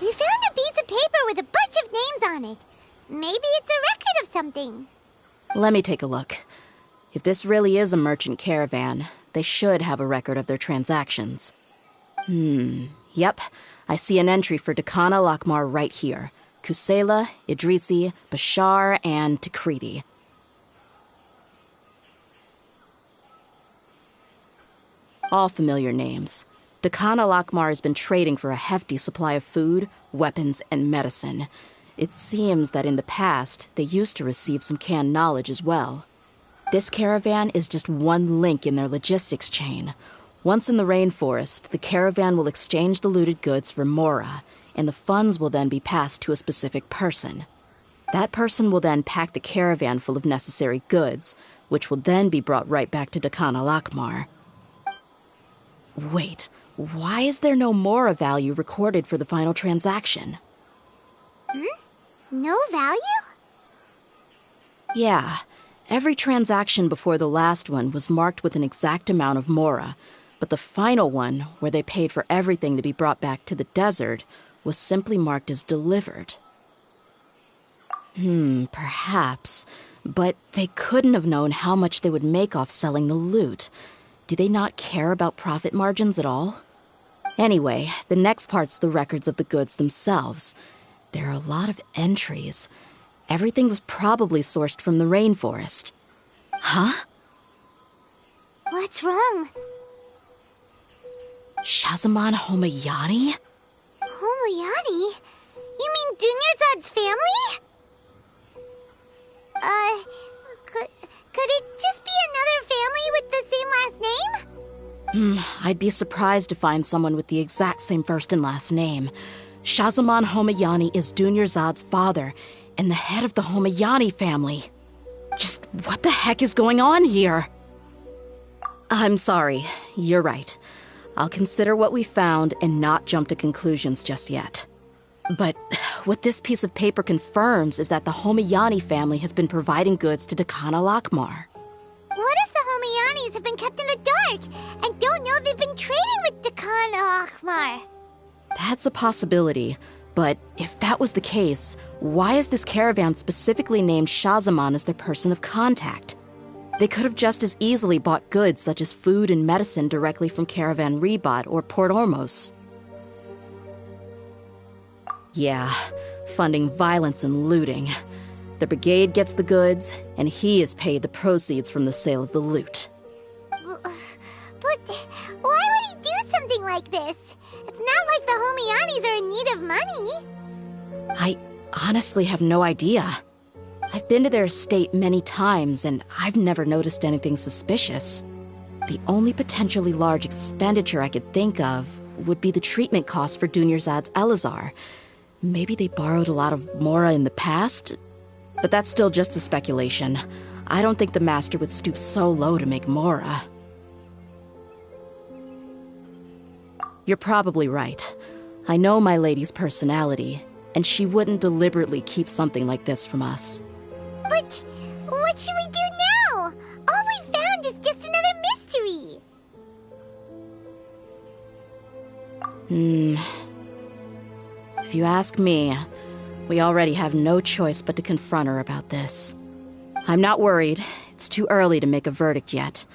We found a piece of paper with a bunch of names on it. Maybe it's a record of something. Let me take a look. If this really is a merchant caravan, they should have a record of their transactions. Yep. I see an entry for Dakana Lakmar right here. Kusela, Idrisi, Bashar, and Takriti. All familiar names. Dakana Lakmar has been trading for a hefty supply of food, weapons, and medicine. It seems that in the past, they used to receive some canned knowledge as well. This caravan is just one link in their logistics chain. Once in the rainforest, the caravan will exchange the looted goods for Mora, and the funds will then be passed to a specific person. That person will then pack the caravan full of necessary goods, which will then be brought right back to Dakana Lakmar. Wait, why is there no Mora value recorded for the final transaction? No value? Yeah, every transaction before the last one was marked with an exact amount of Mora, but the final one, where they paid for everything to be brought back to the desert, was simply marked as delivered. Perhaps, but they couldn't have known how much they would make off selling the loot. Do they not care about profit margins at all? Anyway, the next part's the records of the goods themselves. There are a lot of entries. Everything was probably sourced from the rainforest. Huh? What's wrong? Shahzaman Homayani? Homayani? You mean Dunyarzad's family? Could it just be another family with the same last name? I'd be surprised to find someone with the exact same first and last name. Shahzaman Homayani is Dunyarzad's father, and the head of the Homayani family. Just what the heck is going on here? I'm sorry, you're right. I'll consider what we found and not jump to conclusions just yet. But what this piece of paper confirms is that the Homayani family has been providing goods to Dakana Lakmar. What if the Homayanis have been kept in the dark and don't know they've been trading with Dakana Lakmar? That's a possibility, but if that was the case, why is this caravan specifically named Shahzaman as their person of contact? They could have just as easily bought goods such as food and medicine directly from Caravan Ribat or Port Ormos. Yeah, funding violence and looting. The brigade gets the goods, and he is paid the proceeds from the sale of the loot. But why would he do something like this? It's not like the Homayanis are in need of money. I honestly have no idea. I've been to their estate many times, and I've never noticed anything suspicious. The only potentially large expenditure I could think of would be the treatment costs for Dunyarzad's Elazar. Maybe they borrowed a lot of Mora in the past? But that's still just a speculation. I don't think the Master would stoop so low to make Mora. You're probably right. I know my lady's personality, and she wouldn't deliberately keep something like this from us. But what should we do now? All we found is just another mystery. If you ask me, we already have no choice but to confront her about this. I'm not worried. It's too early to make a verdict yet.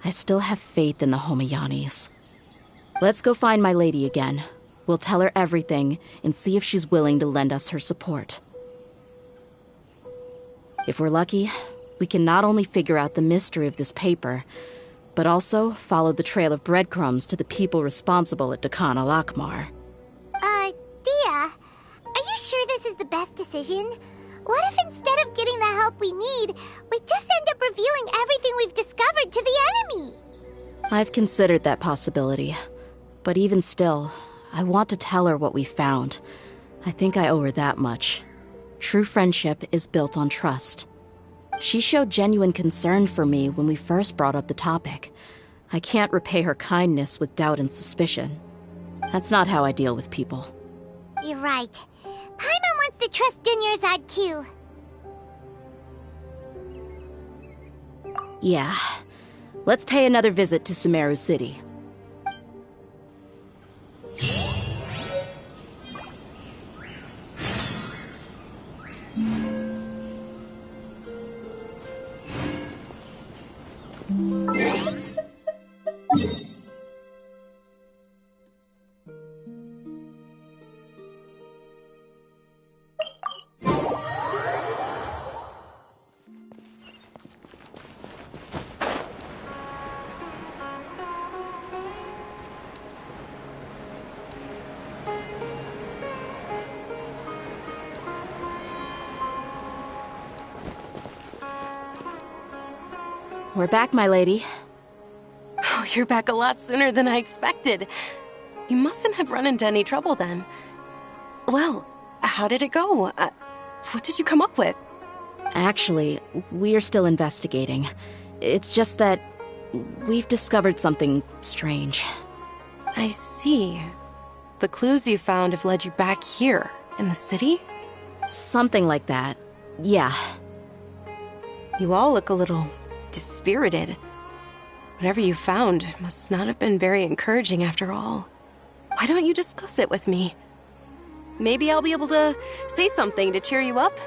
I still have faith in the Homayanis. Let's go find my lady again. We'll tell her everything and see if she's willing to lend us her support. If we're lucky, we can not only figure out the mystery of this paper, but also follow the trail of breadcrumbs to the people responsible at Dakana Lakmar. Dehya, are you sure this is the best decision? What if instead of getting the help we need, we just end up revealing everything we've discovered to the enemy? I've considered that possibility. But even still, I want to tell her what we found. I think I owe her that much. True friendship is built on trust. She showed genuine concern for me when we first brought up the topic. I can't repay her kindness with doubt and suspicion. That's not how I deal with people. You're right. Paimon wants to trust Dunyarzad too. Yeah. Let's pay another visit to Sumeru City. we're back, my lady. Oh, you're back a lot sooner than I expected. You mustn't have run into any trouble then. Well, how did it go? What did you come up with? Actually, we're still investigating. It's just that we've discovered something strange. I see. The clues you found have led you back here, in the city? Something like that, yeah. You all look a little dispirited. Whatever you found must not have been very encouraging after all. Why don't you discuss it with me? Maybe I'll be able to say something to cheer you up?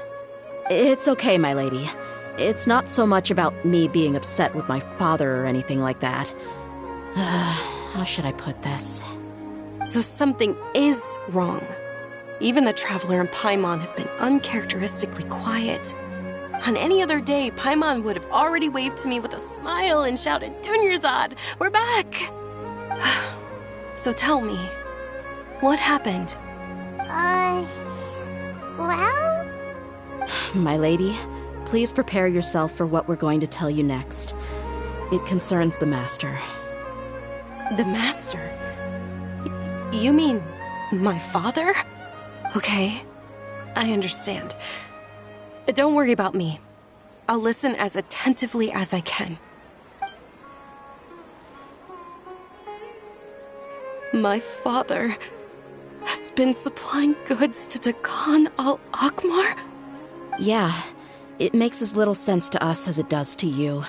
It's okay, my lady. It's not so much about me being upset with my father or anything like that. How should I put this? So something is wrong. Even the Traveler and Paimon have been uncharacteristically quiet. On any other day, Paimon would have already waved to me with a smile and shouted, Dunyarzad, we're back! So tell me, what happened? Well? My lady, please prepare yourself for what we're going to tell you next. It concerns the Master. The Master? You mean my father? Okay, I understand. Don't worry about me. I'll listen as attentively as I can. My father has been supplying goods to Dakan al-Akmar? Yeah, it makes as little sense to us as it does to you.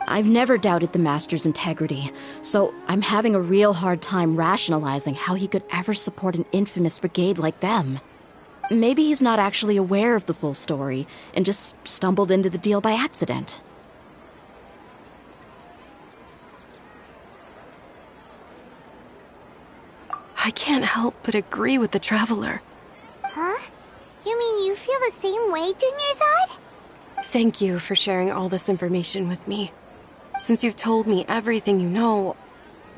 I've never doubted the Master's integrity, so I'm having a real hard time rationalizing how he could ever support an infamous brigade like them. Maybe he's not actually aware of the full story and just stumbled into the deal by accident. I can't help but agree with the Traveler. Huh? You mean you feel the same way, Dunyarzad? Thank you for sharing all this information with me. Since you've told me everything you know,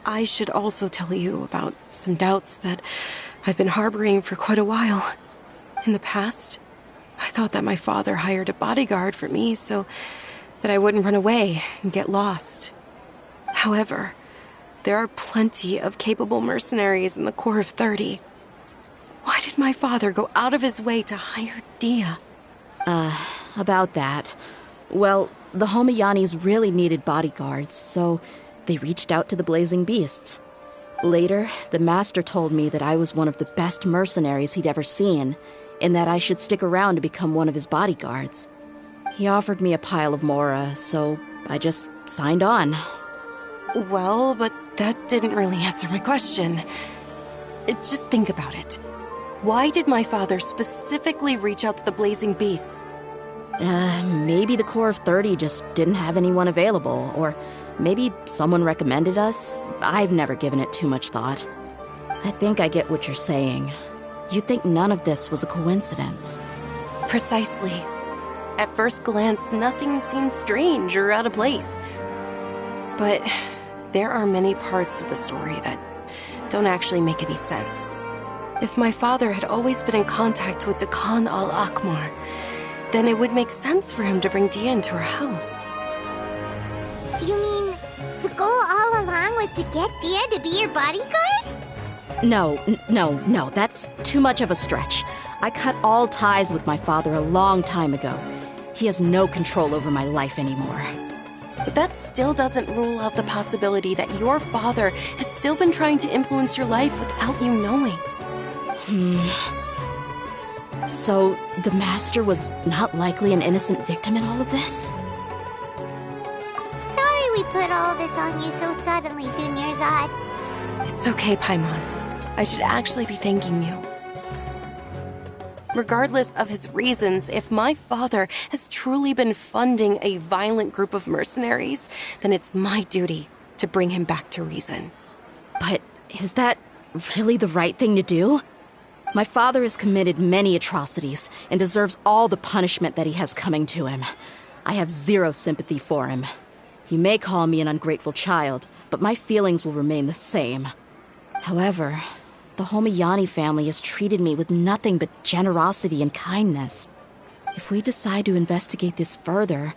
I should also tell you about some doubts that I've been harboring for quite a while. In the past, I thought that my father hired a bodyguard for me so that I wouldn't run away and get lost. However, there are plenty of capable mercenaries in the Corps of 30. Why did my father go out of his way to hire Dehya? About that. Well, the Homayanis really needed bodyguards, so they reached out to the Blazing Beasts. Later, the Master told me that I was one of the best mercenaries he'd ever seen, and that I should stick around to become one of his bodyguards. He offered me a pile of mora, so I just signed on. Well, but that didn't really answer my question. Just think about it. Why did my father specifically reach out to the Blazing Beasts? Maybe the Corps of 30 just didn't have anyone available, or maybe someone recommended us. I've never given it too much thought. I think I get what you're saying. You'd think none of this was a coincidence. Precisely. At first glance, nothing seems strange or out of place. But there are many parts of the story that don't actually make any sense. If my father had always been in contact with Dakan al-Akmar, then it would make sense for him to bring Dehya into our house. You mean the goal all along was to get Dehya to be your bodyguard? No, that's too much of a stretch. I cut all ties with my father a long time ago. He has no control over my life anymore. But that still doesn't rule out the possibility that your father has still been trying to influence your life without you knowing. So, the Master was not likely an innocent victim in all of this? Sorry we put all this on you so suddenly, Dunyarzad. It's okay, Paimon. I should actually be thanking you. Regardless of his reasons, if my father has truly been funding a violent group of mercenaries, then it's my duty to bring him back to reason. But is that really the right thing to do? My father has committed many atrocities and deserves all the punishment that he has coming to him. I have zero sympathy for him. You may call me an ungrateful child, but my feelings will remain the same. However, the Homayani family has treated me with nothing but generosity and kindness. If we decide to investigate this further,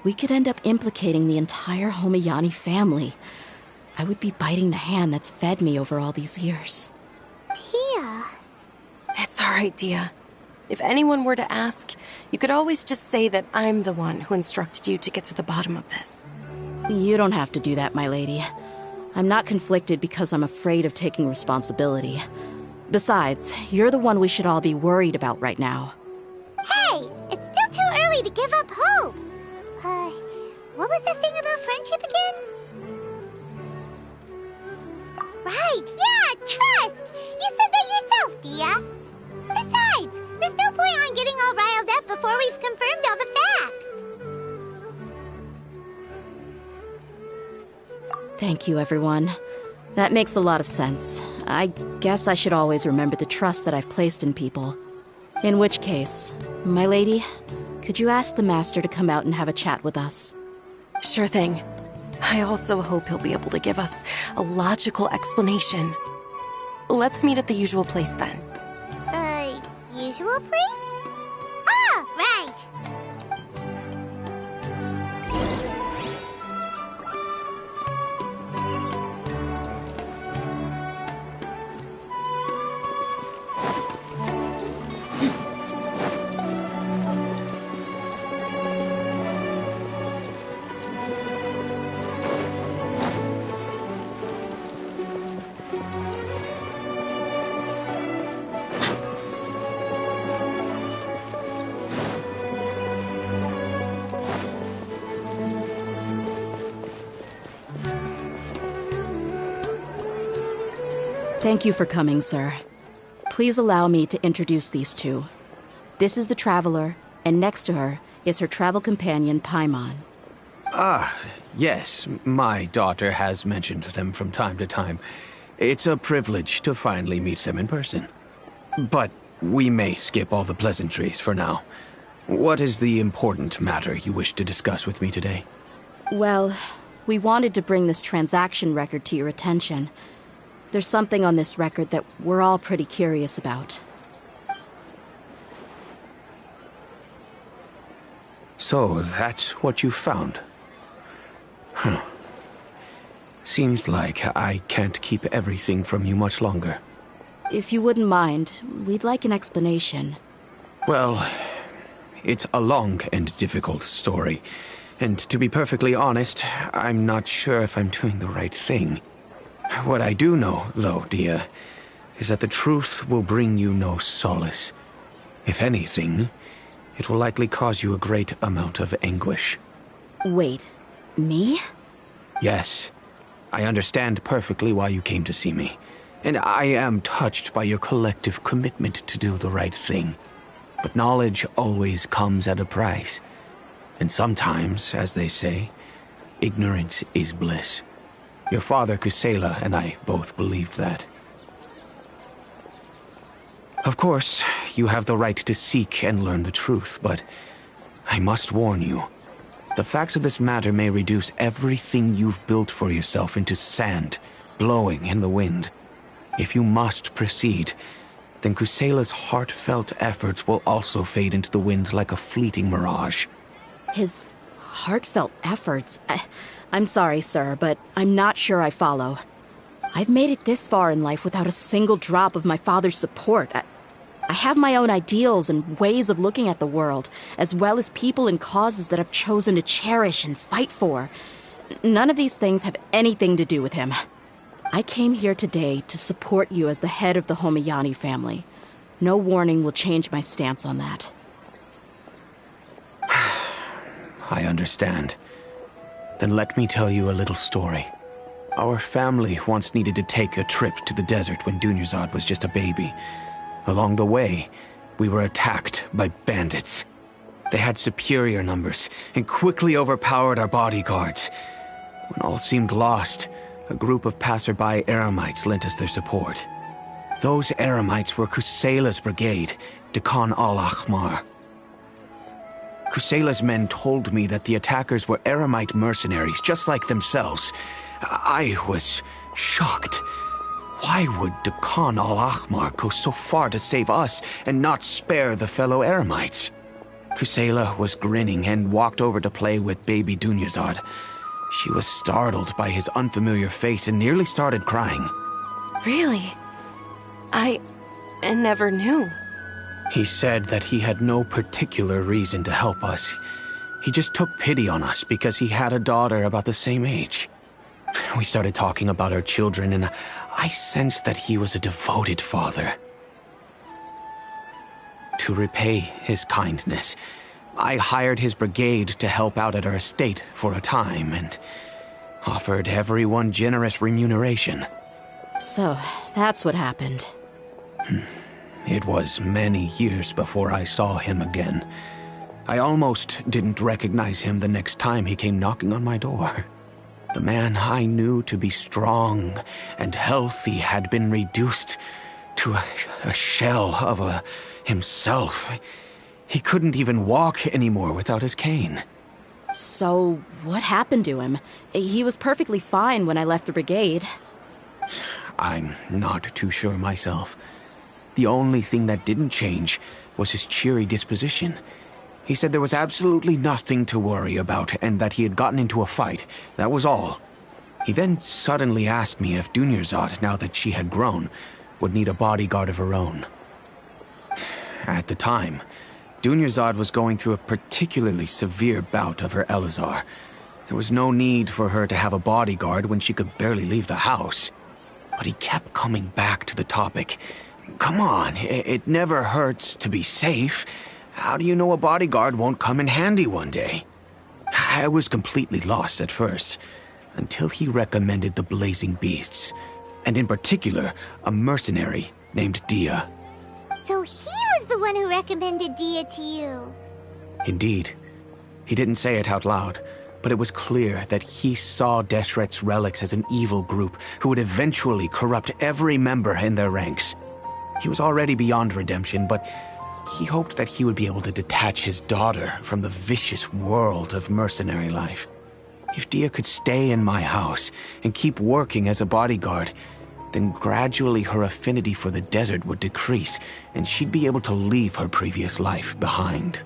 we could end up implicating the entire Homayani family. I would be biting the hand that's fed me over all these years. Dehya. It's alright, Dehya. If anyone were to ask, you could always just say that I'm the one who instructed you to get to the bottom of this. You don't have to do that, my lady. I'm not conflicted because I'm afraid of taking responsibility. Besides, you're the one we should all be worried about right now. Hey, it's still too early to give up hope. What was the thing about friendship again? Right, yeah, trust! You said that yourself, Dehya. Besides, there's no point on getting all riled up before we've confirmed all the facts. Thank you, everyone. That makes a lot of sense. I guess I should always remember the trust that I've placed in people. In which case, my lady, could you ask the Master to come out and have a chat with us? Sure thing. I also hope he'll be able to give us a logical explanation. Let's meet at the usual place then. Usual place? Ah, right! Thank you for coming, sir. Please allow me to introduce these two. This is the Traveler, and next to her is her travel companion, Paimon. Ah, yes. My daughter has mentioned them from time to time. It's a privilege to finally meet them in person. But we may skip all the pleasantries for now. What is the important matter you wish to discuss with me today? Well, we wanted to bring this transaction record to your attention. There's something on this record that we're all pretty curious about. So, that's what you found? Huh. Seems like I can't keep everything from you much longer. If you wouldn't mind, we'd like an explanation. Well, it's a long and difficult story. And to be perfectly honest, I'm not sure if I'm doing the right thing. What I do know, though, Dehya, is that the truth will bring you no solace. If anything, it will likely cause you a great amount of anguish. Wait, me? Yes. I understand perfectly why you came to see me. And I am touched by your collective commitment to do the right thing. But knowledge always comes at a price. And sometimes, as they say, ignorance is bliss. Your father, Kusela, and I both believed that. Of course, you have the right to seek and learn the truth, but I must warn you. The facts of this matter may reduce everything you've built for yourself into sand, blowing in the wind. If you must proceed, then Kusela's heartfelt efforts will also fade into the wind like a fleeting mirage. His heartfelt efforts? I'm sorry, sir, but I'm not sure I follow. I've made it this far in life without a single drop of my father's support. I have my own ideals and ways of looking at the world, as well as people and causes that I've chosen to cherish and fight for. None of these things have anything to do with him. I came here today to support you as the head of the Homayani family. No warning will change my stance on that. I understand. Then let me tell you a little story. Our family once needed to take a trip to the desert when Dunyarzad was just a baby. Along the way, we were attacked by bandits. They had superior numbers and quickly overpowered our bodyguards. When all seemed lost, a group of passerby Eremites lent us their support. Those Eremites were Kusela's brigade, Dekhan al-Ahmar. Kusela's men told me that the attackers were Eremite mercenaries, just like themselves. I was shocked. Why would Dekhan al-Ahmar go so far to save us and not spare the fellow Eremites? Kusela was grinning and walked over to play with baby Dunyazad. She was startled by his unfamiliar face and nearly started crying. Really? I never knew. He said that he had no particular reason to help us. He just took pity on us because he had a daughter about the same age. We started talking about our children, and I sensed that he was a devoted father. To repay his kindness, I hired his brigade to help out at our estate for a time and offered everyone generous remuneration. So, that's what happened. It was many years before I saw him again. I almost didn't recognize him the next time he came knocking on my door. The man I knew to be strong and healthy had been reduced to a shell of himself. He couldn't even walk anymore without his cane. So, what happened to him? He was perfectly fine when I left the brigade. I'm not too sure myself. The only thing that didn't change was his cheery disposition. He said there was absolutely nothing to worry about and that he had gotten into a fight. That was all. He then suddenly asked me if Dunyazad, now that she had grown, would need a bodyguard of her own. At the time, Dunyazad was going through a particularly severe bout of her Elazar. There was no need for her to have a bodyguard when she could barely leave the house. But he kept coming back to the topic. Come on, it never hurts to be safe. How do you know a bodyguard won't come in handy one day? I was completely lost at first, until he recommended the Blazing Beasts, and in particular, a mercenary named Dehya. So he was the one who recommended Dehya to you. Indeed. He didn't say it out loud, but it was clear that he saw Deshret's relics as an evil group who would eventually corrupt every member in their ranks. He was already beyond redemption, but he hoped that he would be able to detach his daughter from the vicious world of mercenary life. If Dehya could stay in my house and keep working as a bodyguard, then gradually her affinity for the desert would decrease, and she'd be able to leave her previous life behind.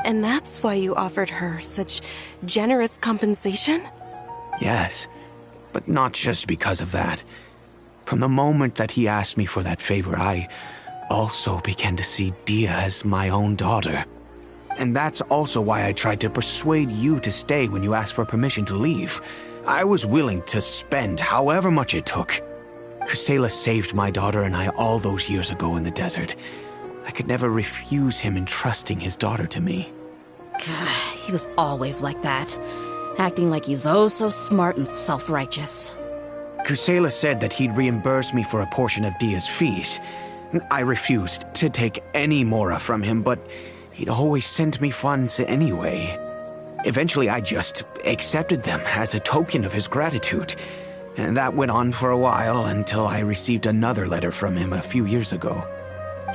And that's why you offered her such generous compensation? Yes, but not just because of that. From the moment that he asked me for that favor, I also began to see Dehya as my own daughter. And that's also why I tried to persuade you to stay when you asked for permission to leave. I was willing to spend however much it took. Kusela saved my daughter and I all those years ago in the desert. I could never refuse him entrusting his daughter to me. He was always like that, acting like he's oh so smart and self-righteous. Kusela said that he'd reimburse me for a portion of Dehya's fees. I refused to take any mora from him, but he'd always send me funds anyway. Eventually, I just accepted them as a token of his gratitude. And that went on for a while until I received another letter from him a few years ago.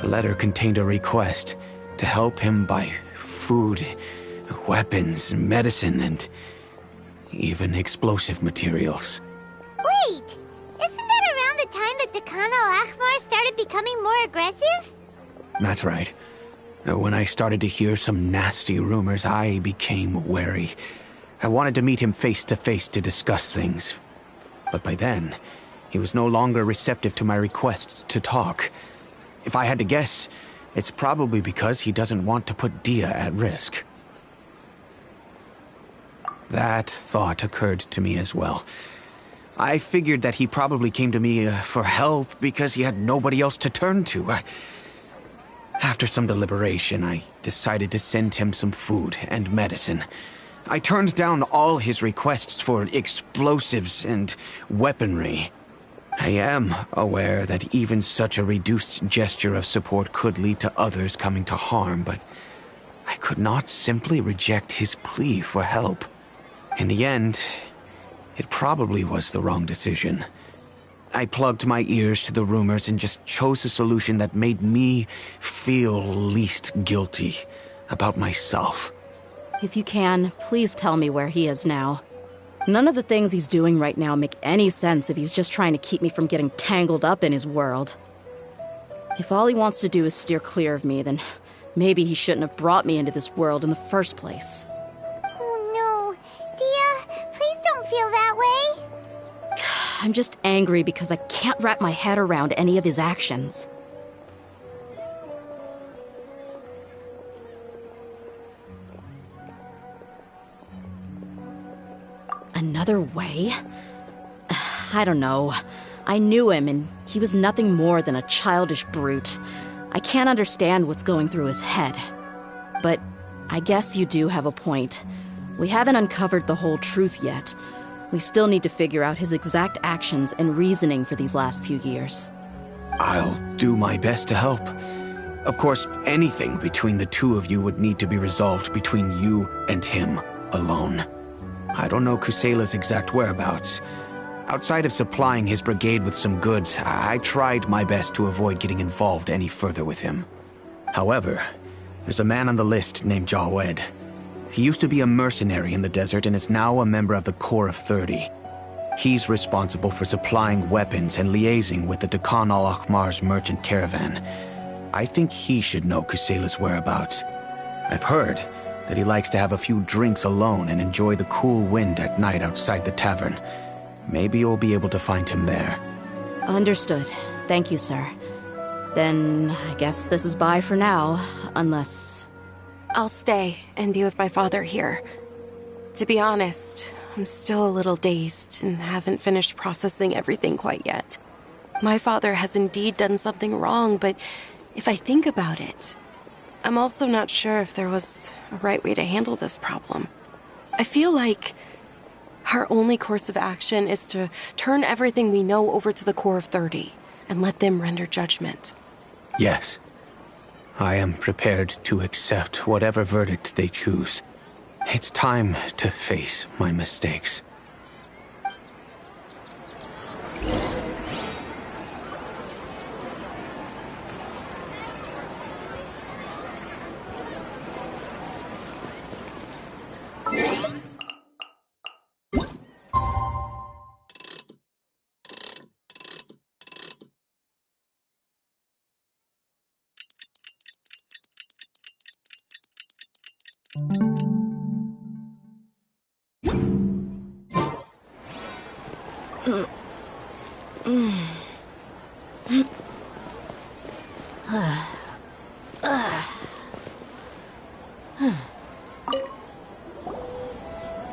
The letter contained a request to help him buy food, weapons, medicine, and even explosive materials. Wait! Isn't that around the time that Dekana al-Ahmar started becoming more aggressive? That's right. When I started to hear some nasty rumors, I became wary. I wanted to meet him face to face to discuss things. But by then, he was no longer receptive to my requests to talk. If I had to guess, it's probably because he doesn't want to put Dehya at risk. That thought occurred to me as well. I figured that he probably came to me for help because he had nobody else to turn to. After some deliberation, I decided to send him some food and medicine. I turned down all his requests for explosives and weaponry. I am aware that even such a reduced gesture of support could lead to others coming to harm, but I could not simply reject his plea for help. In the end, it probably was the wrong decision. I plugged my ears to the rumors and just chose a solution that made me feel least guilty about myself. If you can, please tell me where he is now. None of the things he's doing right now make any sense if he's just trying to keep me from getting tangled up in his world. If all he wants to do is steer clear of me, then Maybe he shouldn't have brought me into this world in the first place. Oh no. Dehya, please don't feel that way. I'm just angry because I can't wrap my head around any of his actions. Another way? I don't know. I knew him, and he was nothing more than a childish brute. I can't understand what's going through his head. But I guess you do have a point. We haven't uncovered the whole truth yet. We still need to figure out his exact actions and reasoning for these last few years. I'll do my best to help. Of course, anything between the two of you would need to be resolved between you and him alone. I don't know Kusela's exact whereabouts. Outside of supplying his brigade with some goods, I tried my best to avoid getting involved any further with him. However, there's a man on the list named Jawed. He used to be a mercenary in the desert and is now a member of the Corps of 30. He's responsible for supplying weapons and liaising with the Dekhan al-Akhmar's merchant caravan. I think he should know Kusela's whereabouts. I've heard that he likes to have a few drinks alone and enjoy the cool wind at night outside the tavern. Maybe you'll be able to find him there. Understood. Thank you, sir. Then I guess this is bye for now, unless... I'll stay and be with my father here. To be honest, I'm still a little dazed and haven't finished processing everything quite yet. My father has indeed done something wrong, but if I think about it, I'm also not sure if there was a right way to handle this problem. I feel like our only course of action is to turn everything we know over to the Corps of 30 and let them render judgment. Yes. I am prepared to accept whatever verdict they choose. It's time to face my mistakes.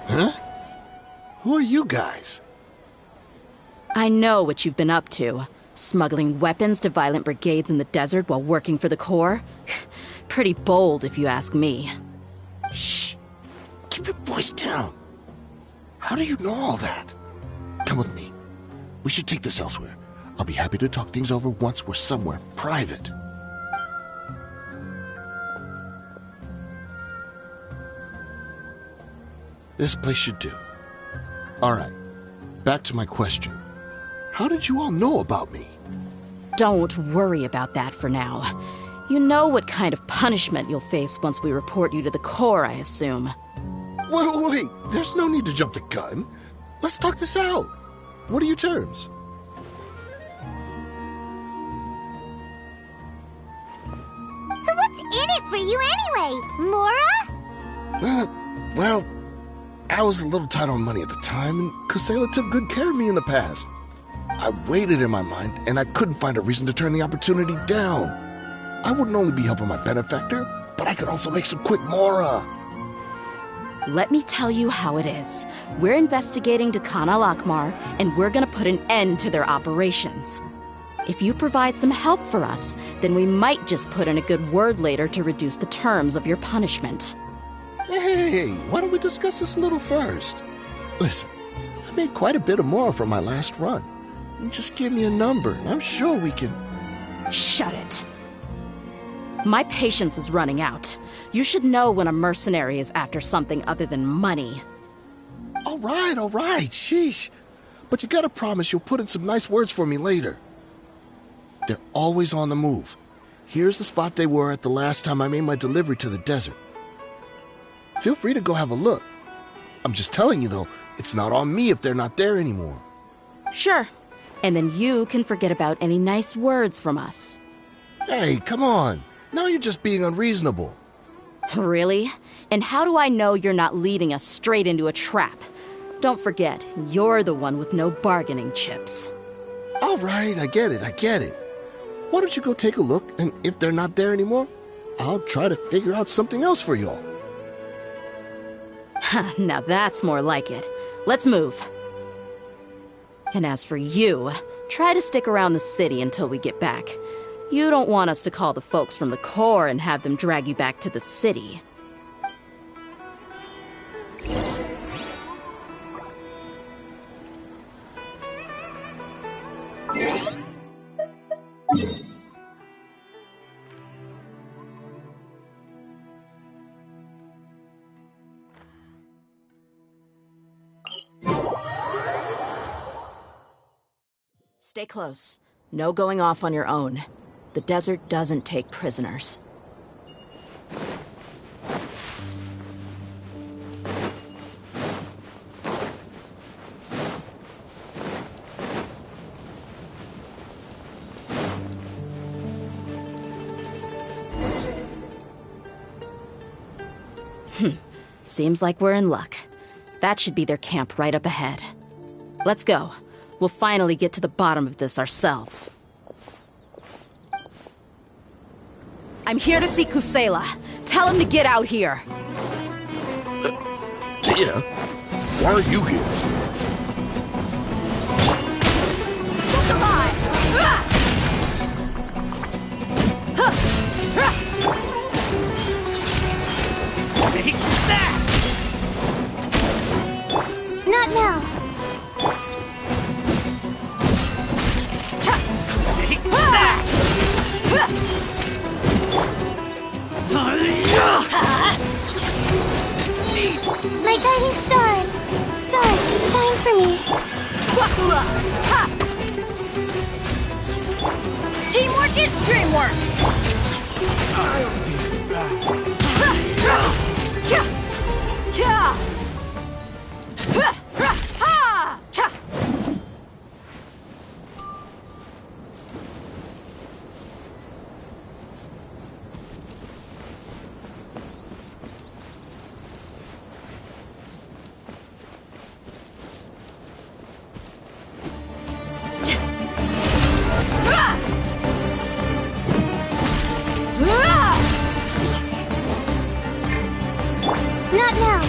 Huh? Who are you guys? I know what you've been up to. Smuggling weapons to violent brigades in the desert while working for the Corps? Pretty bold, if you ask me. Shh. Keep your voice down. How do you know all that? Come with me. We should take this elsewhere. I'll be happy to talk things over once we're somewhere private. This place should do. Alright, back to my question. How did you all know about me? Don't worry about that for now. You know what kind of punishment you'll face once we report you to the Corps, I assume. Wait, there's no need to jump the gun. Let's talk this out. What are your terms? So what's in it for you anyway, Mora? Well, I was a little tight on money at the time, and Kusela took good care of me in the past. I weighed it in my mind, and I couldn't find a reason to turn the opportunity down. I wouldn't only be helping my benefactor, but I could also make some quick Mora. Let me tell you how it is. We're investigating Dekhan al-Akhmar, and we're gonna put an end to their operations. If you provide some help for us, then we might just put in a good word later to reduce the terms of your punishment. Hey, why don't we discuss this a little first? Listen, I made quite a bit of Mora from my last run. Just give me a number, and I'm sure we can... Shut it. My patience is running out. You should know when a mercenary is after something other than money. All right, sheesh. But you gotta promise you'll put in some nice words for me later. They're always on the move. Here's the spot they were at the last time I made my delivery to the desert. Feel free to go have a look. I'm just telling you, though, it's not on me if they're not there anymore. Sure. And then you can forget about any nice words from us. Hey, come on. Now you're just being unreasonable. Really? And how do I know you're not leading us straight into a trap? Don't forget, you're the one with no bargaining chips. All right, I get it. Why don't you go take a look, and if they're not there anymore, I'll try to figure out something else for y'all. Now that's more like it. Let's move. And as for you, try to stick around the city until we get back. You don't want us to call the folks from the Corps and have them drag you back to the city. Stay close. No going off on your own. The desert doesn't take prisoners. Seems like we're in luck. That should be their camp right up ahead. Let's go. We'll finally get to the bottom of this ourselves. I'm here to see Kusela. Tell him to get out here. Dehya, why are you here? Look alive! Take that! Not now. Take that! My guiding stars! Stars, shine for me! Buckle up! Ha! Teamwork is dreamwork! Not now.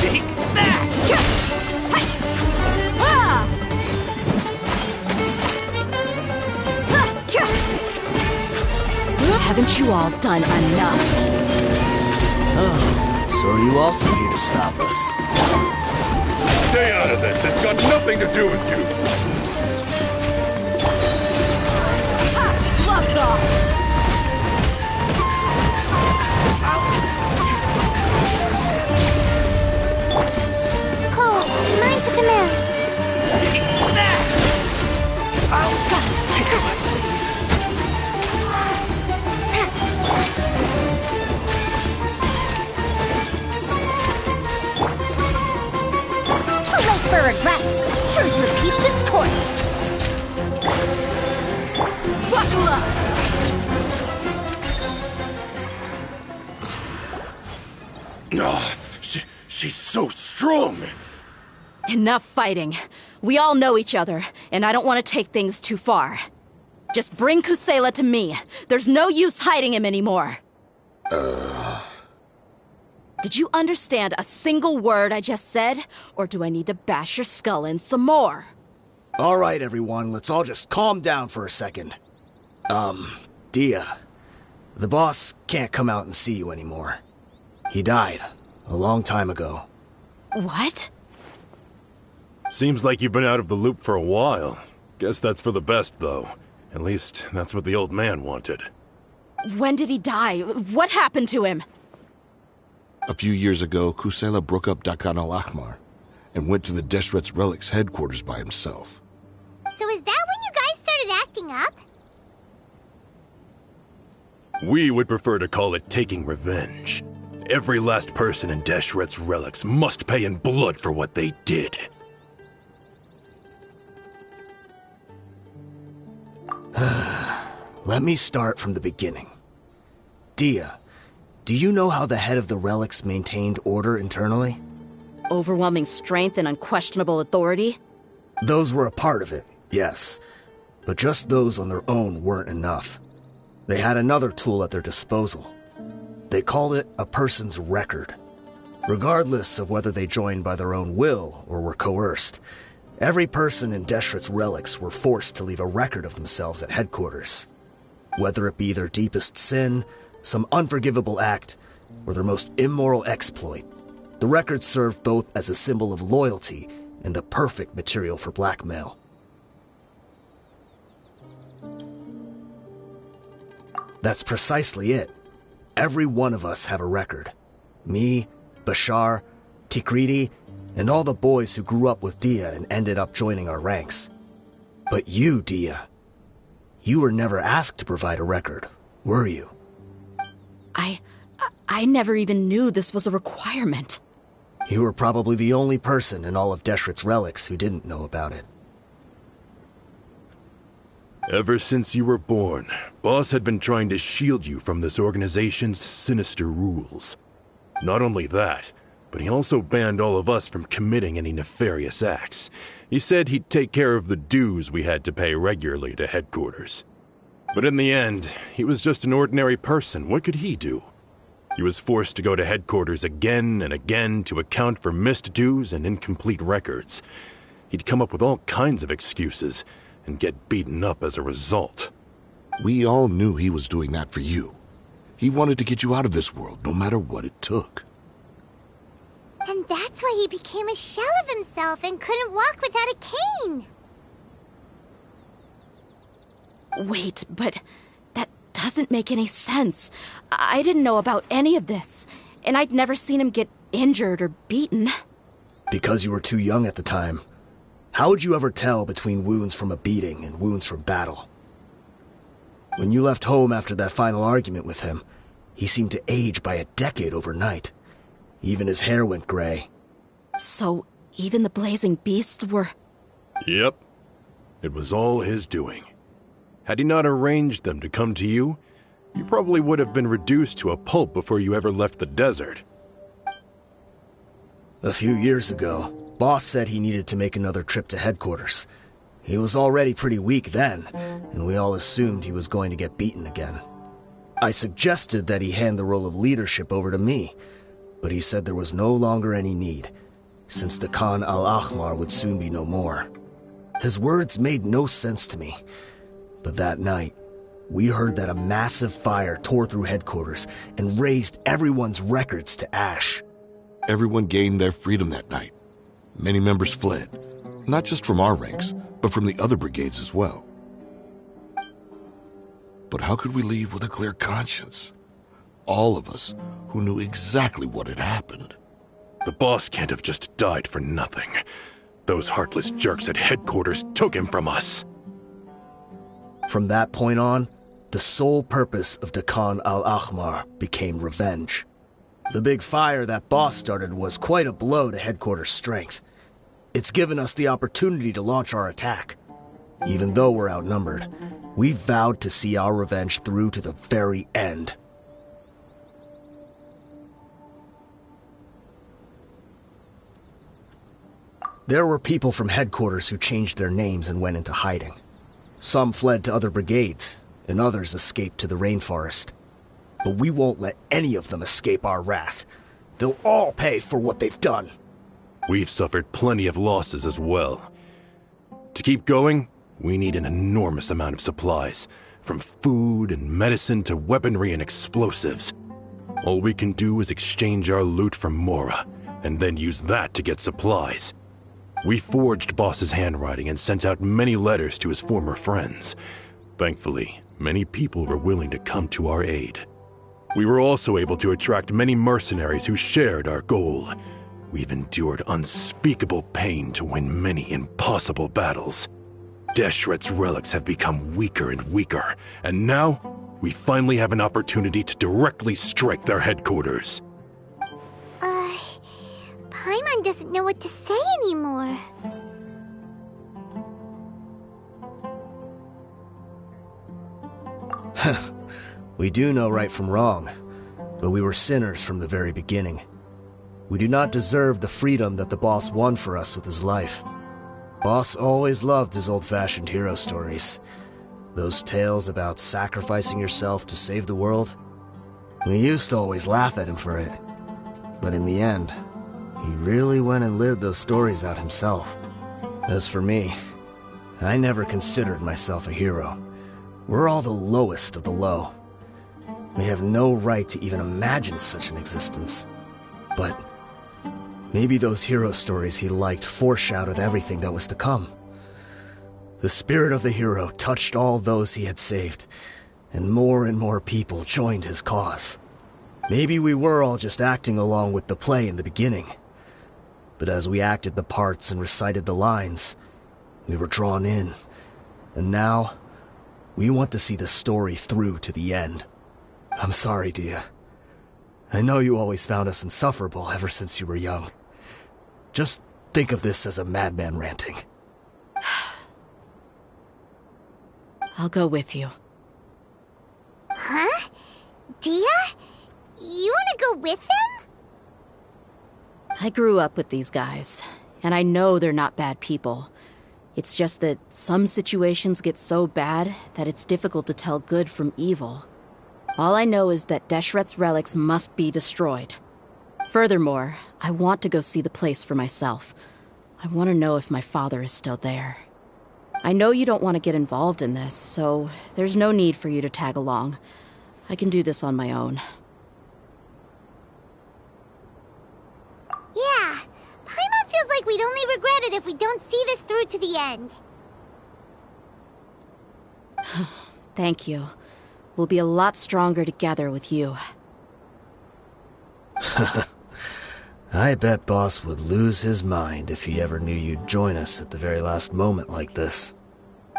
Take that! Haven't you all done enough? Oh, so are you also here to stop us? Stay out of this. It's got nothing to do with you. Gloves off! Cole, mine to command. Take that! I'll take away. Too late for regrets. Truth repeats its course. Buckle up! Oh, she's so strong. Enough fighting. We all know each other, and I don't want to take things too far. Just bring Kusela to me. There's no use hiding him anymore. Did you understand a single word I just said? Or do I need to bash your skull in some more? All right, everyone, let's all just calm down for a second. Dehya, the boss can't come out and see you anymore. He died a long time ago. What? Seems like you've been out of the loop for a while. Guess that's for the best, though. At least, that's what the old man wanted. When did he die? What happened to him? A few years ago, Kusela broke up Dakan al-Ahmar and went to the Deshret's Relics headquarters by himself. So is that when you guys started acting up? We would prefer to call it taking revenge. Every last person in Deshret's Relics must pay in blood for what they did. Let me start from the beginning. Dehya, do you know how the head of the relics maintained order internally? Overwhelming strength and unquestionable authority? Those were a part of it, yes. But just those on their own weren't enough. They had another tool at their disposal. They called it a person's record. Regardless of whether they joined by their own will or were coerced, every person in Deshret's relics were forced to leave a record of themselves at headquarters. Whether it be their deepest sin, some unforgivable act, or their most immoral exploit, the record served both as a symbol of loyalty and the perfect material for blackmail. That's precisely it. Every one of us have a record. Me, Bashar, Tikriti, and all the boys who grew up with Dehya and ended up joining our ranks. But you, Dehya, you were never asked to provide a record, were you? I never even knew this was a requirement. You were probably the only person in all of Deshret's relics who didn't know about it. Ever since you were born, Boss had been trying to shield you from this organization's sinister rules. Not only that, but he also banned all of us from committing any nefarious acts. He said he'd take care of the dues we had to pay regularly to headquarters. But in the end, he was just an ordinary person. What could he do? He was forced to go to headquarters again and again to account for missed dues and incomplete records. He'd come up with all kinds of excuses and get beaten up as a result. We all knew he was doing that for you. He wanted to get you out of this world, no matter what it took. And that's why he became a shell of himself and couldn't walk without a cane. Wait, but that doesn't make any sense. I didn't know about any of this, and I'd never seen him get injured or beaten. Because you were too young at the time. How would you ever tell between wounds from a beating and wounds from battle? When you left home after that final argument with him, he seemed to age by a decade overnight. Even his hair went gray. So, even the blazing beasts were... Yep. It was all his doing. Had he not arranged them to come to you, you probably would have been reduced to a pulp before you ever left the desert. A few years ago, Boss said he needed to make another trip to headquarters. He was already pretty weak then, and we all assumed he was going to get beaten again. I suggested that he hand the role of leadership over to me, but he said there was no longer any need, since the Khan al-Ahmar would soon be no more. His words made no sense to me, but that night, we heard that a massive fire tore through headquarters and razed everyone's records to ash. Everyone gained their freedom that night. Many members fled, not just from our ranks, but from the other brigades as well. But how could we leave with a clear conscience? All of us who knew exactly what had happened. The boss can't have just died for nothing. Those heartless jerks at headquarters took him from us. From that point on, the sole purpose of the Khan al-Ahmar became revenge. The big fire that Boss started was quite a blow to headquarters' strength. It's given us the opportunity to launch our attack. Even though we're outnumbered, we vowed to see our revenge through to the very end. There were people from headquarters who changed their names and went into hiding. Some fled to other brigades, and others escaped to the rainforest. But we won't let any of them escape our wrath. They'll all pay for what they've done. We've suffered plenty of losses as well. To keep going, we need an enormous amount of supplies, from food and medicine to weaponry and explosives. All we can do is exchange our loot from Mora, and then use that to get supplies. We forged Boss's handwriting and sent out many letters to his former friends. Thankfully, many people were willing to come to our aid. We were also able to attract many mercenaries who shared our goal. We've endured unspeakable pain to win many impossible battles. Deshret's relics have become weaker and weaker, and now we finally have an opportunity to directly strike their headquarters. Paimon doesn't know what to say anymore. We do know right from wrong, but we were sinners from the very beginning. We do not deserve the freedom that the boss won for us with his life. Boss always loved his old-fashioned hero stories. Those tales about sacrificing yourself to save the world. We used to always laugh at him for it. But in the end, he really went and lived those stories out himself. As for me, I never considered myself a hero. We're all the lowest of the low. We have no right to even imagine such an existence. But maybe those hero stories he liked foreshadowed everything that was to come. The spirit of the hero touched all those he had saved, and more people joined his cause. Maybe we were all just acting along with the play in the beginning. But as we acted the parts and recited the lines, we were drawn in. And now, we want to see the story through to the end. I'm sorry, Dehya. I know you always found us insufferable ever since you were young. Just think of this as a madman ranting. I'll go with you. Huh? Dehya? You wanna go with them? I grew up with these guys, and I know they're not bad people. It's just that some situations get so bad that it's difficult to tell good from evil. All I know is that Deshret's relics must be destroyed. Furthermore, I want to go see the place for myself. I want to know if my father is still there. I know you don't want to get involved in this, so there's no need for you to tag along. I can do this on my own. Yeah, Paimon feels like we'd only regret it if we don't see this through to the end. Thank you. We'll be a lot stronger together with you. I bet Boss would lose his mind if he ever knew you'd join us at the very last moment like this.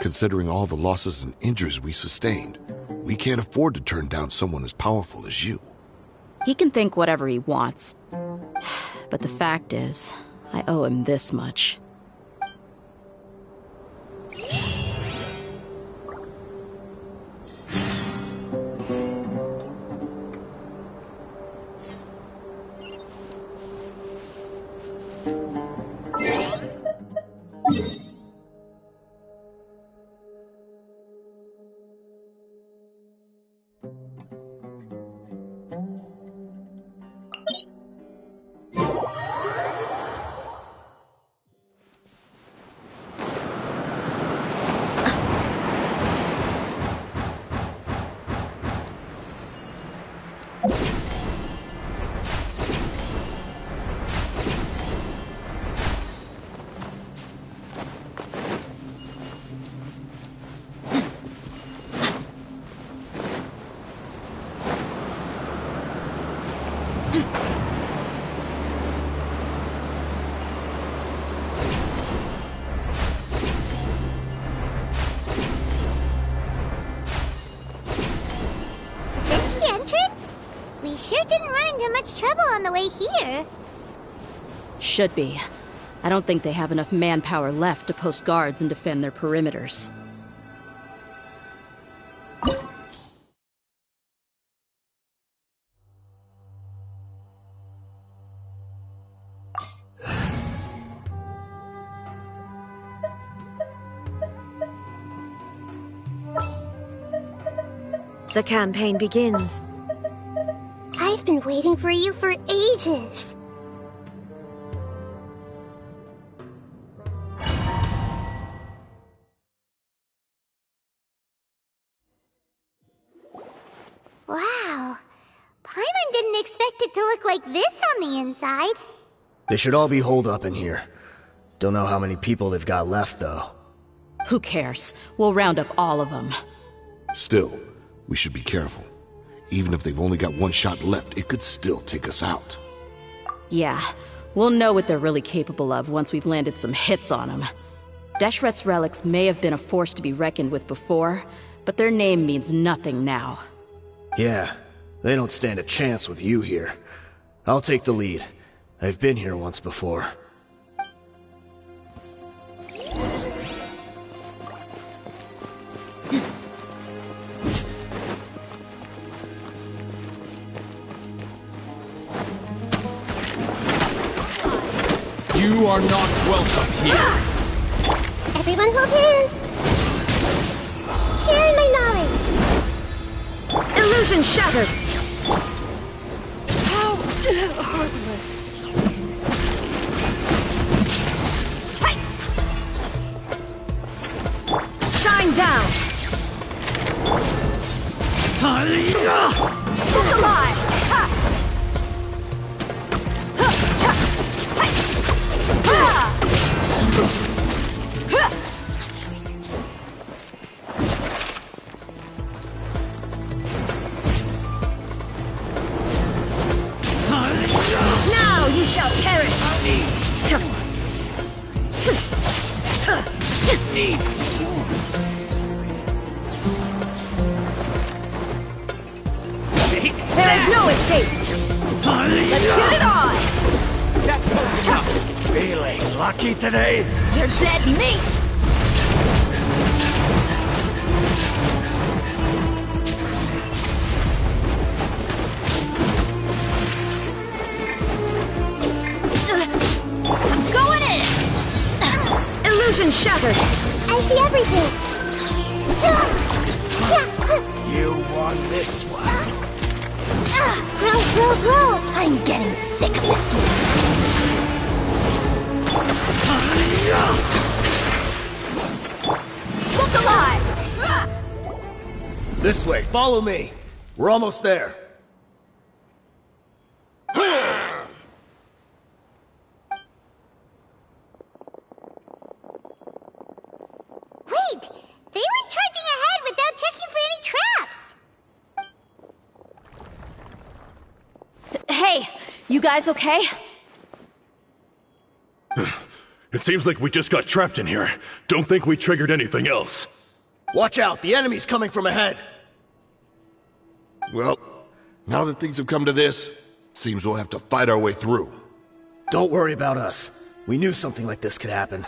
Considering all the losses and injuries we sustained, we can't afford to turn down someone as powerful as you. He can think whatever he wants. But the fact is, I owe him this much. On the way here. Should be. I don't think they have enough manpower left to post guards and defend their perimeters. The campaign begins. I've been waiting for you for ages. Wow. Paimon didn't expect it to look like this on the inside. They should all be holed up in here. Don't know how many people they've got left, though. Who cares? We'll round up all of them. Still, we should be careful. Even if they've only got one shot left, it could still take us out. Yeah, we'll know what they're really capable of once we've landed some hits on them. Deshret's relics may have been a force to be reckoned with before, but their name means nothing now. Yeah, they don't stand a chance with you here. I'll take the lead. I've been here once before. You are not welcome here. Everyone hold hands. Sharing my knowledge. Illusion shattered! How heartless. Shine down! Look alive! Ha! Ha! Cha! Hai! Ha! Ha! Now you shall perish! There is no escape! Let's get it on! That's close enough. Feeling lucky today? You're dead meat! I'm going in! Illusion shattered! I see everything. You won this one. Grow, grow, grow. I'm getting sick of this game. Look alive! This way, follow me. We're almost there. Wait! They went charging ahead without checking for any traps. Hey, you guys okay? It seems like we just got trapped in here. Don't think we triggered anything else. Watch out, the enemy's coming from ahead. Well, now that things have come to this, seems we'll have to fight our way through. Don't worry about us. We knew something like this could happen.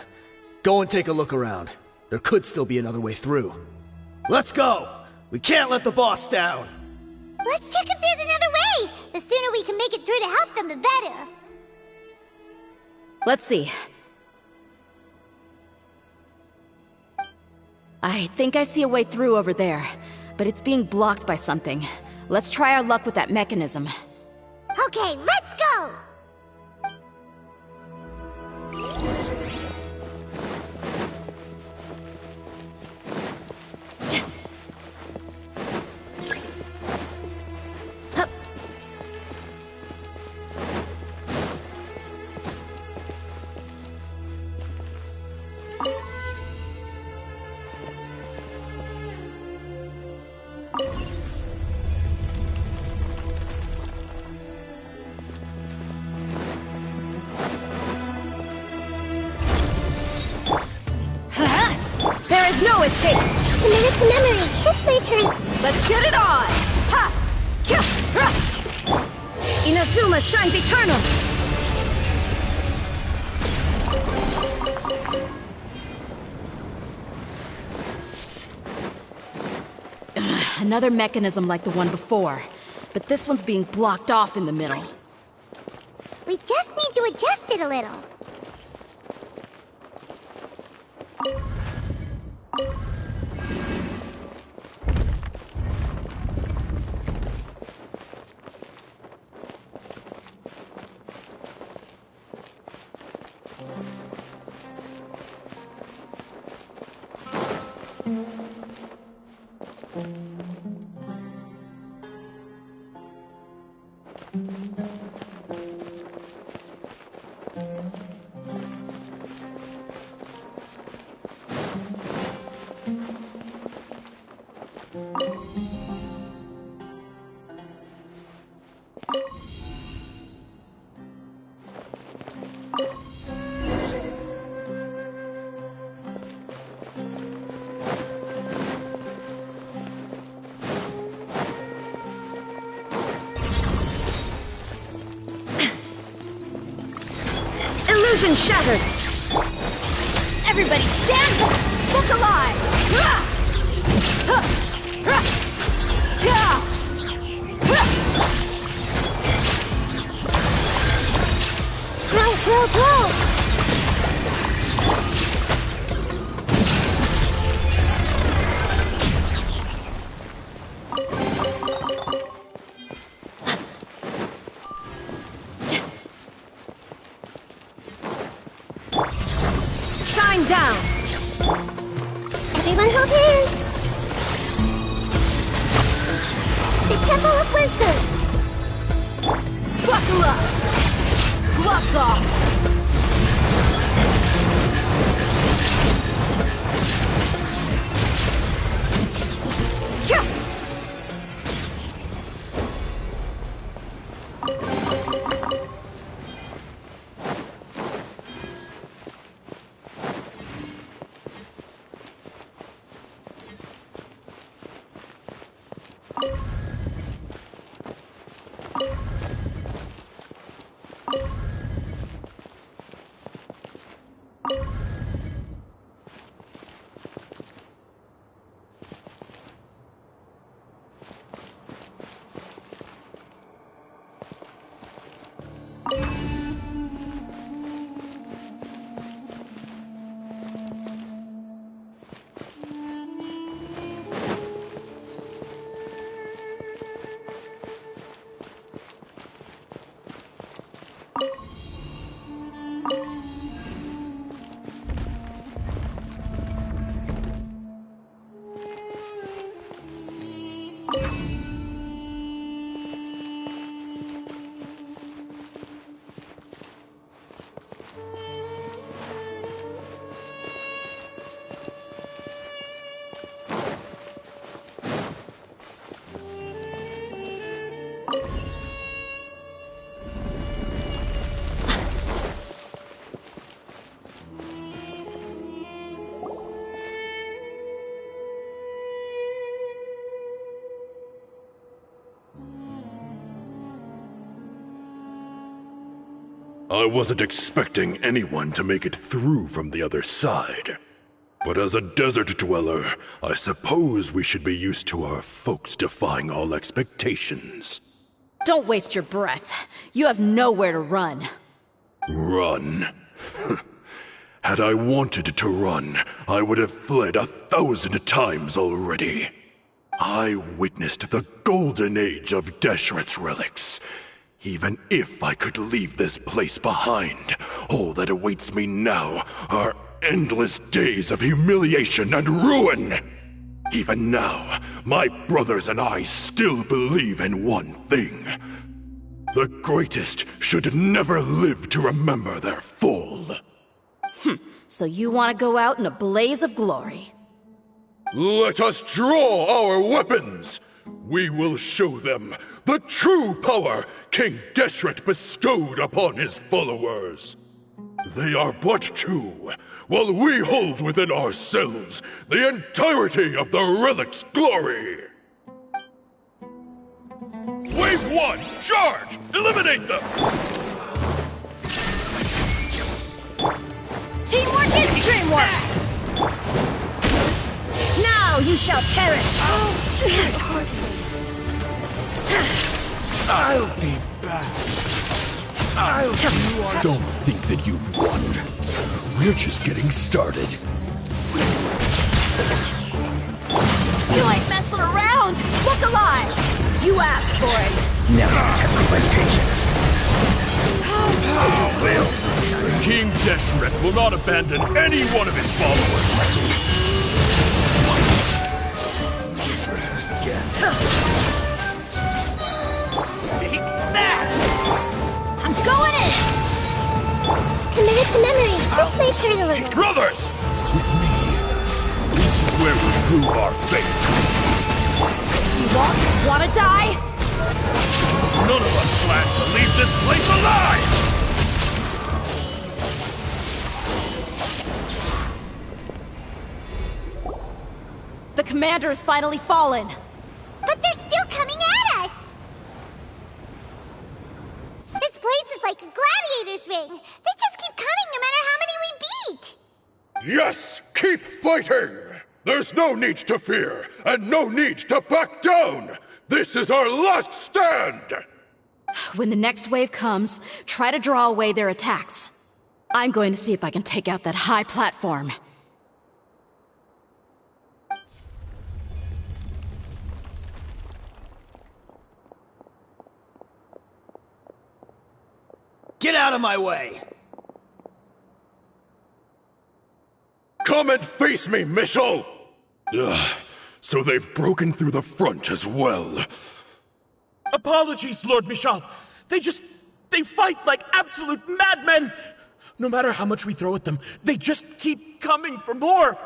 Go and take a look around. There could still be another way through. Let's go! We can't let the boss down! Let's check if there's another way. The sooner we can make it through to help them, the better. Let's see. I think I see a way through over there, but it's being blocked by something. Let's try our luck with that mechanism. Okay, let's go! There is no escape! Committed to memory. This way, turn. Let's get it on! Ha! Kya! Ra! Inazuma shines eternal! Another mechanism like the one before, but this one's being blocked off in the middle. We just need to adjust it a little. Illusion shattered! Everybody stand back! Look alive! Grow, grow, grow! Temple of Wisdom! Buckle up! Gloves off! I wasn't expecting anyone to make it through from the other side. But as a desert dweller, I suppose we should be used to our folks defying all expectations. Don't waste your breath. You have nowhere to run. Run? Had I wanted to run, I would have fled 1,000 times already. I witnessed the golden age of Deshret's relics. Even if I could leave this place behind, all that awaits me now are endless days of humiliation and ruin. Even now, my brothers and I still believe in one thing. The greatest should never live to remember their fall. So you want to go out in a blaze of glory? Let us draw our weapons! We will show them the true power King Deshret bestowed upon his followers. They are but two, while we hold within ourselves the entirety of the relic's glory. Wave 1, charge! Eliminate them! Teamwork is dreamwork! Now you shall perish! I'll be back. Don't think that you've won. We're just getting started. You ain't messing around! Look alive! You asked for it! Never tested my patience. King Deshret will not abandon any one of his followers. Take that! I'm going in! Committed to memory. This might hurt a little. Brothers! With me, this is where we prove our faith. You want to die? None of us plan to leave this place alive! The commander has finally fallen. But they're still coming at us! This place is like a gladiator's ring. They just keep coming no matter how many we beat! Yes! Keep fighting! There's no need to fear, and no need to back down! This is our last stand! When the next wave comes, try to draw away their attacks. I'm going to see if I can take out that high platform. Get out of my way! Come and face me, Mishal! So they've broken through the front as well. Apologies, Lord Michal. They fight like absolute madmen. No matter how much we throw at them, they just keep coming for more.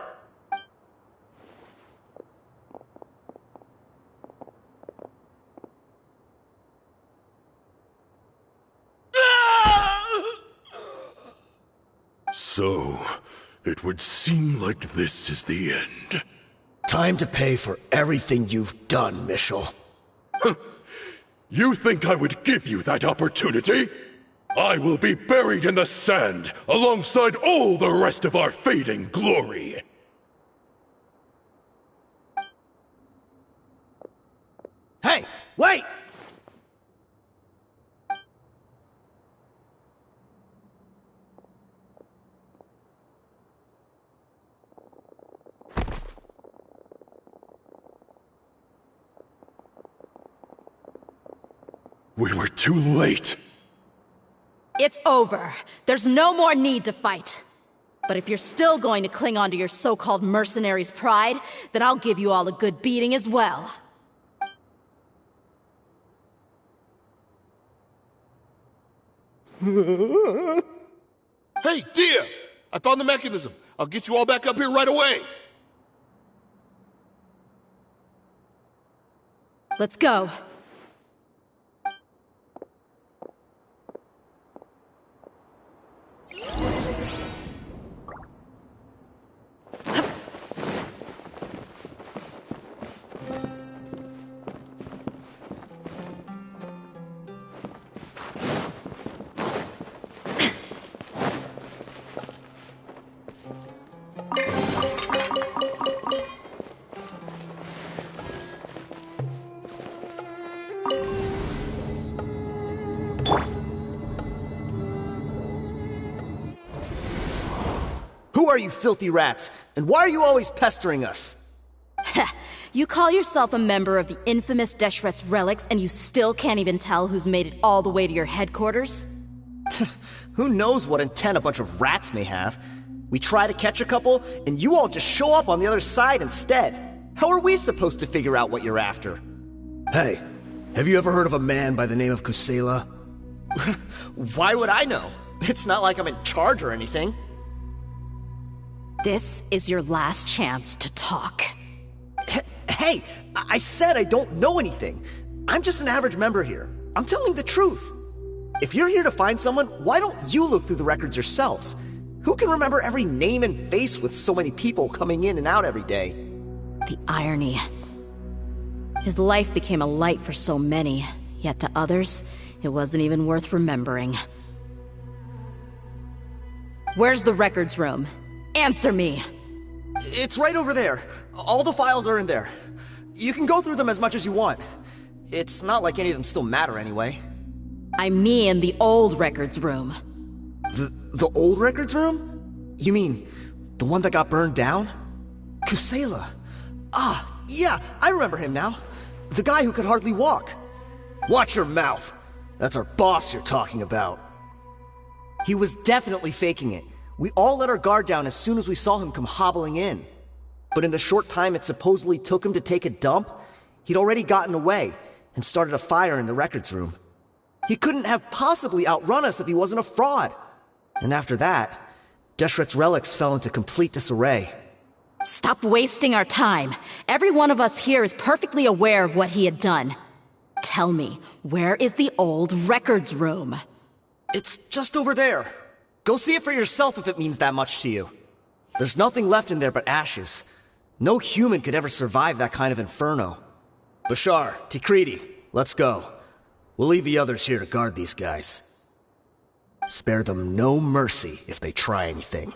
So, it would seem like this is the end. Time to pay for everything you've done, Michal. You think I would give you that opportunity? I will be buried in the sand alongside all the rest of our fading glory. Hey, wait! We were too late. It's over. There's no more need to fight. But if you're still going to cling on to your so-called mercenary's pride, then I'll give you all a good beating as well. Hey, Dehya! I found the mechanism. I'll get you all back up here right away. Let's go. Who are you filthy rats? And why are you always pestering us? You call yourself a member of the infamous Deshret's relics, and you still can't even tell who's made it all the way to your headquarters? Who knows what intent a bunch of rats may have? We try to catch a couple, and you all just show up on the other side instead. How are we supposed to figure out what you're after? Hey, have you ever heard of a man by the name of Kusela? Why would I know? It's not like I'm in charge or anything. This is your last chance to talk. Hey, I said I don't know anything. I'm just an average member here. I'm telling the truth. If you're here to find someone, why don't you look through the records yourselves? Who can remember every name and face with so many people coming in and out every day? The irony. His life became a light for so many, yet to others, it wasn't even worth remembering. Where's the records room? Answer me! It's right over there. All the files are in there. You can go through them as much as you want. It's not like any of them still matter anyway. I mean the old records room. The old records room? You mean, the one that got burned down? Kusela. Ah, yeah, I remember him now. The guy who could hardly walk. Watch your mouth. That's our boss you're talking about. He was definitely faking it. We all let our guard down as soon as we saw him come hobbling in. But in the short time it supposedly took him to take a dump, he'd already gotten away and started a fire in the records room. He couldn't have possibly outrun us if he wasn't a fraud. And after that, Deshret's relics fell into complete disarray. Stop wasting our time. Every one of us here is perfectly aware of what he had done. Tell me, where is the old records room? It's just over there. Go see it for yourself if it means that much to you. There's nothing left in there but ashes. No human could ever survive that kind of inferno. Bashar, Tikriti, let's go. We'll leave the others here to guard these guys. Spare them no mercy if they try anything.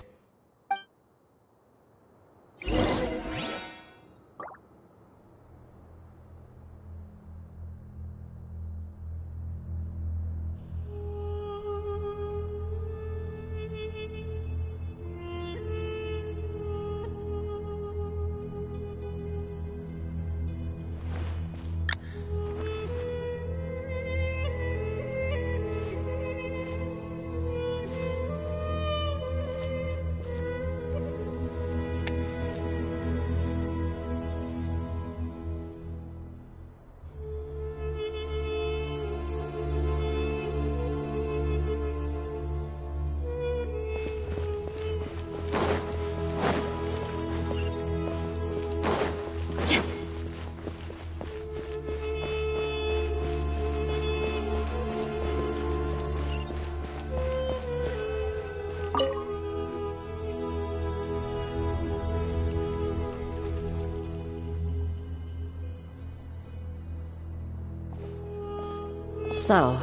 So,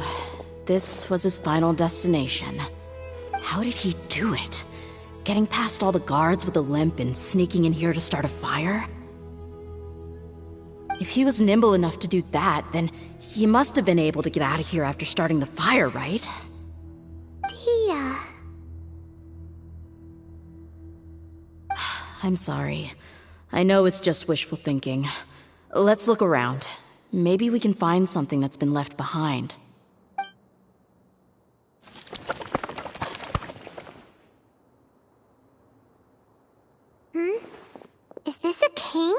this was his final destination. How did he do it? Getting past all the guards with a limp and sneaking in here to start a fire? If he was nimble enough to do that, then he must have been able to get out of here after starting the fire, right? Dehya. I'm sorry. I know it's just wishful thinking. Let's look around. Maybe we can find something that's been left behind. Is this a cane?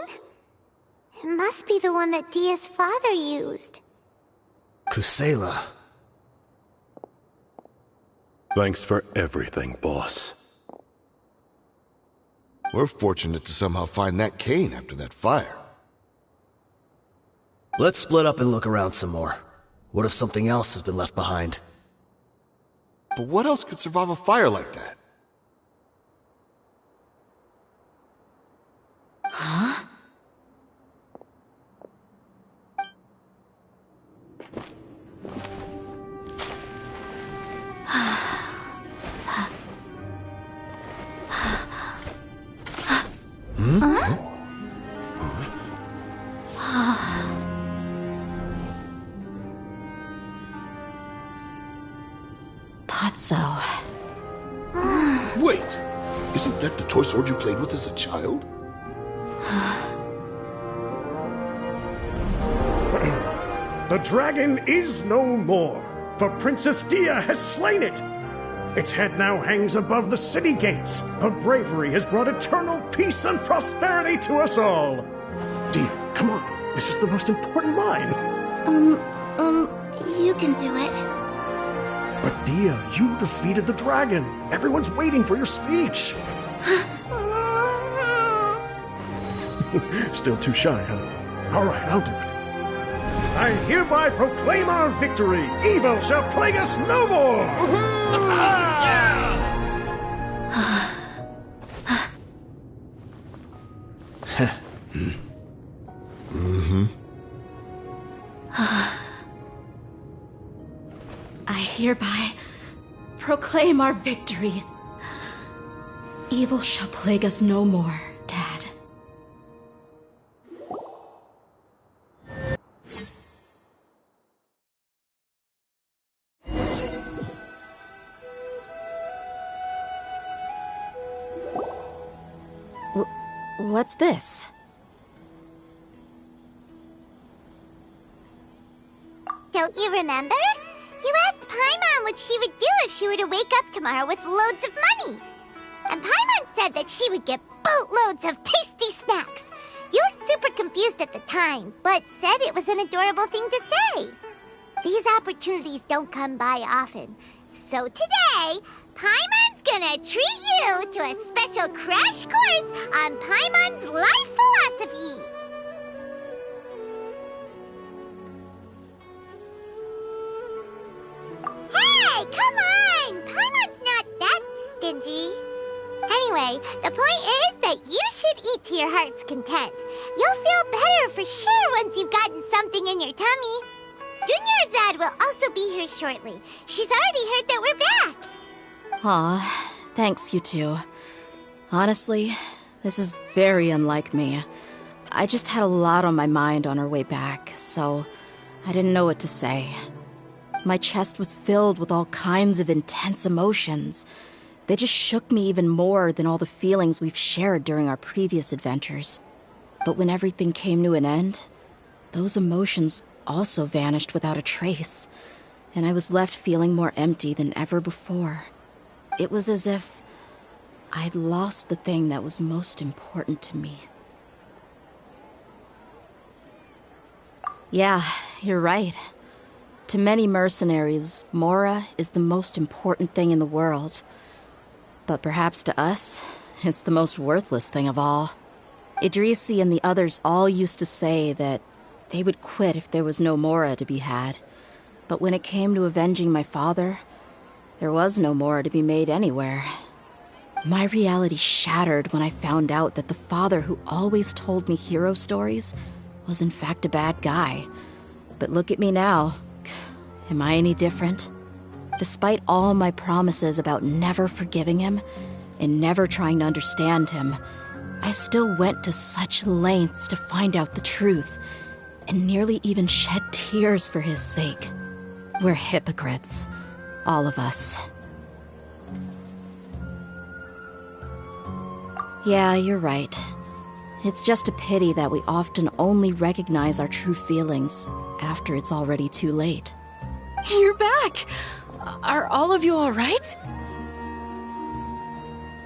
It must be the one that Dehya's father used. Kusela. Thanks for everything, boss. We're fortunate to somehow find that cane after that fire. Let's split up and look around some more. What if something else has been left behind? But what else could survive a fire like that? Huh? Potso. Wait! Isn't that the toy sword you played with as a child? The dragon is no more, for Princess Dehya has slain it. Its head now hangs above the city gates. Her bravery has brought eternal peace and prosperity to us all. Dehya, come on. This is the most important line. You can do it. But Dehya, you defeated the dragon. Everyone's waiting for your speech. Still too shy, huh? All right, I'll do it. I hereby proclaim our victory. Evil shall plague us no more. I hereby proclaim our victory. Evil shall plague us no more, Dad. What's this? Don't you remember? You asked Paimon what she would do if she were to wake up tomorrow with loads of money. And Paimon said that she would get boatloads of tasty snacks. You looked super confused at the time, but said it was an adorable thing to say. These opportunities don't come by often. So today, Paimon's gonna treat you to a special crash course on Paimon's life philosophy. Hey, come on! Paimon's not that stingy. Anyway, the point is that you should eat to your heart's content. You'll feel better for sure once you've gotten something in your tummy. Dunyarzad will also be here shortly. She's already heard that we're back. Aw, thanks, you two. Honestly, this is very unlike me. I just had a lot on my mind on our way back, so I didn't know what to say. My chest was filled with all kinds of intense emotions. They just shook me even more than all the feelings we've shared during our previous adventures. But when everything came to an end, those emotions also vanished without a trace, and I was left feeling more empty than ever before. It was as if I'd lost the thing that was most important to me. Yeah, you're right. To many mercenaries, Mora is the most important thing in the world. But perhaps to us, it's the most worthless thing of all. Idrisi and the others all used to say that they would quit if there was no Mora to be had. But when it came to avenging my father, there was no Mora to be made anywhere. My reality shattered when I found out that the father who always told me hero stories was in fact a bad guy. But look at me now. Am I any different? Despite all my promises about never forgiving him and never trying to understand him, I still went to such lengths to find out the truth and nearly even shed tears for his sake. We're hypocrites, all of us. Yeah, you're right. It's just a pity that we often only recognize our true feelings after it's already too late. You're back! Are all of you all right?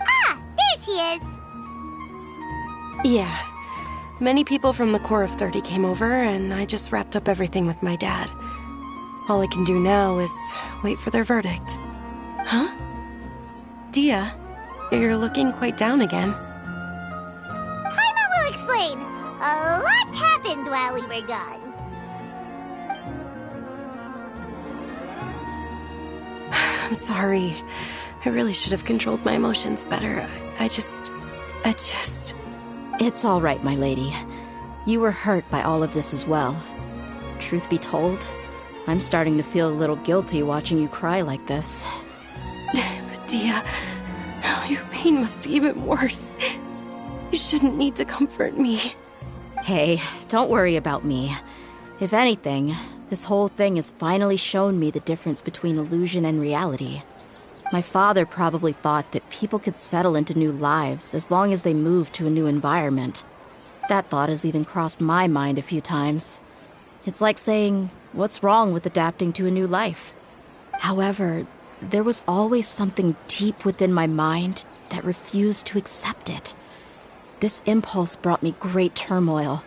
Ah, there she is! Yeah. Many people from the Corps of 30 came over, and I just wrapped up everything with my dad. All I can do now is wait for their verdict. Huh? Dehya, you're looking quite down again. Paimon will explain. A lot happened while we were gone. I'm sorry. I really should have controlled my emotions better. I just... It's all right, my lady. You were hurt by all of this as well. Truth be told, I'm starting to feel a little guilty watching you cry like this. But Dehya, your pain must be even worse. You shouldn't need to comfort me. Hey, don't worry about me. If anything, this whole thing has finally shown me the difference between illusion and reality. My father probably thought that people could settle into new lives as long as they moved to a new environment. That thought has even crossed my mind a few times. It's like saying, what's wrong with adapting to a new life? However, there was always something deep within my mind that refused to accept it. This impulse brought me great turmoil,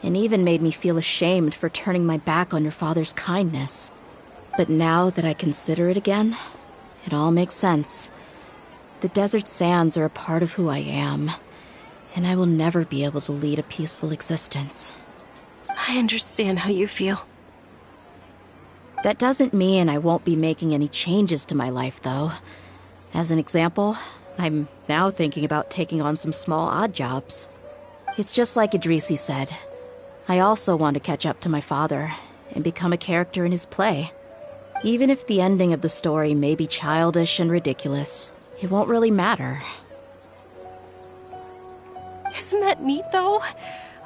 and even made me feel ashamed for turning my back on your father's kindness. But now that I consider it again, it all makes sense. The desert sands are a part of who I am, and I will never be able to lead a peaceful existence. I understand how you feel. That doesn't mean I won't be making any changes to my life, though. As an example, I'm now thinking about taking on some small odd jobs. It's just like Idrisi said. I also want to catch up to my father and become a character in his play. Even if the ending of the story may be childish and ridiculous, it won't really matter. Isn't that neat, though?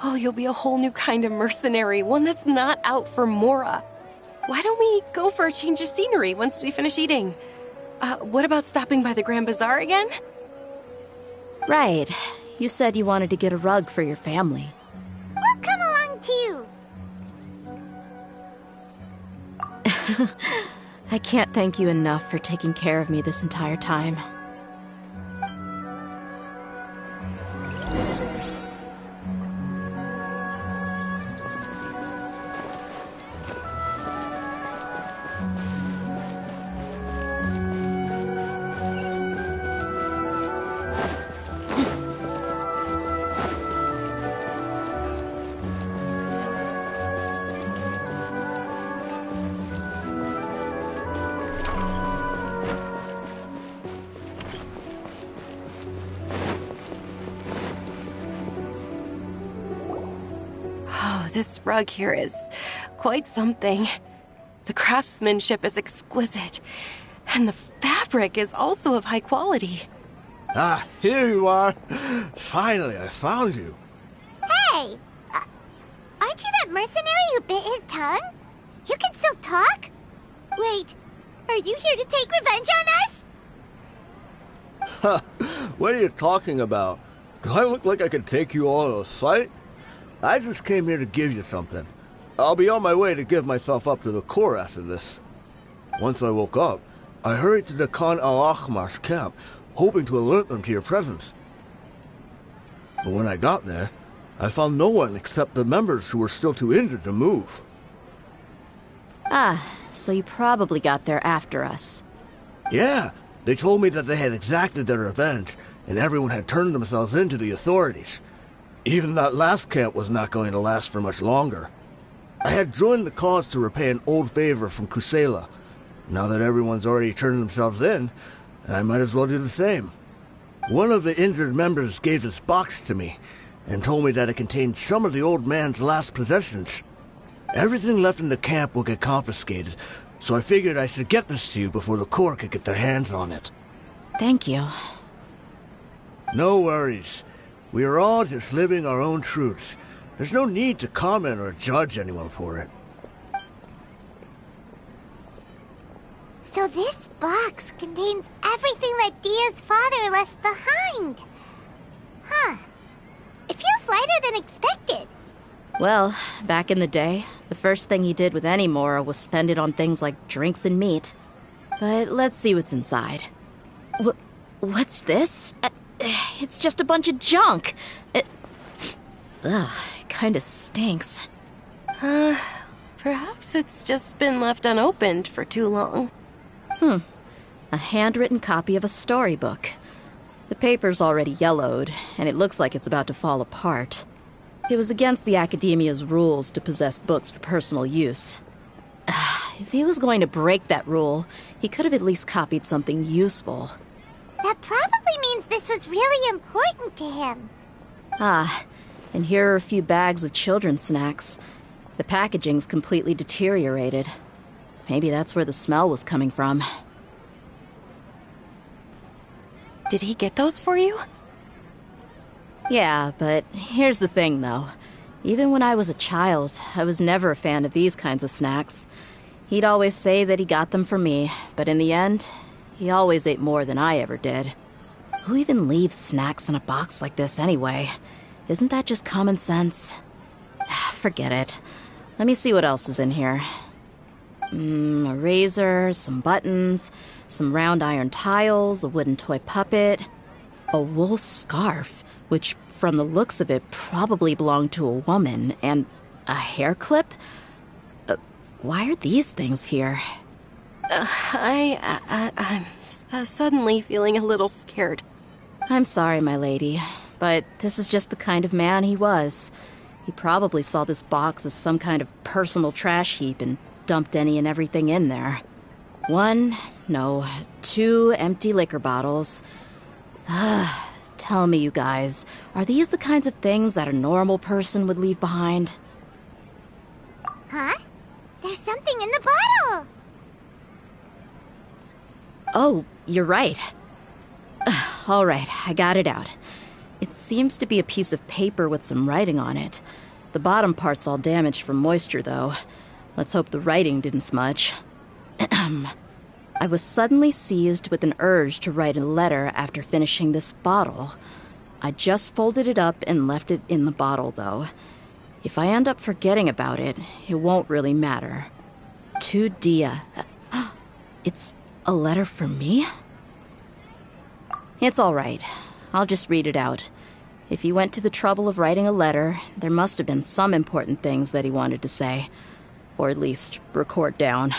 Oh, you'll be a whole new kind of mercenary, one that's not out for Mora. Why don't we go for a change of scenery once we finish eating? What about stopping by the Grand Bazaar again? Right. You said you wanted to get a rug for your family. We'll come along too. I can't thank you enough for taking care of me this entire time. This rug here is quite something. The craftsmanship is exquisite, and the fabric is also of high quality. Ah, here you are. Finally, I found you. Hey! Aren't you that mercenary who bit his tongue? You can still talk? Wait, are you here to take revenge on us? What are you talking about? Do I look like I could take you all in a fight? I just came here to give you something. I'll be on my way to give myself up to the Corps after this. Once I woke up, I hurried to the Khan al-Ahmar's camp, hoping to alert them to your presence. But when I got there, I found no one except the members who were still too injured to move. Ah, so you probably got there after us. Yeah, they told me that they had exacted their revenge, and everyone had turned themselves in to the authorities. Even that last camp was not going to last for much longer. I had joined the cause to repay an old favor from Kusela. Now that everyone's already turned themselves in, I might as well do the same. One of the injured members gave this box to me, and told me that it contained some of the old man's last possessions. Everything left in the camp will get confiscated, so I figured I should get this to you before the court could get their hands on it. Thank you. No worries. We are all just living our own truths. There's no need to comment or judge anyone for it. So this box contains everything that Dehya's father left behind. Huh. It feels lighter than expected. Well, back in the day, the first thing he did with any Mora was spend it on things like drinks and meat. But let's see what's inside. What's this? It's just a bunch of junk. It kinda stinks. Perhaps it's just been left unopened for too long. A handwritten copy of a storybook. The paper's already yellowed, and it looks like it's about to fall apart. It was against the Academia's rules to possess books for personal use. If he was going to break that rule, he could have at least copied something useful. That probably means this was really important to him. And here are a few bags of children's snacks. The packaging's completely deteriorated. Maybe that's where the smell was coming from. Did he get those for you? Yeah, but here's the thing, though. Even when I was a child, I was never a fan of these kinds of snacks. He'd always say that he got them for me, but in the end, he always ate more than I ever did. Who even leaves snacks in a box like this anyway? Isn't that just common sense? Forget it. Let me see what else is in here. A razor, some buttons, some round iron tiles, a wooden toy puppet, a wool scarf, which from the looks of it probably belonged to a woman, and a hair clip? Why are these things here? I'm suddenly feeling a little scared. I'm sorry, my lady, but this is just the kind of man he was. He probably saw this box as some kind of personal trash heap and dumped any and everything in there. 2 empty liquor bottles. Tell me, you guys, are these the kinds of things that a normal person would leave behind? Huh? There's something in the bottle! Oh, you're right. All right, I got it out. It seems to be a piece of paper with some writing on it. The bottom part's all damaged from moisture, though. Let's hope the writing didn't smudge. I was suddenly seized with an urge to write a letter after finishing this bottle. I just folded it up and left it in the bottle, though. If I end up forgetting about it, it won't really matter. To Dehya. It's a letter for me? It's all right. I'll just read it out. If he went to the trouble of writing a letter, there must have been some important things that he wanted to say. Or at least record down.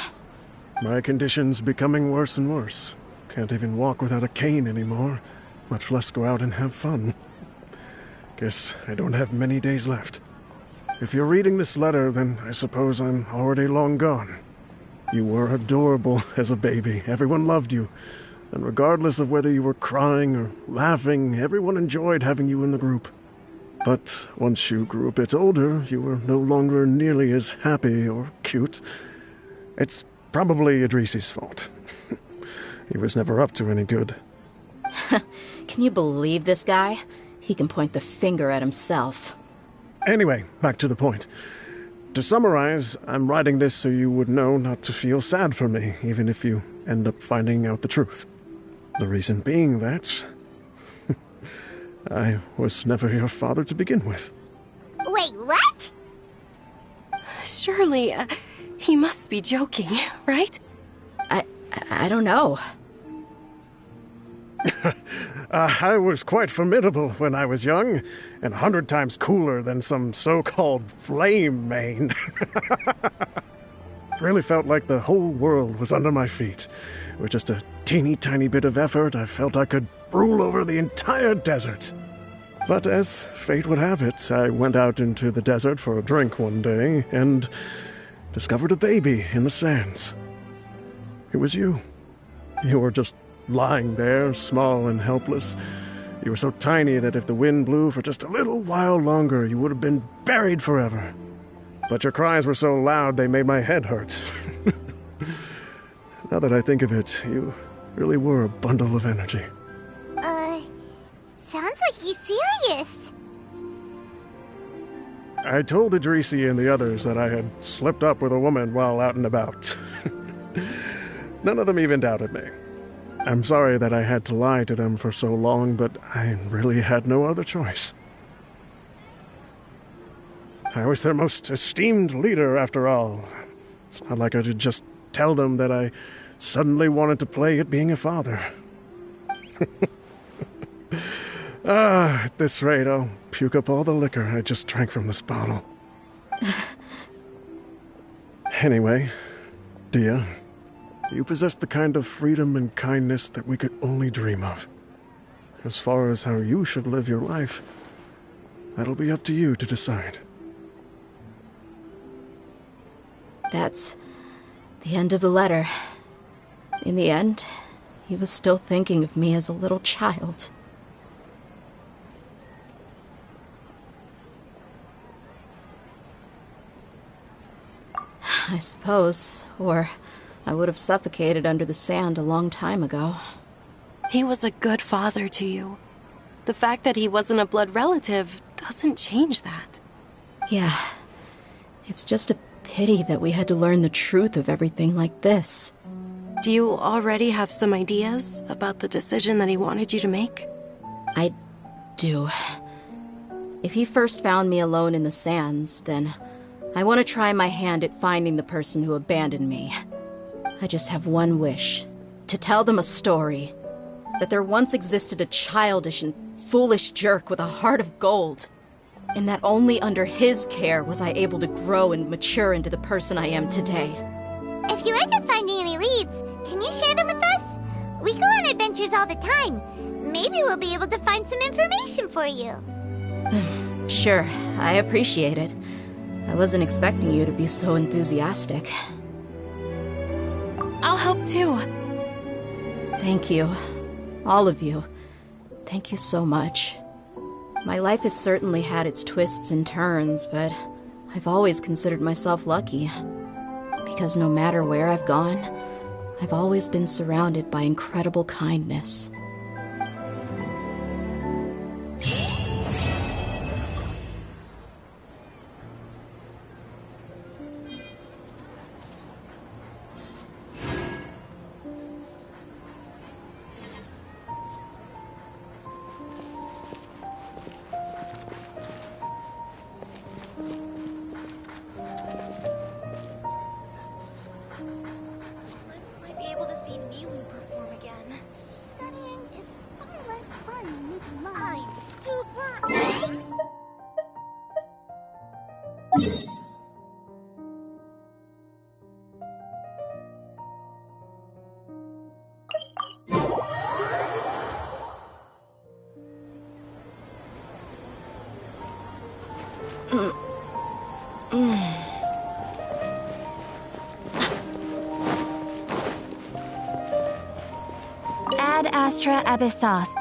My condition's becoming worse and worse. Can't even walk without a cane anymore, much less go out and have fun. Guess I don't have many days left. If you're reading this letter, then I suppose I'm already long gone. You were adorable as a baby. Everyone loved you. And regardless of whether you were crying or laughing, everyone enjoyed having you in the group. But once you grew a bit older, you were no longer nearly as happy or cute. It's probably Idrisi's fault. He was never up to any good. Can you believe this guy? He can point the finger at himself. Anyway, back to the point. To summarize, I'm writing this so you would know not to feel sad for me, even if you end up finding out the truth. The reason being that I was never your father to begin with. Wait, what? Surely, he must be joking, right? I don't know. I was quite formidable when I was young, and 100 times cooler than some so-called flame main. Really felt like the whole world was under my feet. With just a teeny tiny bit of effort, I felt I could rule over the entire desert. But as fate would have it, I went out into the desert for a drink one day, and discovered a baby in the sands. It was you. You were just lying there, small and helpless. You were so tiny that if the wind blew for just a little while longer, you would have been buried forever. But your cries were so loud they made my head hurt. Now that I think of it, you really were a bundle of energy. Sounds like he's serious. I told Idrisi and the others that I had slipped up with a woman while out and about. None of them even doubted me. I'm sorry that I had to lie to them for so long, but I really had no other choice. I was their most esteemed leader, after all. It's not like I could just tell them that I suddenly wanted to play at being a father. At this rate, I'll puke up all the liquor I just drank from this bottle. Anyway, Dehya, you possess the kind of freedom and kindness that we could only dream of. As far as how you should live your life, that'll be up to you to decide. That's the end of the letter. In the end, he was still thinking of me as a little child. I suppose, or I would have suffocated under the sand a long time ago. He was a good father to you. The fact that he wasn't a blood relative doesn't change that. Yeah. It's just a pity that we had to learn the truth of everything like this. Do you already have some ideas about the decision that he wanted you to make? I do. If he first found me alone in the sands, then I want to try my hand at finding the person who abandoned me. I just have one wish. To tell them a story. That there once existed a childish and foolish jerk with a heart of gold. And that only under his care was I able to grow and mature into the person I am today. If you end up finding any leads, can you share them with us? We go on adventures all the time. Maybe we'll be able to find some information for you. Sure, I appreciate it. I wasn't expecting you to be so enthusiastic. I'll help too. Thank you. All of you. Thank you so much. My life has certainly had its twists and turns, but I've always considered myself lucky. Because no matter where I've gone, I've always been surrounded by incredible kindness. Ad Astra Abyssos.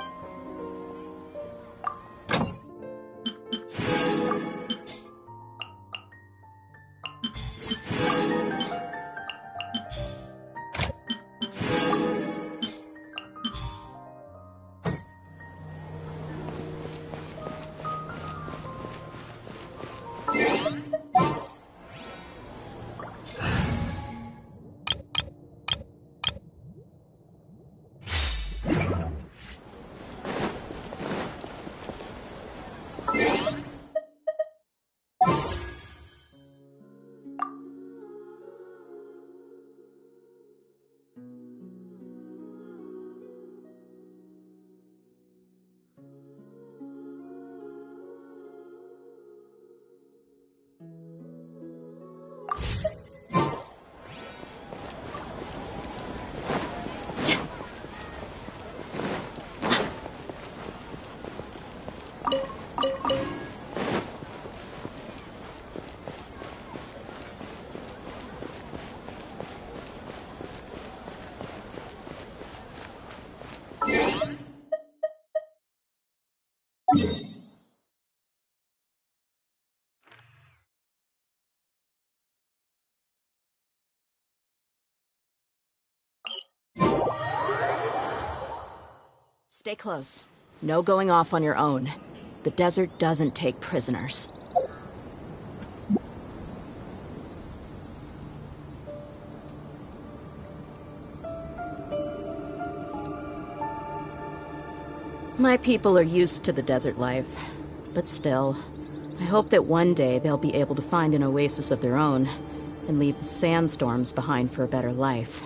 Stay close. No going off on your own. The desert doesn't take prisoners. My people are used to the desert life, but still, I hope that one day they'll be able to find an oasis of their own and leave the sandstorms behind for a better life.